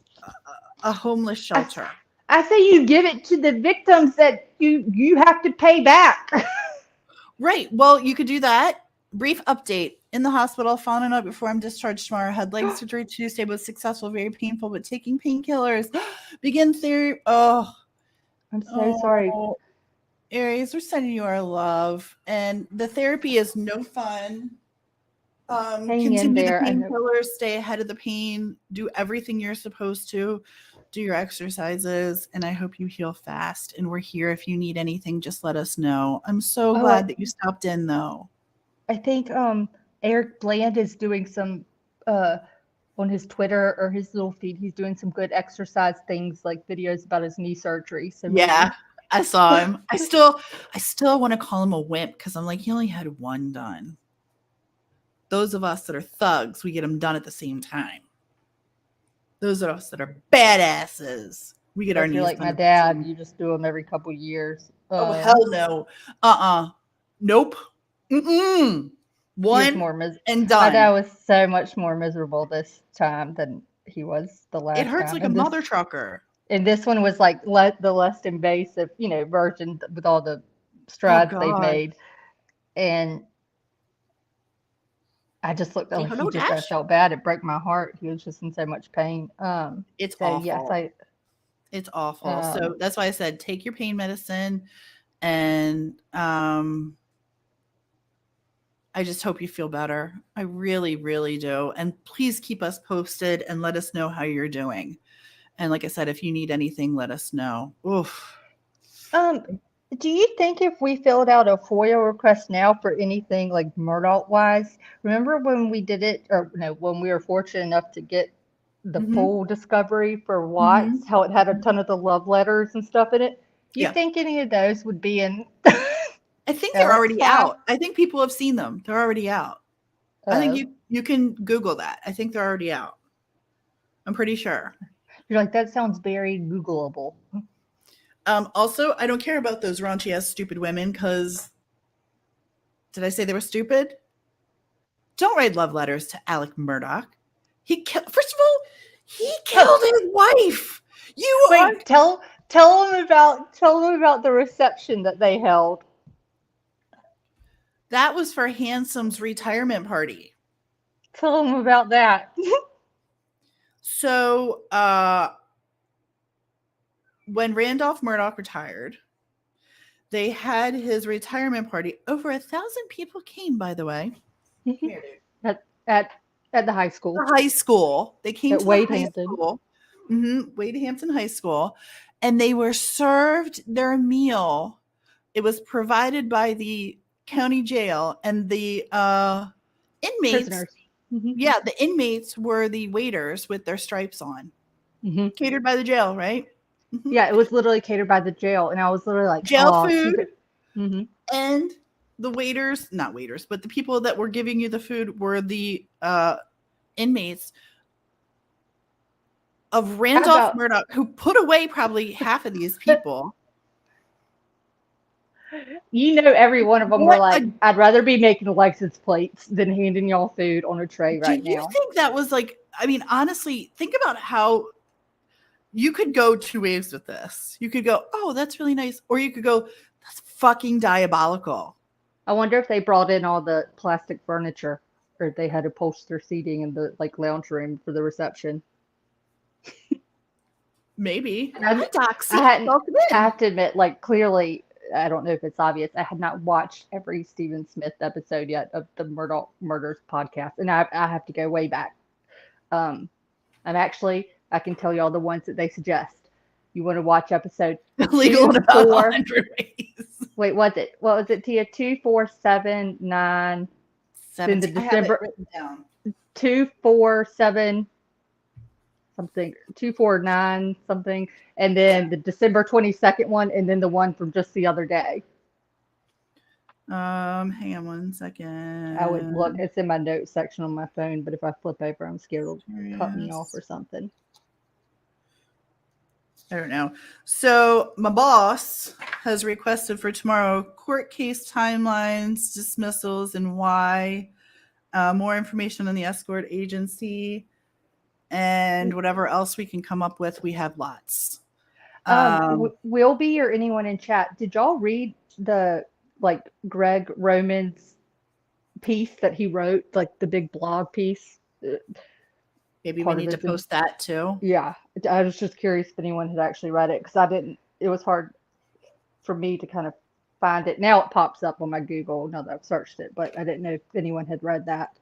a homeless I, shelter. I say you give it to the victims that you have to pay back. Right. Well, you could do that. Brief update. In the hospital, found a note before I'm discharged tomorrow. Had leg surgery Tuesday, was successful, very painful, but taking painkillers. Begin therapy. I'm so sorry. Oh, Aries, we're sending you our love. And the therapy is no fun. Hang in Continue the there. I know. painkillers, stay ahead of the pain, do everything you're supposed to, do your exercises, and I hope you heal fast. And we're here if you need anything, just let us know. I'm so Oh, glad that you stopped in though. I think Eric Bland is doing some uh on his Twitter or his little feed. He's doing some good exercise things like videos about his knee surgery. So Yeah, maybe I saw him. I still want to call him a wimp because I'm like, he only had one done. Those of us that are thugs, we get them done at the same time. Those of us that are badasses, we get our if you're knees like done my at the dad, same. you just do them every couple years. Oh hell no. Nope. Mm-mm. He was One more and my dad done. was so much more miserable this time than he was the It last hurts time. like a mother trucker. And this one was like the less invasive, version with all the Oh strides they've God. made. And I just looked Say like he hello, just I Dash. felt bad. It broke my heart. He was just in so much pain. It's So yes, awful. It's awful. um So that's why I said take your pain medicine and I just hope you feel better. I really, really do. And please keep us posted and let us know how you're doing. And like I said, if you need anything, let us know. Oof. um do you think if we filled out a FOIA request now for anything like Murdoch wise, remember when we did it or no, when we were fortunate enough to get the Mm-hmm. full discovery for Mm-hmm. Watts, how it had a ton of the love letters and stuff in it? Do you Yeah. think any of those would be in I think they're Eric's already file? out. I think people have seen them. They're already out. I think Uh, you can Google that. I think they're already out. I'm pretty sure. You're like, that sounds very Googleable. Also, I don't care about those raunchy ass stupid women because did I say they were stupid? Don't write love letters to Alec Murdoch. First of all, he killed his wife. You are Wait, tell them about the reception that they held. that was for Handsome's retirement party. Tell them about that. So when Randolph Murdoch retired, they had his retirement party. Over 1,000 people came, by the way. Here, dude. At the high school. The high school. They came At to the Wade high Hampton. school. Wade Hampton High School. And they were served their meal. It was provided by the county jail, and the inmates. Prisoners. Yeah, the inmates were the waiters with their stripes on. Mm-hmm. Catered by the jail, right? Mm-hmm. Yeah, it was literally catered by the jail, and I was literally like, Jail food. Mm-hmm. And the waiters, not waiters, but the people that were giving you the food were the inmates of Randolph Murdoch, who put away probably half of these people. You know, every one of them were like, I'd rather be making license plates than handing y'all food on a tray right now. Do you think that was like, I mean, honestly, think about how you could go two ways with this. You could go, oh, that's really nice. Or you could go, that's fucking diabolical. I wonder if they brought in all the plastic furniture, or if they had upholstered seating in the like lounge room for the reception. Maybe. I have to admit, like, clearly, I don't know if it's obvious, I had not watched every Stephen Smith episode yet of the Murdoch Murders podcast, and I have to go way back. I'm actually, I can tell you all the ones that they suggest. You want to watch episode Legal in about 100 ways. Wait, what was it, Tia? 2, 4, 7, 9. 17. Then the I have December it written down. 2, 4, 7 something, 2, 4, 9 something, and then the December 22nd one, and then the one from just the other day. Hang on one second. I would look. It's in my notes section on my phone, but if I flip over, I'm scared it'll cut me off or something. I don't know. So my boss has requested for tomorrow court case timelines, dismissals, and why. More information on the escort agency, and whatever else we can come up with. We have lots. Wilby or anyone in chat, did y'all read the Greg Roman's piece that he wrote, like the big blog piece? Maybe we need to post that too. Yeah, I was just curious if anyone had actually read it, because I didn't. It was hard for me to kind of find it. Now it pops up on my Google now that I've searched it, but I didn't know if anyone had read that.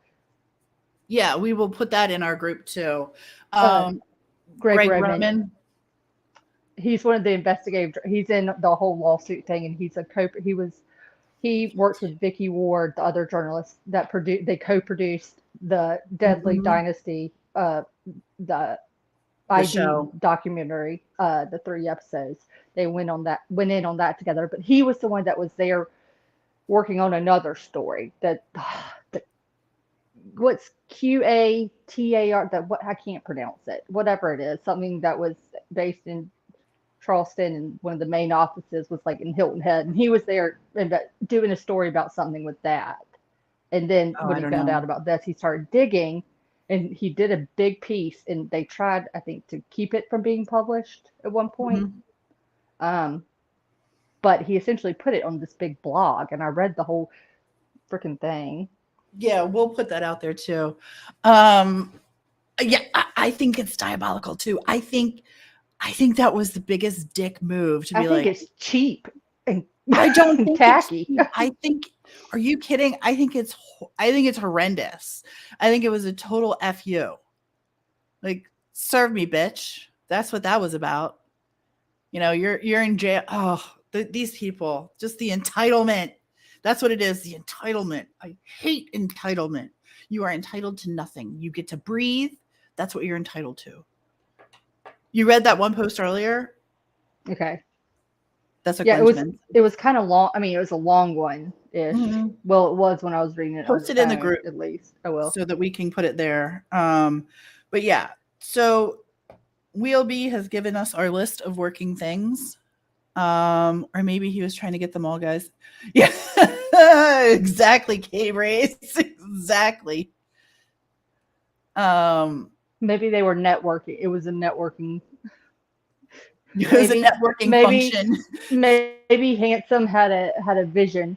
Yeah, we will put that in our group too. Greg Roman. He's one of the investigators. He's in the whole lawsuit thing, and he's he works with Vicky Ward, the other journalist that they co-produced the Deadly Dynasty, the ID show documentary, the 3 episodes. They went in on that together, but he was the one that was there working on another story what's QATAR, I can't pronounce it, whatever it is, something that was based in Charleston, and one of the main offices was like in Hilton Head, and he was there doing a story about something with that. And then when he found out about this, he started digging, and he did a big piece, and they tried, I think, to keep it from being published at one point. But he essentially put it on this big blog, and I read the whole freaking thing. Yeah, we'll put that out there too. I think it's diabolical too. I think that was the biggest dick move to be I think it's cheap and I don't think tacky. I think, are you kidding? I think it's horrendous. I think it was a total FU. Like, serve me, bitch. That's what that was about. You know, you're in jail. Oh, these people, just the entitlement. That's what it is, the entitlement. I hate entitlement. You are entitled to nothing. You get to breathe. That's what you're entitled to. You read that one post earlier? Okay. That's what it was kind of long. I mean, it was a long one-ish. Mm-hmm. Well, it was when I was reading it. Post it in the group, at least. I will. So that we can put it there. But yeah, so Wheelby has given us our list of working things. Or maybe he was trying to get them all, guys. Yeah, exactly, K-Race. Exactly. Maybe they were networking. It was a networking. It was a networking function. Maybe Handsome had a vision,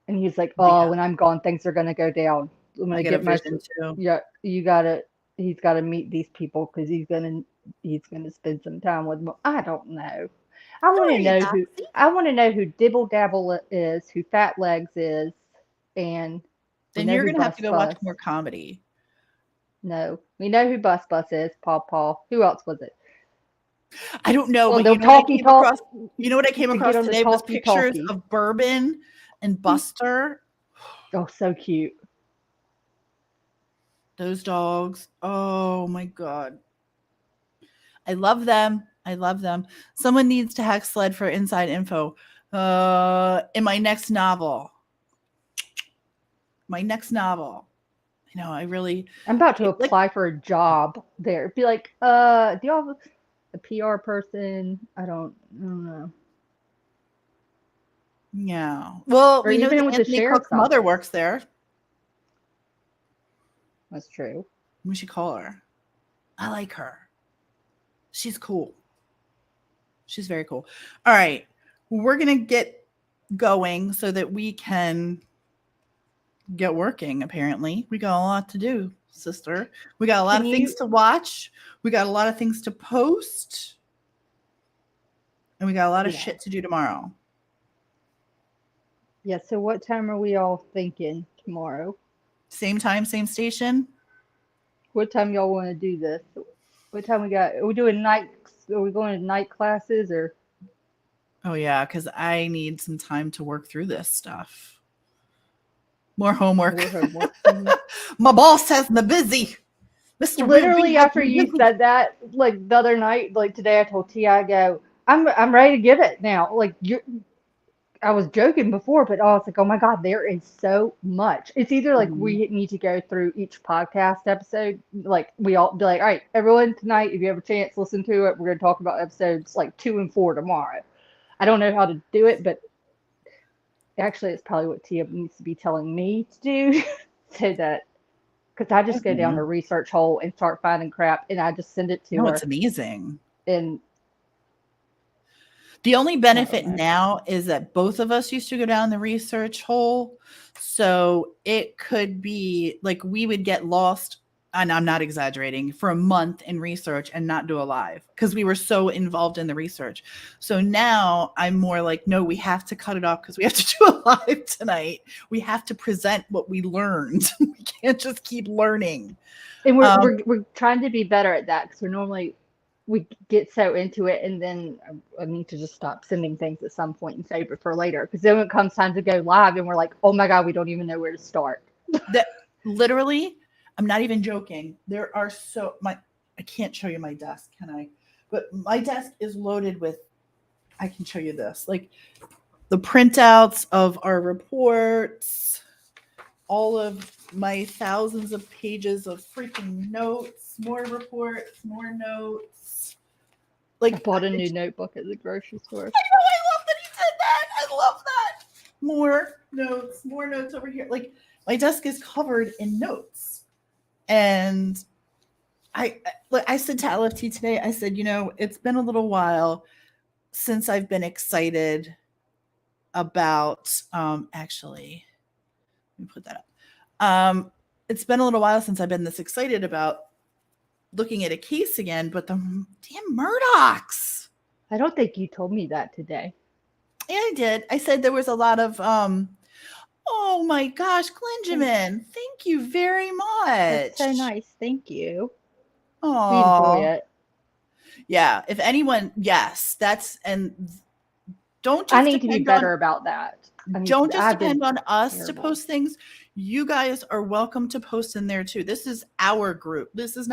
and he's like, "Oh, Yeah, when I'm gone, things are gonna go down. I'm I gonna get a get my vision too. yeah. You gotta. He's got to meet these people because he's gonna spend some time with them. I don't know. I want to Sorry, know who. Doxy. I want to know who Dibble Dabble is, who Fat Legs is, and we Then know you're who gonna have Bus to go watch Bus. more comedy. No, we know who Bus Bus is. Paw Paw. Who else was it? I don't know, Oh, but the you know what I talkie came talk across? You know what I came to get across on the today was talkie pictures talkie. of Bourbon and Buster. Oh, so cute. Those dogs. Oh my god. I love them. I love them. Someone needs to hack Sled for inside info. In my next novel. My next novel. I know, I really I'm about to like, apply for a job there. Be like, do y'all have a PR person? I don't know. yeah. Well, Or we know even that with the Anthony Cook's sheriff's mother office. works there. That's true. We should call her. I like her. She's cool. She's very cool. All right. We're going to get going so that we can get working, apparently. We got a lot to do, sister. We got a lot Can of you? things to watch. We got a lot of things to post. And we got a lot of Yeah. shit to do tomorrow. Yeah. So what time are we all thinking tomorrow? Same time, same station. What time y'all want to do this? What time we got? Are we doing night? Are we going to night classes or? Oh, yeah, because I need some time to work through this stuff. More homework. More homework. Mhm. My boss has me busy. Mr. Wheelby Literally has after me you busy. said that, like the other night, like today, I told T, I go, I'm ready to give it now. Like you, I was joking before, but I was like, oh my God, there is so much. It's either like Mhm. we need to go through each podcast episode, like we all be like, all right, everyone tonight, if you have a chance, listen to it. We're going to talk about episodes like 2 and 4 tomorrow. I don't know how to do it, but actually, it's probably what Tia needs to be telling me to do so that because I just go down Yeah. the research hole and start finding crap and I just send it to No, it's her. amazing. And The only I don't benefit know. now is that both of us used to go down the research hole. So it could be like we would get lost, and I'm not exaggerating, for a month in research and not do a live because we were so involved in the research. So now I'm more like, no, we have to cut it off because we have to do a live tonight. We have to present what we learned. We can't just keep learning. And Um, we're trying to be better at that because we're normally we get so into it and then I need to just stop sending things at some point and save it for later because then when it comes time to go live and we're like, oh my God, we don't even know where to start. that literally, I'm not even joking. There are I can't show you my desk, can I? But my desk is loaded with, I can show you this, like the printouts of our reports, all of my thousands of pages of freaking notes, more reports, more notes. I Like, bought a new notebook at the grocery store. I know, I love that he said that. I love that. More notes over here. Like, my desk is covered in notes. And I said to LFT today, I said, it's been a little while since I've been excited about actually, let me put that up. It's been a little while since I've been this excited about looking at a case again, but the damn Murdochs. I don't think you told me that today. Yeah, I did. I said there was a lot of oh my gosh, Glenjamin, thank you very much. That's so nice. Thank you. We Oh, enjoy it. yeah. If anyone, yes, and don't I just need to be depend better on about that. don't just I've been depend on us to terrible. post things. You guys are welcome to post in there too. This is our group. This is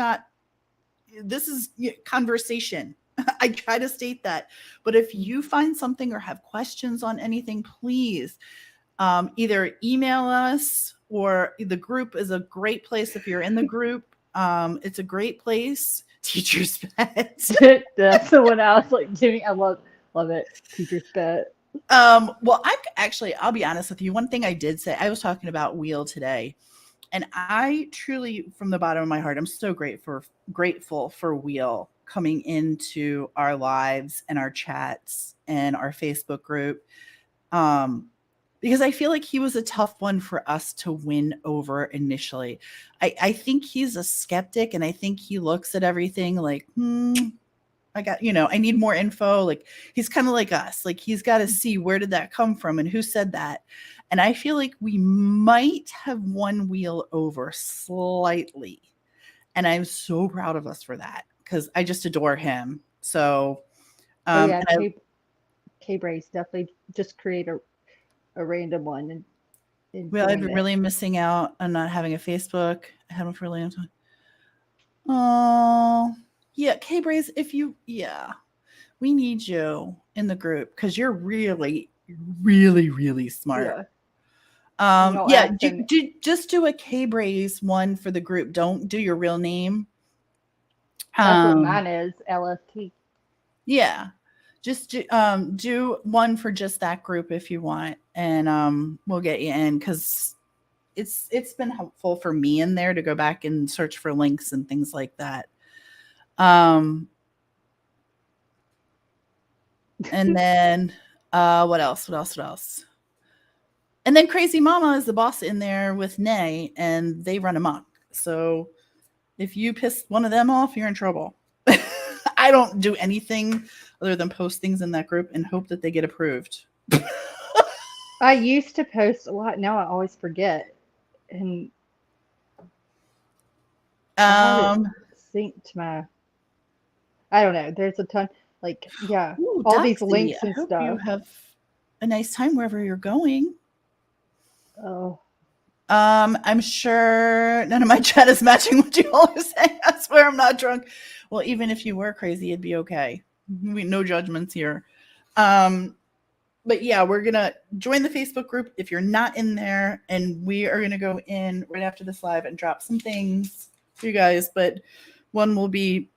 conversation. I try to state that. But if you find something or have questions on anything, please either email us, or the group is a great place if you're in the group. It's a great place. Teacher's pet. That's the one I was like doing. I love it. Teacher's pet. Well, I'll be honest with you. One thing I did say, I was talking about Wheel today, and I truly, from the bottom of my heart, I'm so grateful for Wheel coming into our lives and our chats and our Facebook group. Because I feel like he was a tough one for us to win over initially. I think he's a skeptic, and I think he looks at everything like, I got, I need more info. Like, he's kind of like us. Like, he's got to see, where did that come from and who said that. And I feel like we might have won Wheel over slightly. And I'm so proud of us for that, because I just adore him. So, Oh yeah, and K-Brace definitely just create a random one and Well, I've join been it. really missing out on not having a Facebook. I had one for a long time. Oh, yeah, K-Brace, we need you in the group, because you're really, really, really smart. Yeah. No Yeah, accent. just do a K-Brace one for the group. Don't do your real name. That's what mine is. LFT. Yeah, just do one for just that group if you want, and we'll get you in, because it's been helpful for me in there to go back and search for links and things like that. And then what else? And then Crazy Mama is the boss in there with Nay, and they run amok. So if you piss one of them off, you're in trouble. I don't do anything other than post things in that group and hope that they get approved. I used to post a lot. Now I always forget, and I have it synced to my. I don't know. There's a ton, like, yeah, Ooh, all these Doxy, links I and hope you stuff. have a nice time wherever you're going. Oh, I'm sure none of my chat is matching what you all are saying. I swear I'm not drunk. Well, even if you were crazy, it'd be okay. No judgments here. But yeah, we're gonna join the Facebook group if you're not in there, and we are gonna go in right after this live and drop some things for you guys. But one will be,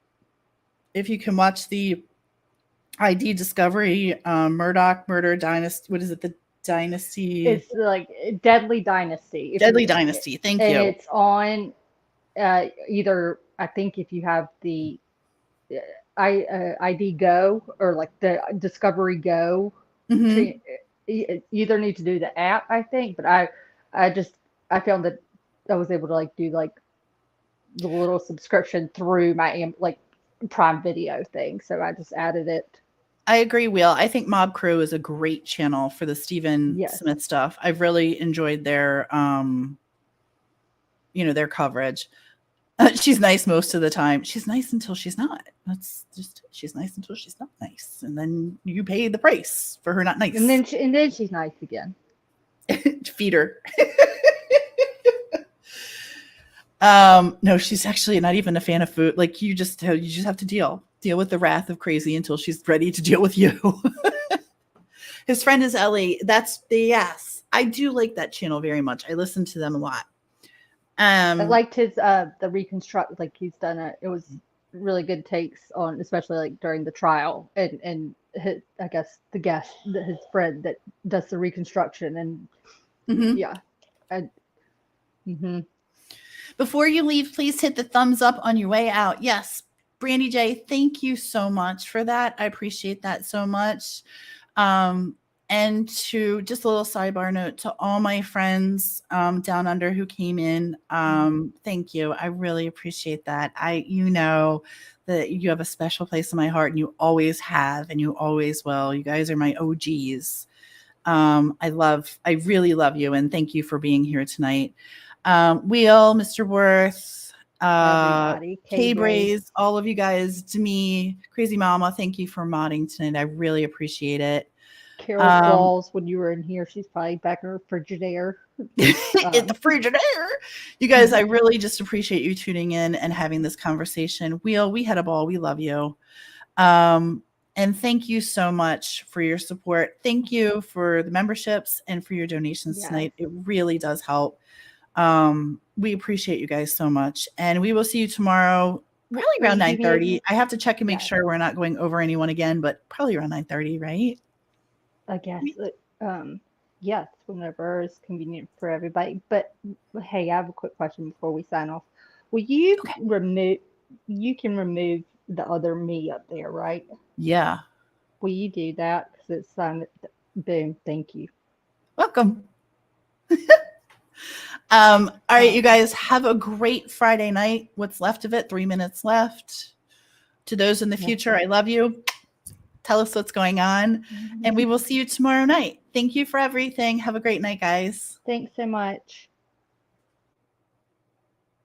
if you can watch the ID Discovery Murdoch Murder Dynasty. What is it? The Dynasty, it's like Deadly Dynasty. Deadly Dynasty. Thank and you. it's on either, I think, if you have the ID Go or like the Discovery Go. Mhm. You either need to do the app, I think, but I found that I was able to like do like the little subscription through my like Prime Video thing, so I just added it. I agree, Wheel. I think Mob Crew is a great channel for the Stephen Yes. Smith stuff. I've really enjoyed their their coverage. She's nice most of the time. She's nice until she's not. That's just, she's nice until she's not nice, and then you pay the price for her not nice. And then she's nice again. Feed her. No, she's actually not even a fan of food. Like, you just have to deal with the wrath of Crazy until she's ready to deal with you. His friend is Ellie. Yes. I do like that channel very much. I listen to them a lot. I liked his the reconstruct, like he's done it was really good takes on, especially like during the trial, and his, I guess the guest, his friend that does the reconstruction, and yeah. Before you leave, please hit the thumbs up on your way out. Yes, Brandy J, thank you so much for that. I appreciate that so much. And to just a little sidebar note to all my friends down under who came in, thank you. I really appreciate that. You know that you have a special place in my heart, and you always have, and you always will. You guys are my OGs. I really love you, and thank you for being here tonight. Wheel, Mr. Worth, Everybody, K-Braze, all of you guys, to me, Crazy Mama, thank you for modding tonight. I really appreciate it. Carol Qualls, when you were in here, she's probably back in her Frigidaire. In the Frigidaire. You guys, I really just appreciate you tuning in and having this conversation. Wheel, we had a ball. We love you. And thank you so much for your support. Thank you for the memberships and for your donations tonight. It really does help. We appreciate you guys so much. And we will see you tomorrow, probably around Will you do me a- 9:30. I have to check and make Yeah. sure we're not going over anyone again, but probably around 9:30, right? I guess. Yes, whenever is convenient for everybody. But hey, I have a quick question before we sign off. Will you Okay. remove? You can remove the other me up there, right? Yeah. Will you do that? Because it's signed. Boom. Thank you. Welcome. All right, you guys have a great Friday night. What's left of it? 3 minutes left. To those in the Yeah. future, I love you. Tell us what's going on, and we will see you tomorrow night. Thank you for everything. Have a great night, guys. Thanks so much.